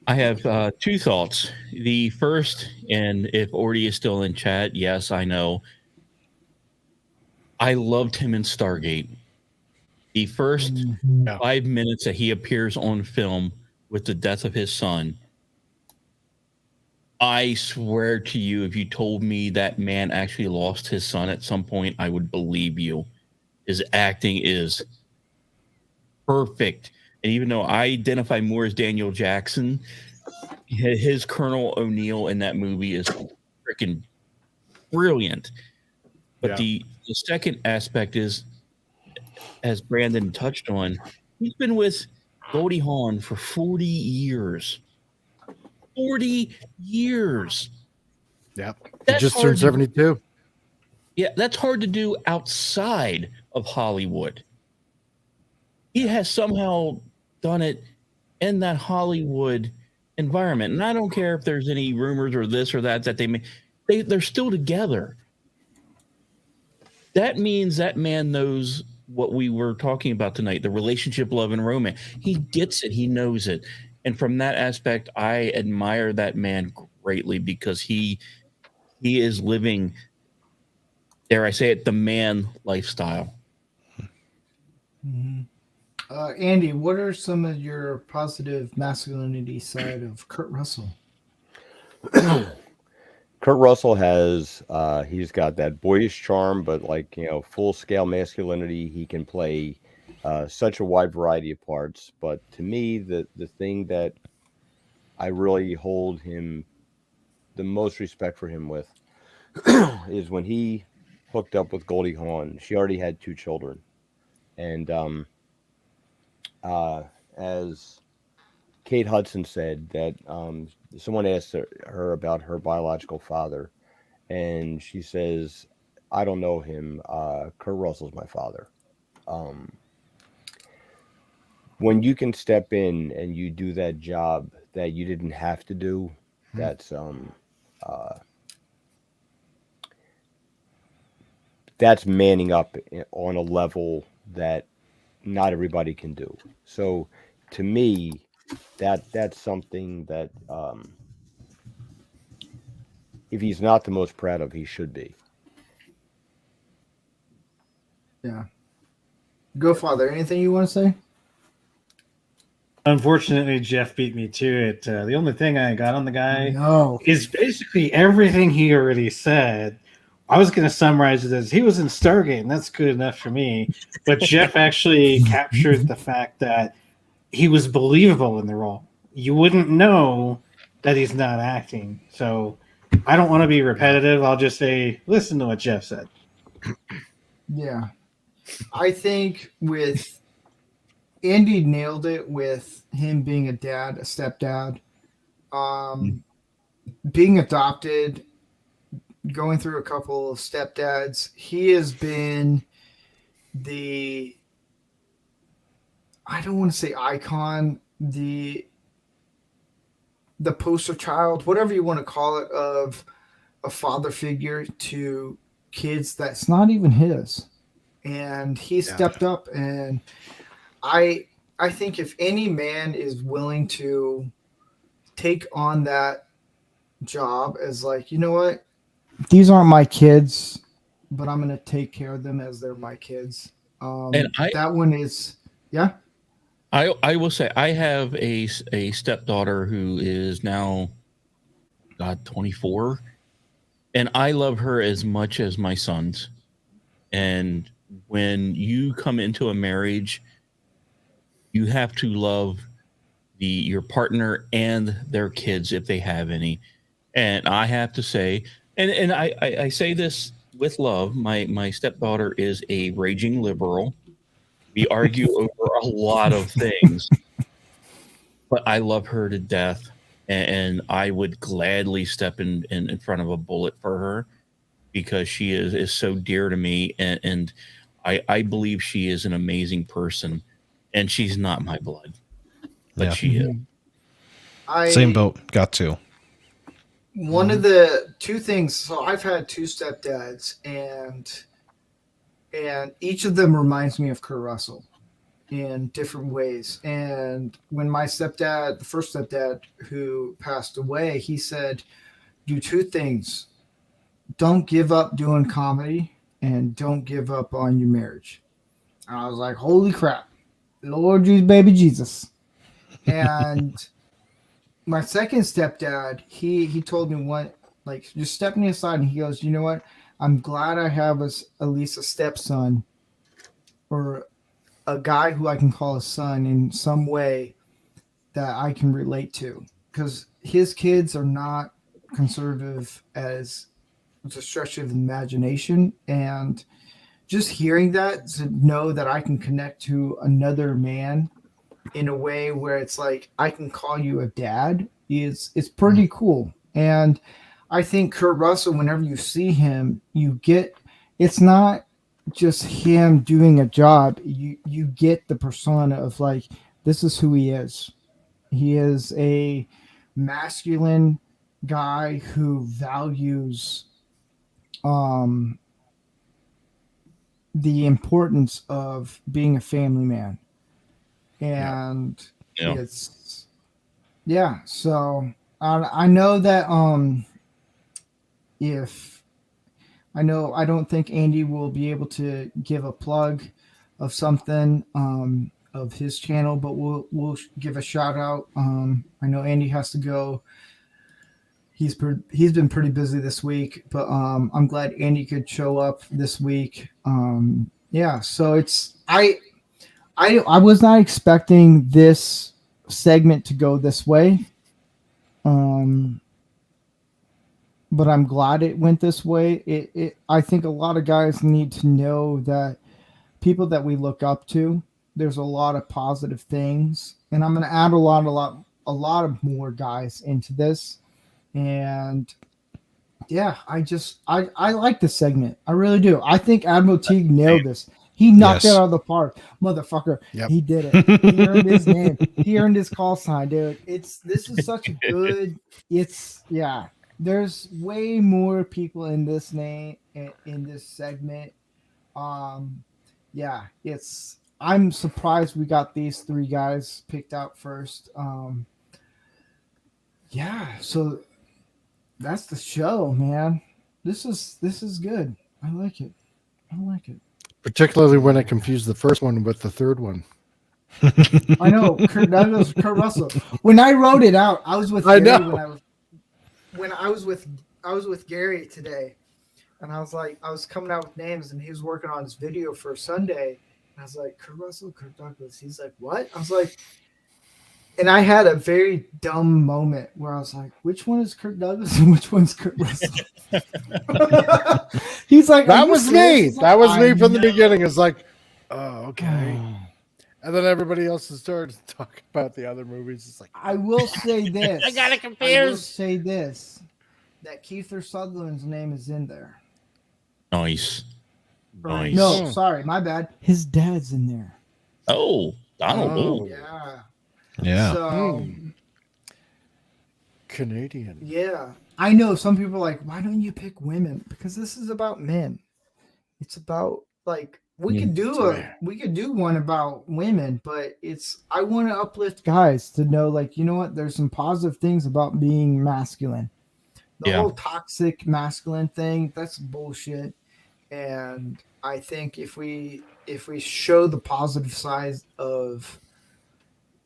I have two thoughts. The first, and if Ordy is still in chat, yes, I know. I loved him in Stargate. The first 5 minutes that he appears on film with the death of his son, I swear to you, if you told me that man actually lost his son at some point, I would believe you. His acting is perfect. And even though I identify more as Daniel Jackson, his Colonel O'Neill in that movie is freaking brilliant. But the second aspect is, as Brandon touched on, he's been with Goldie Hawn for 40 years. 40 years. Yep. He just turned 72. Yeah, that's hard to do outside of Hollywood. He has somehow done it in that Hollywood environment. And I don't care if there's any rumors or this or that they they're still together. that means that man knows what we were talking about tonight, the relationship, love, and romance. He gets it. He knows it. And from that aspect, I admire that man greatly because he is living, dare I say it, the man lifestyle. Andy, what are some of your positive masculinity side of Kurt Russell? Kurt Russell has he's got that boyish charm, but like full scale masculinity. He can play such a wide variety of parts. But to me, the thing that I really hold him the most respect for him with is when he hooked up with Goldie Hawn. She already had 2 children, and as Kate Hudson said that someone asked her about her biological father, and she says, "I don't know him. Kurt Russell's my father." Um, when you can step in and you do that job that you didn't have to do, uh, that's manning up on a level that not everybody can do. So, to me, that's something that if he's not the most proud of, he should be. Yeah. Go, Father. Anything you want to say? Unfortunately, Jeff beat me to it. The only thing I got on the guy No. is basically everything he already said. I was going to summarize it as he was in Stargate, and that's good enough for me. But Jeff actually captured the fact that he was believable in the role. You wouldn't know that he's not acting. So I don't want to be repetitive. I'll just say, listen to what Jeff said. Yeah. I think with Andy nailed it with him being a dad, a stepdad, being adopted, going through a couple of stepdads. He has been the, I don't want to say icon, the poster child, whatever you want to call it, of a father figure to kids that's not even his. And he stepped up, and I I think if any man is willing to take on that job as like, you know what, these aren't my kids, but I'm gonna take care of them as they're my kids. And That one is, yeah. I will say I have a stepdaughter who is now, God, 24, and I love her as much as my sons. And when you come into a marriage, you have to love your partner and their kids if they have any. And I have to say, and I say this with love, my stepdaughter is a raging liberal. We argue over a lot of things, but I love her to death. And I would gladly step in front of a bullet for her because she is so dear to me. And I believe she is an amazing person. And she's not my blood, but Yeah. she is. Same I boat. Got to. One of the two things. So I've had two stepdads, and each of them reminds me of Kurt Russell in different ways. And when my stepdad, the first stepdad who passed away, he said, "Do two things: don't give up doing comedy, and don't give up on your marriage." And I was like, "Holy crap, Lord Jesus, baby Jesus!" And my second stepdad, he told me one, like, just step me aside, and he goes, "You know what? I'm glad I have at least a stepson, or a guy who I can call a son in some way that I can relate to, because his kids are not conservative as it's a stretch of the imagination." And just hearing that, to know that I can connect to another man in a way where it's like I can call you a dad, is it's pretty cool. And I think Kurt Russell, whenever you see him, you get, it's not just him doing a job. You get the persona of like, this is who he is. He is a masculine guy who values um the importance of being a family man. And Yeah. it's yeah. So I know that if I don't think Andy will be able to give a plug of something of his channel, but we'll give a shout out. I know Andy has to go. He's been pretty busy this week, but I'm glad Andy could show up this week. Yeah, so it's I was not expecting this segment to go this way. But I'm glad it went this way. I think a lot of guys need to know that people that we look up to, there's a lot of positive things, and I'm going to add a lot of more guys into this. And yeah, I like this segment. I really do. I think Admiral Teague nailed this. He knocked it Yes. out of the park, motherfucker. Yep. He did it. He earned his name. He earned his call sign, dude. This is such a good. Yeah. There's way more people in this name in this segment. Yeah, I'm surprised we got these three guys picked out first. Yeah, so that's the show, man. This is good. I like it. Particularly when I confused the first one with the third one. I know. That was Kurt Russell. When I wrote it out, I was with I Gary know. when I was with Gary today, and I was coming out with names, and he was working on his video for Sunday. And I was like, Kurt Russell, Kurt Douglas. He's like, what? I was like, and I had a very dumb moment where I was like, which one is Kurt Douglas and which one's Kurt Russell? He's like, That was me. That was me from the beginning. beginning. It's like, oh, okay. And then everybody else has started to talk about the other movies. It's like, I will say this. I got it I will confused. say this. That Kiefer Sutherland's name is in there. Nice. Nice. No, sorry, my bad. His dad's in there. Oh, Donald. Oh. Yeah. Yeah. So Canadian. yeah, I know some people are like, why don't you pick women? Because this is about men. It's about like we could do one about women, but I want to uplift guys to know, like, you know what? There's some positive things about being masculine. The whole toxic masculine thing, that's bullshit. And I think if we show the positive side of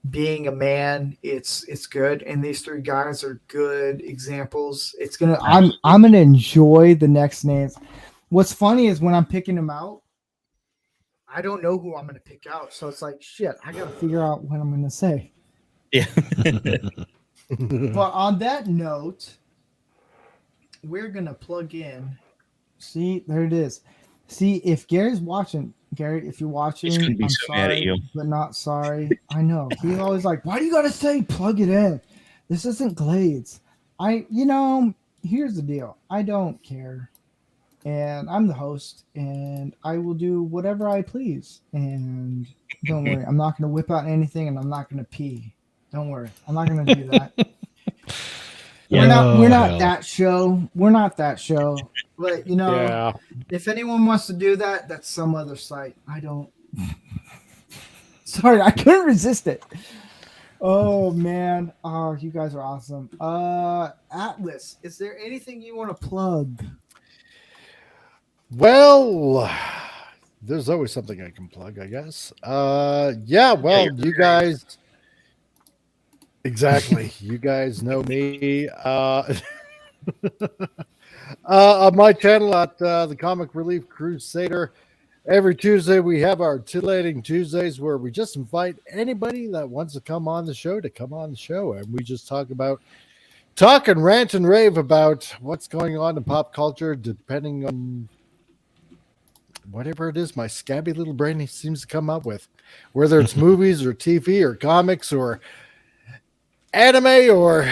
being a man, it's good. And these three guys are good examples. I'm gonna enjoy the next names. What's funny is when I'm picking them out, I don't know who I'm gonna pick out. So it's like, shit, I gotta figure out what I'm gonna say. Yeah. But on that note, we're gonna plug in. See, there it is. See, if Gary's watching, Gary, if you're watching, He's gonna be I'm so mad at sorry, you. but not sorry. I know. He's always like, why do you gotta say plug it in? This isn't Glades. Here's the deal. I don't care. And I'm the host, and I will do whatever I please. And don't worry, I'm not gonna whip out anything, and I'm not gonna pee. Don't worry. I'm not gonna do that. We're not that show. We're not that show. But if anyone wants to do that, that's some other site. I don't. Sorry, I couldn't resist it. Oh man. Oh, you guys are awesome. Atlas, is there anything you want to plug? Well, there's always something I can plug, I guess. Yeah, well, you guys. Exactly. You guys know me. On my channel at the Comic Relief Crusader, every Tuesday we have our Titillating Tuesdays where we just invite anybody that wants to come on the show to come on the show, and we just talk and rant and rave about what's going on in pop culture, depending on whatever it is my scabby little brain seems to come up with, whether it's movies or TV or comics or anime or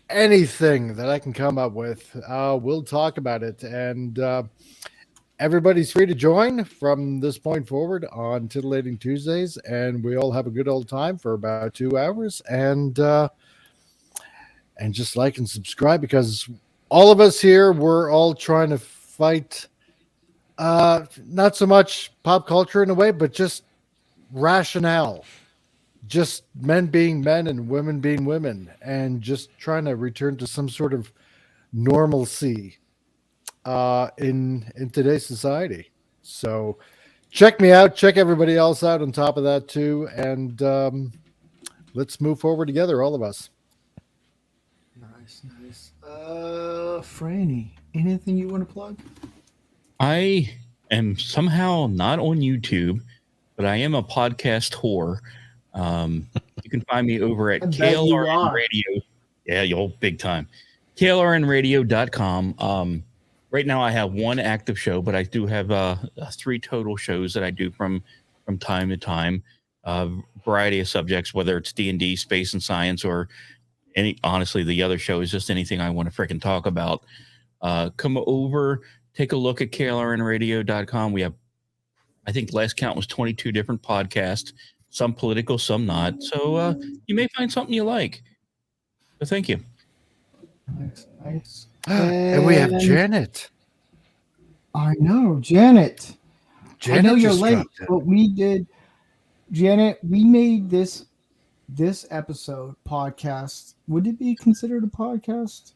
anything that I can come up with. We'll talk about it, and everybody's free to join from this point forward on Titillating Tuesdays, and we all have a good old time for about 2 hours, and just like and subscribe, because all of us here, we're all trying to fight Not so much pop culture in a way, but just rationale. Just men being men and women being women, and just trying to return to some sort of normalcy in today's society. So check me out, check everybody else out on top of that too, and let's move forward together, all of us. Nice. Franny, anything you want to plug? I am somehow not on YouTube, but I am a podcast whore. You can find me over at I bet you KLRN are. Radio. Yeah, you'll big time. KLRNradio.com. Right now I have one active show, but I do have 3 total shows that I do from time to time. Variety of subjects, whether it's D&D, space and science, or honestly, the other show is just anything I want to freaking talk about. Come over, take a look at KLRNradio.com. We have, I think last count was 22 different podcasts, some political, some not. So you may find something you like. So thank you. Nice. And we have Janet. I know, Janet. I know you're just late, dropped in. but we did, Janet. We made this episode podcast. Would it be considered a podcast?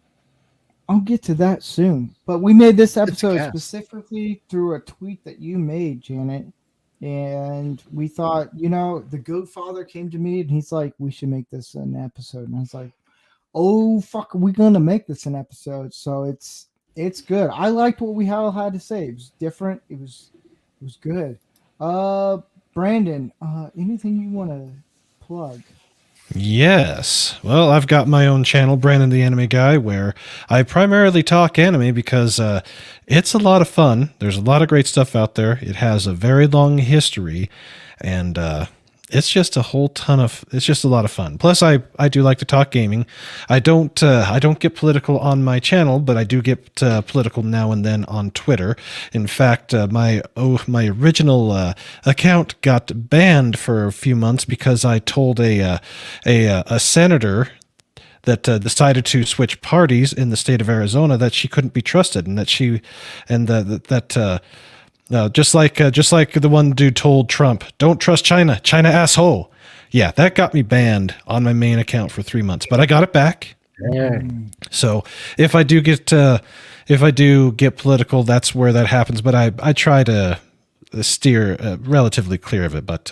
I'll get to that soon. But we made this episode cast. specifically through a tweet that you made, Janet. And we thought, the Goat Father came to me and he's like, we should make this an episode. And I was like, oh fuck, we're gonna make this an episode. So it's good. I liked what we all had to say. It was different. It was good. Brandon, anything you want to plug? Yes. Well, I've got my own channel, Brandon the Anime Guy, where I primarily talk anime because it's a lot of fun. There's a lot of great stuff out there. It has a very long history, and it's just a lot of fun. Plus, I do like to talk gaming. I don't get political on my channel, but I do get political now and then on Twitter. In fact, my original account got banned for a few months because I told a senator that decided to switch parties in the state of Arizona that she couldn't be trusted, and that just like the one dude told Trump, "Don't trust China, China asshole." Yeah, that got me banned on my main account for 3 months, but I got it back. So if I do get political, that's where that happens. But I try to steer relatively clear of it. But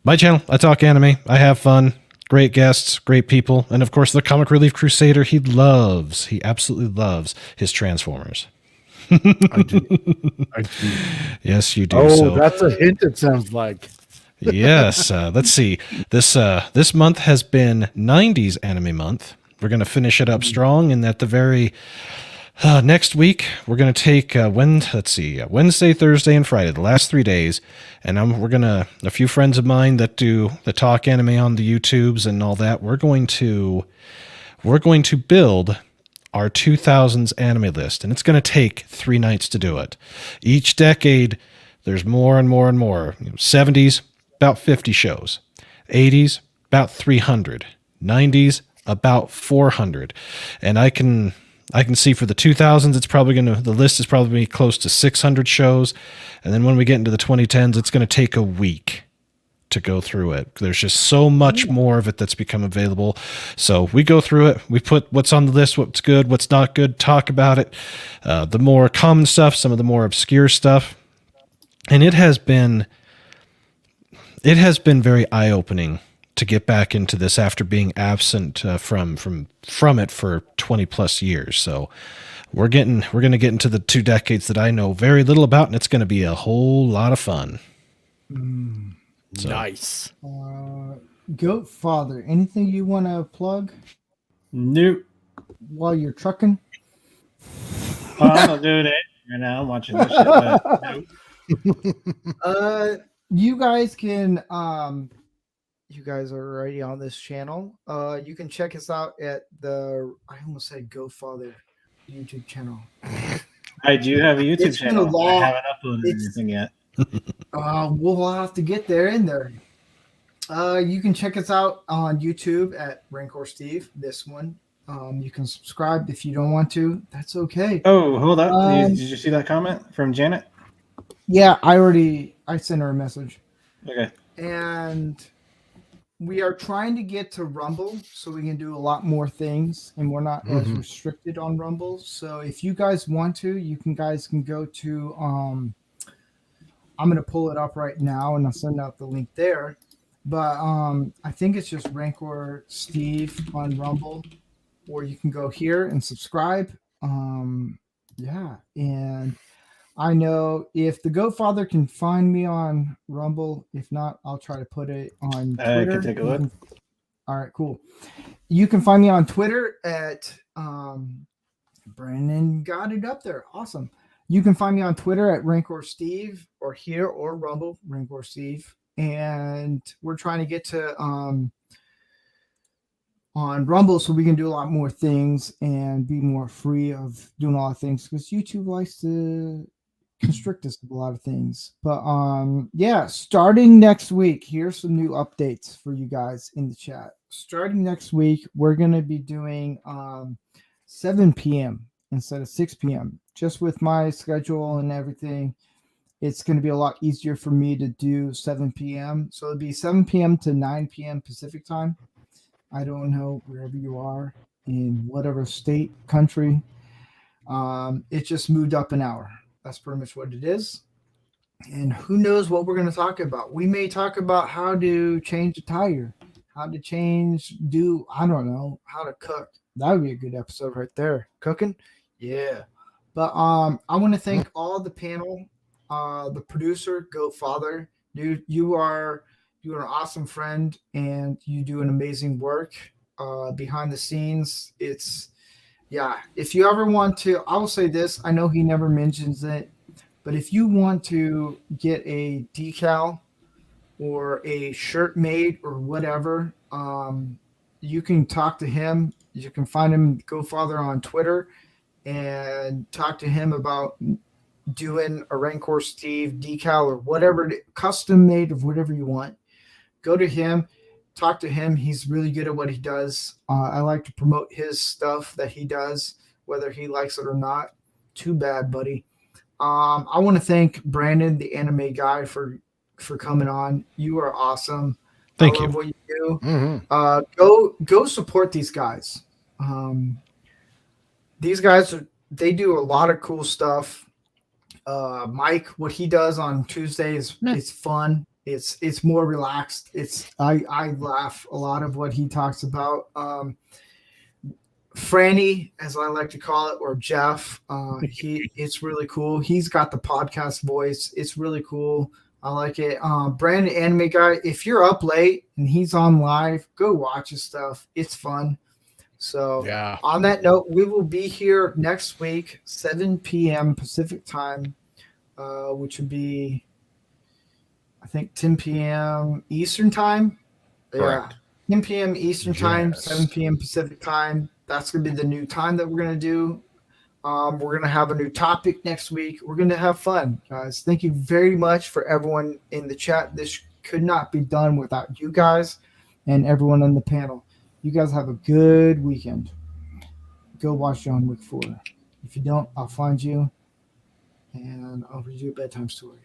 my channel, I talk anime, I have fun, great guests, great people, and of course the Comic Relief Crusader. He absolutely loves his Transformers. I do. Yes, you do. Oh, so that's a hint, it sounds like. yes. Let's see. This month has been 90s anime month. We're going to finish it up strong, and at the very next week, we're going to take Wednesday, Thursday, and Friday, the last 3 days, and a few friends of mine that talk anime on the YouTubes and all that. We're going to build our 2000s anime list, and it's going to take 3 nights to do it. Each decade, there's more and more and more. 70s, about 50 shows. 80s, about 300. 90s, about 400. And I can see for the 2000s, the list is probably close to 600 shows. And then when we get into the 2010s, it's going to take a week to go through it. There's just so much more of it that's become available. So we go through it. We put what's on the list, what's good, what's not good, talk about it. The more common stuff, some of the more obscure stuff. And it has been very eye-opening to get back into this after being absent from it for 20 plus years. So we're going to get into the 2 decades that I know very little about, and it's going to be a whole lot of fun. So. Nice. Goat Father, anything you want to plug Nope. while you're trucking? I'm not doing it right now. I'm watching this shit. But nope. You guys can you guys are already on this channel. You can check us out at I almost said Goat Father YouTube channel. I do have a YouTube It's been channel. a long- I haven't uploaded anything yet. We'll have to get there in there. You can check us out on YouTube at Rancor Steve. This one, You can subscribe if you don't want to. That's okay. Oh, hold up. Um, Did you see that comment from Janet? Yeah, I sent her a message. Okay. And we are trying to get to Rumble so we can do a lot more things and we're not as restricted on Rumble. So if you guys want to, guys can go to I'm gonna pull it up right now and I'll send out the link there. But I think it's just Rancor Steve on Rumble, or you can go here and subscribe. Yeah, and I know if the Goatfather can find me on Rumble. If not, I'll try to put it on I Twitter. can take a look. All right, cool. You can find me on Twitter at Brandon got it up there. Awesome. You can find me on Twitter at Rancor Steve, or here or Rumble, Rancor Steve. And we're trying to get to on Rumble so we can do a lot more things and be more free of doing a lot of things, because YouTube likes to constrict us with a lot of things. But yeah, starting next week, here's some new updates for you guys in the chat. Starting next week, we're gonna be doing 7 p.m. instead of 6 p.m. Just with my schedule and everything, it's going to be a lot easier for me to do 7 p.m. So it'll be 7 p.m. to 9 p.m. Pacific time. I don't know wherever you are in whatever state, country. It just moved up an hour. That's pretty much what it is. And who knows what we're going to talk about. We may talk about how to change a tire, how to I don't know, how to cook. That would be a good episode right there. Cooking? Yeah. But I want to thank all the panel, the producer, Goatfather. Dude, you're an awesome friend and you do an amazing work behind the scenes. Yeah, if you ever want to, I will say this, I know he never mentions it, but if you want to get a decal or a shirt made or whatever, you can talk to him. You can find him, Goatfather, on Twitter, and talk to him about doing a Rancor Steve decal or whatever, custom made of whatever you want. Go to him, talk to him. He's really good at what he does. I like to promote his stuff that he does, whether he likes it or not. Too bad, buddy. I want to thank Brandon, the anime guy, for coming on. You are awesome. Thank I love you. what you do. Mm-hmm. Go support these guys. These guys they do a lot of cool stuff. Mike, what he does on Tuesdays, it's fun. It's more relaxed. I laugh a lot of what he talks about. Franny, as I like to call it, or Jeff, it's really cool. He's got the podcast voice. It's really cool. I like it. Brandon, anime guy, if you're up late and he's on live, go watch his stuff. It's fun. So Yeah. on that note, we will be here next week, 7 p.m. Pacific time, which would be, I think, 10 p.m. Eastern time. Correct. Yeah, 10 p.m. Eastern time, Yes. 7 p.m. Pacific time. That's going to be the new time that we're going to do. We're going to have a new topic next week. We're going to have fun, guys. Thank you very much for everyone in the chat. This could not be done without you guys and everyone on the panel. You guys have a good weekend. Go watch John Wick 4. If you don't, I'll find you and I'll read you a bedtime story.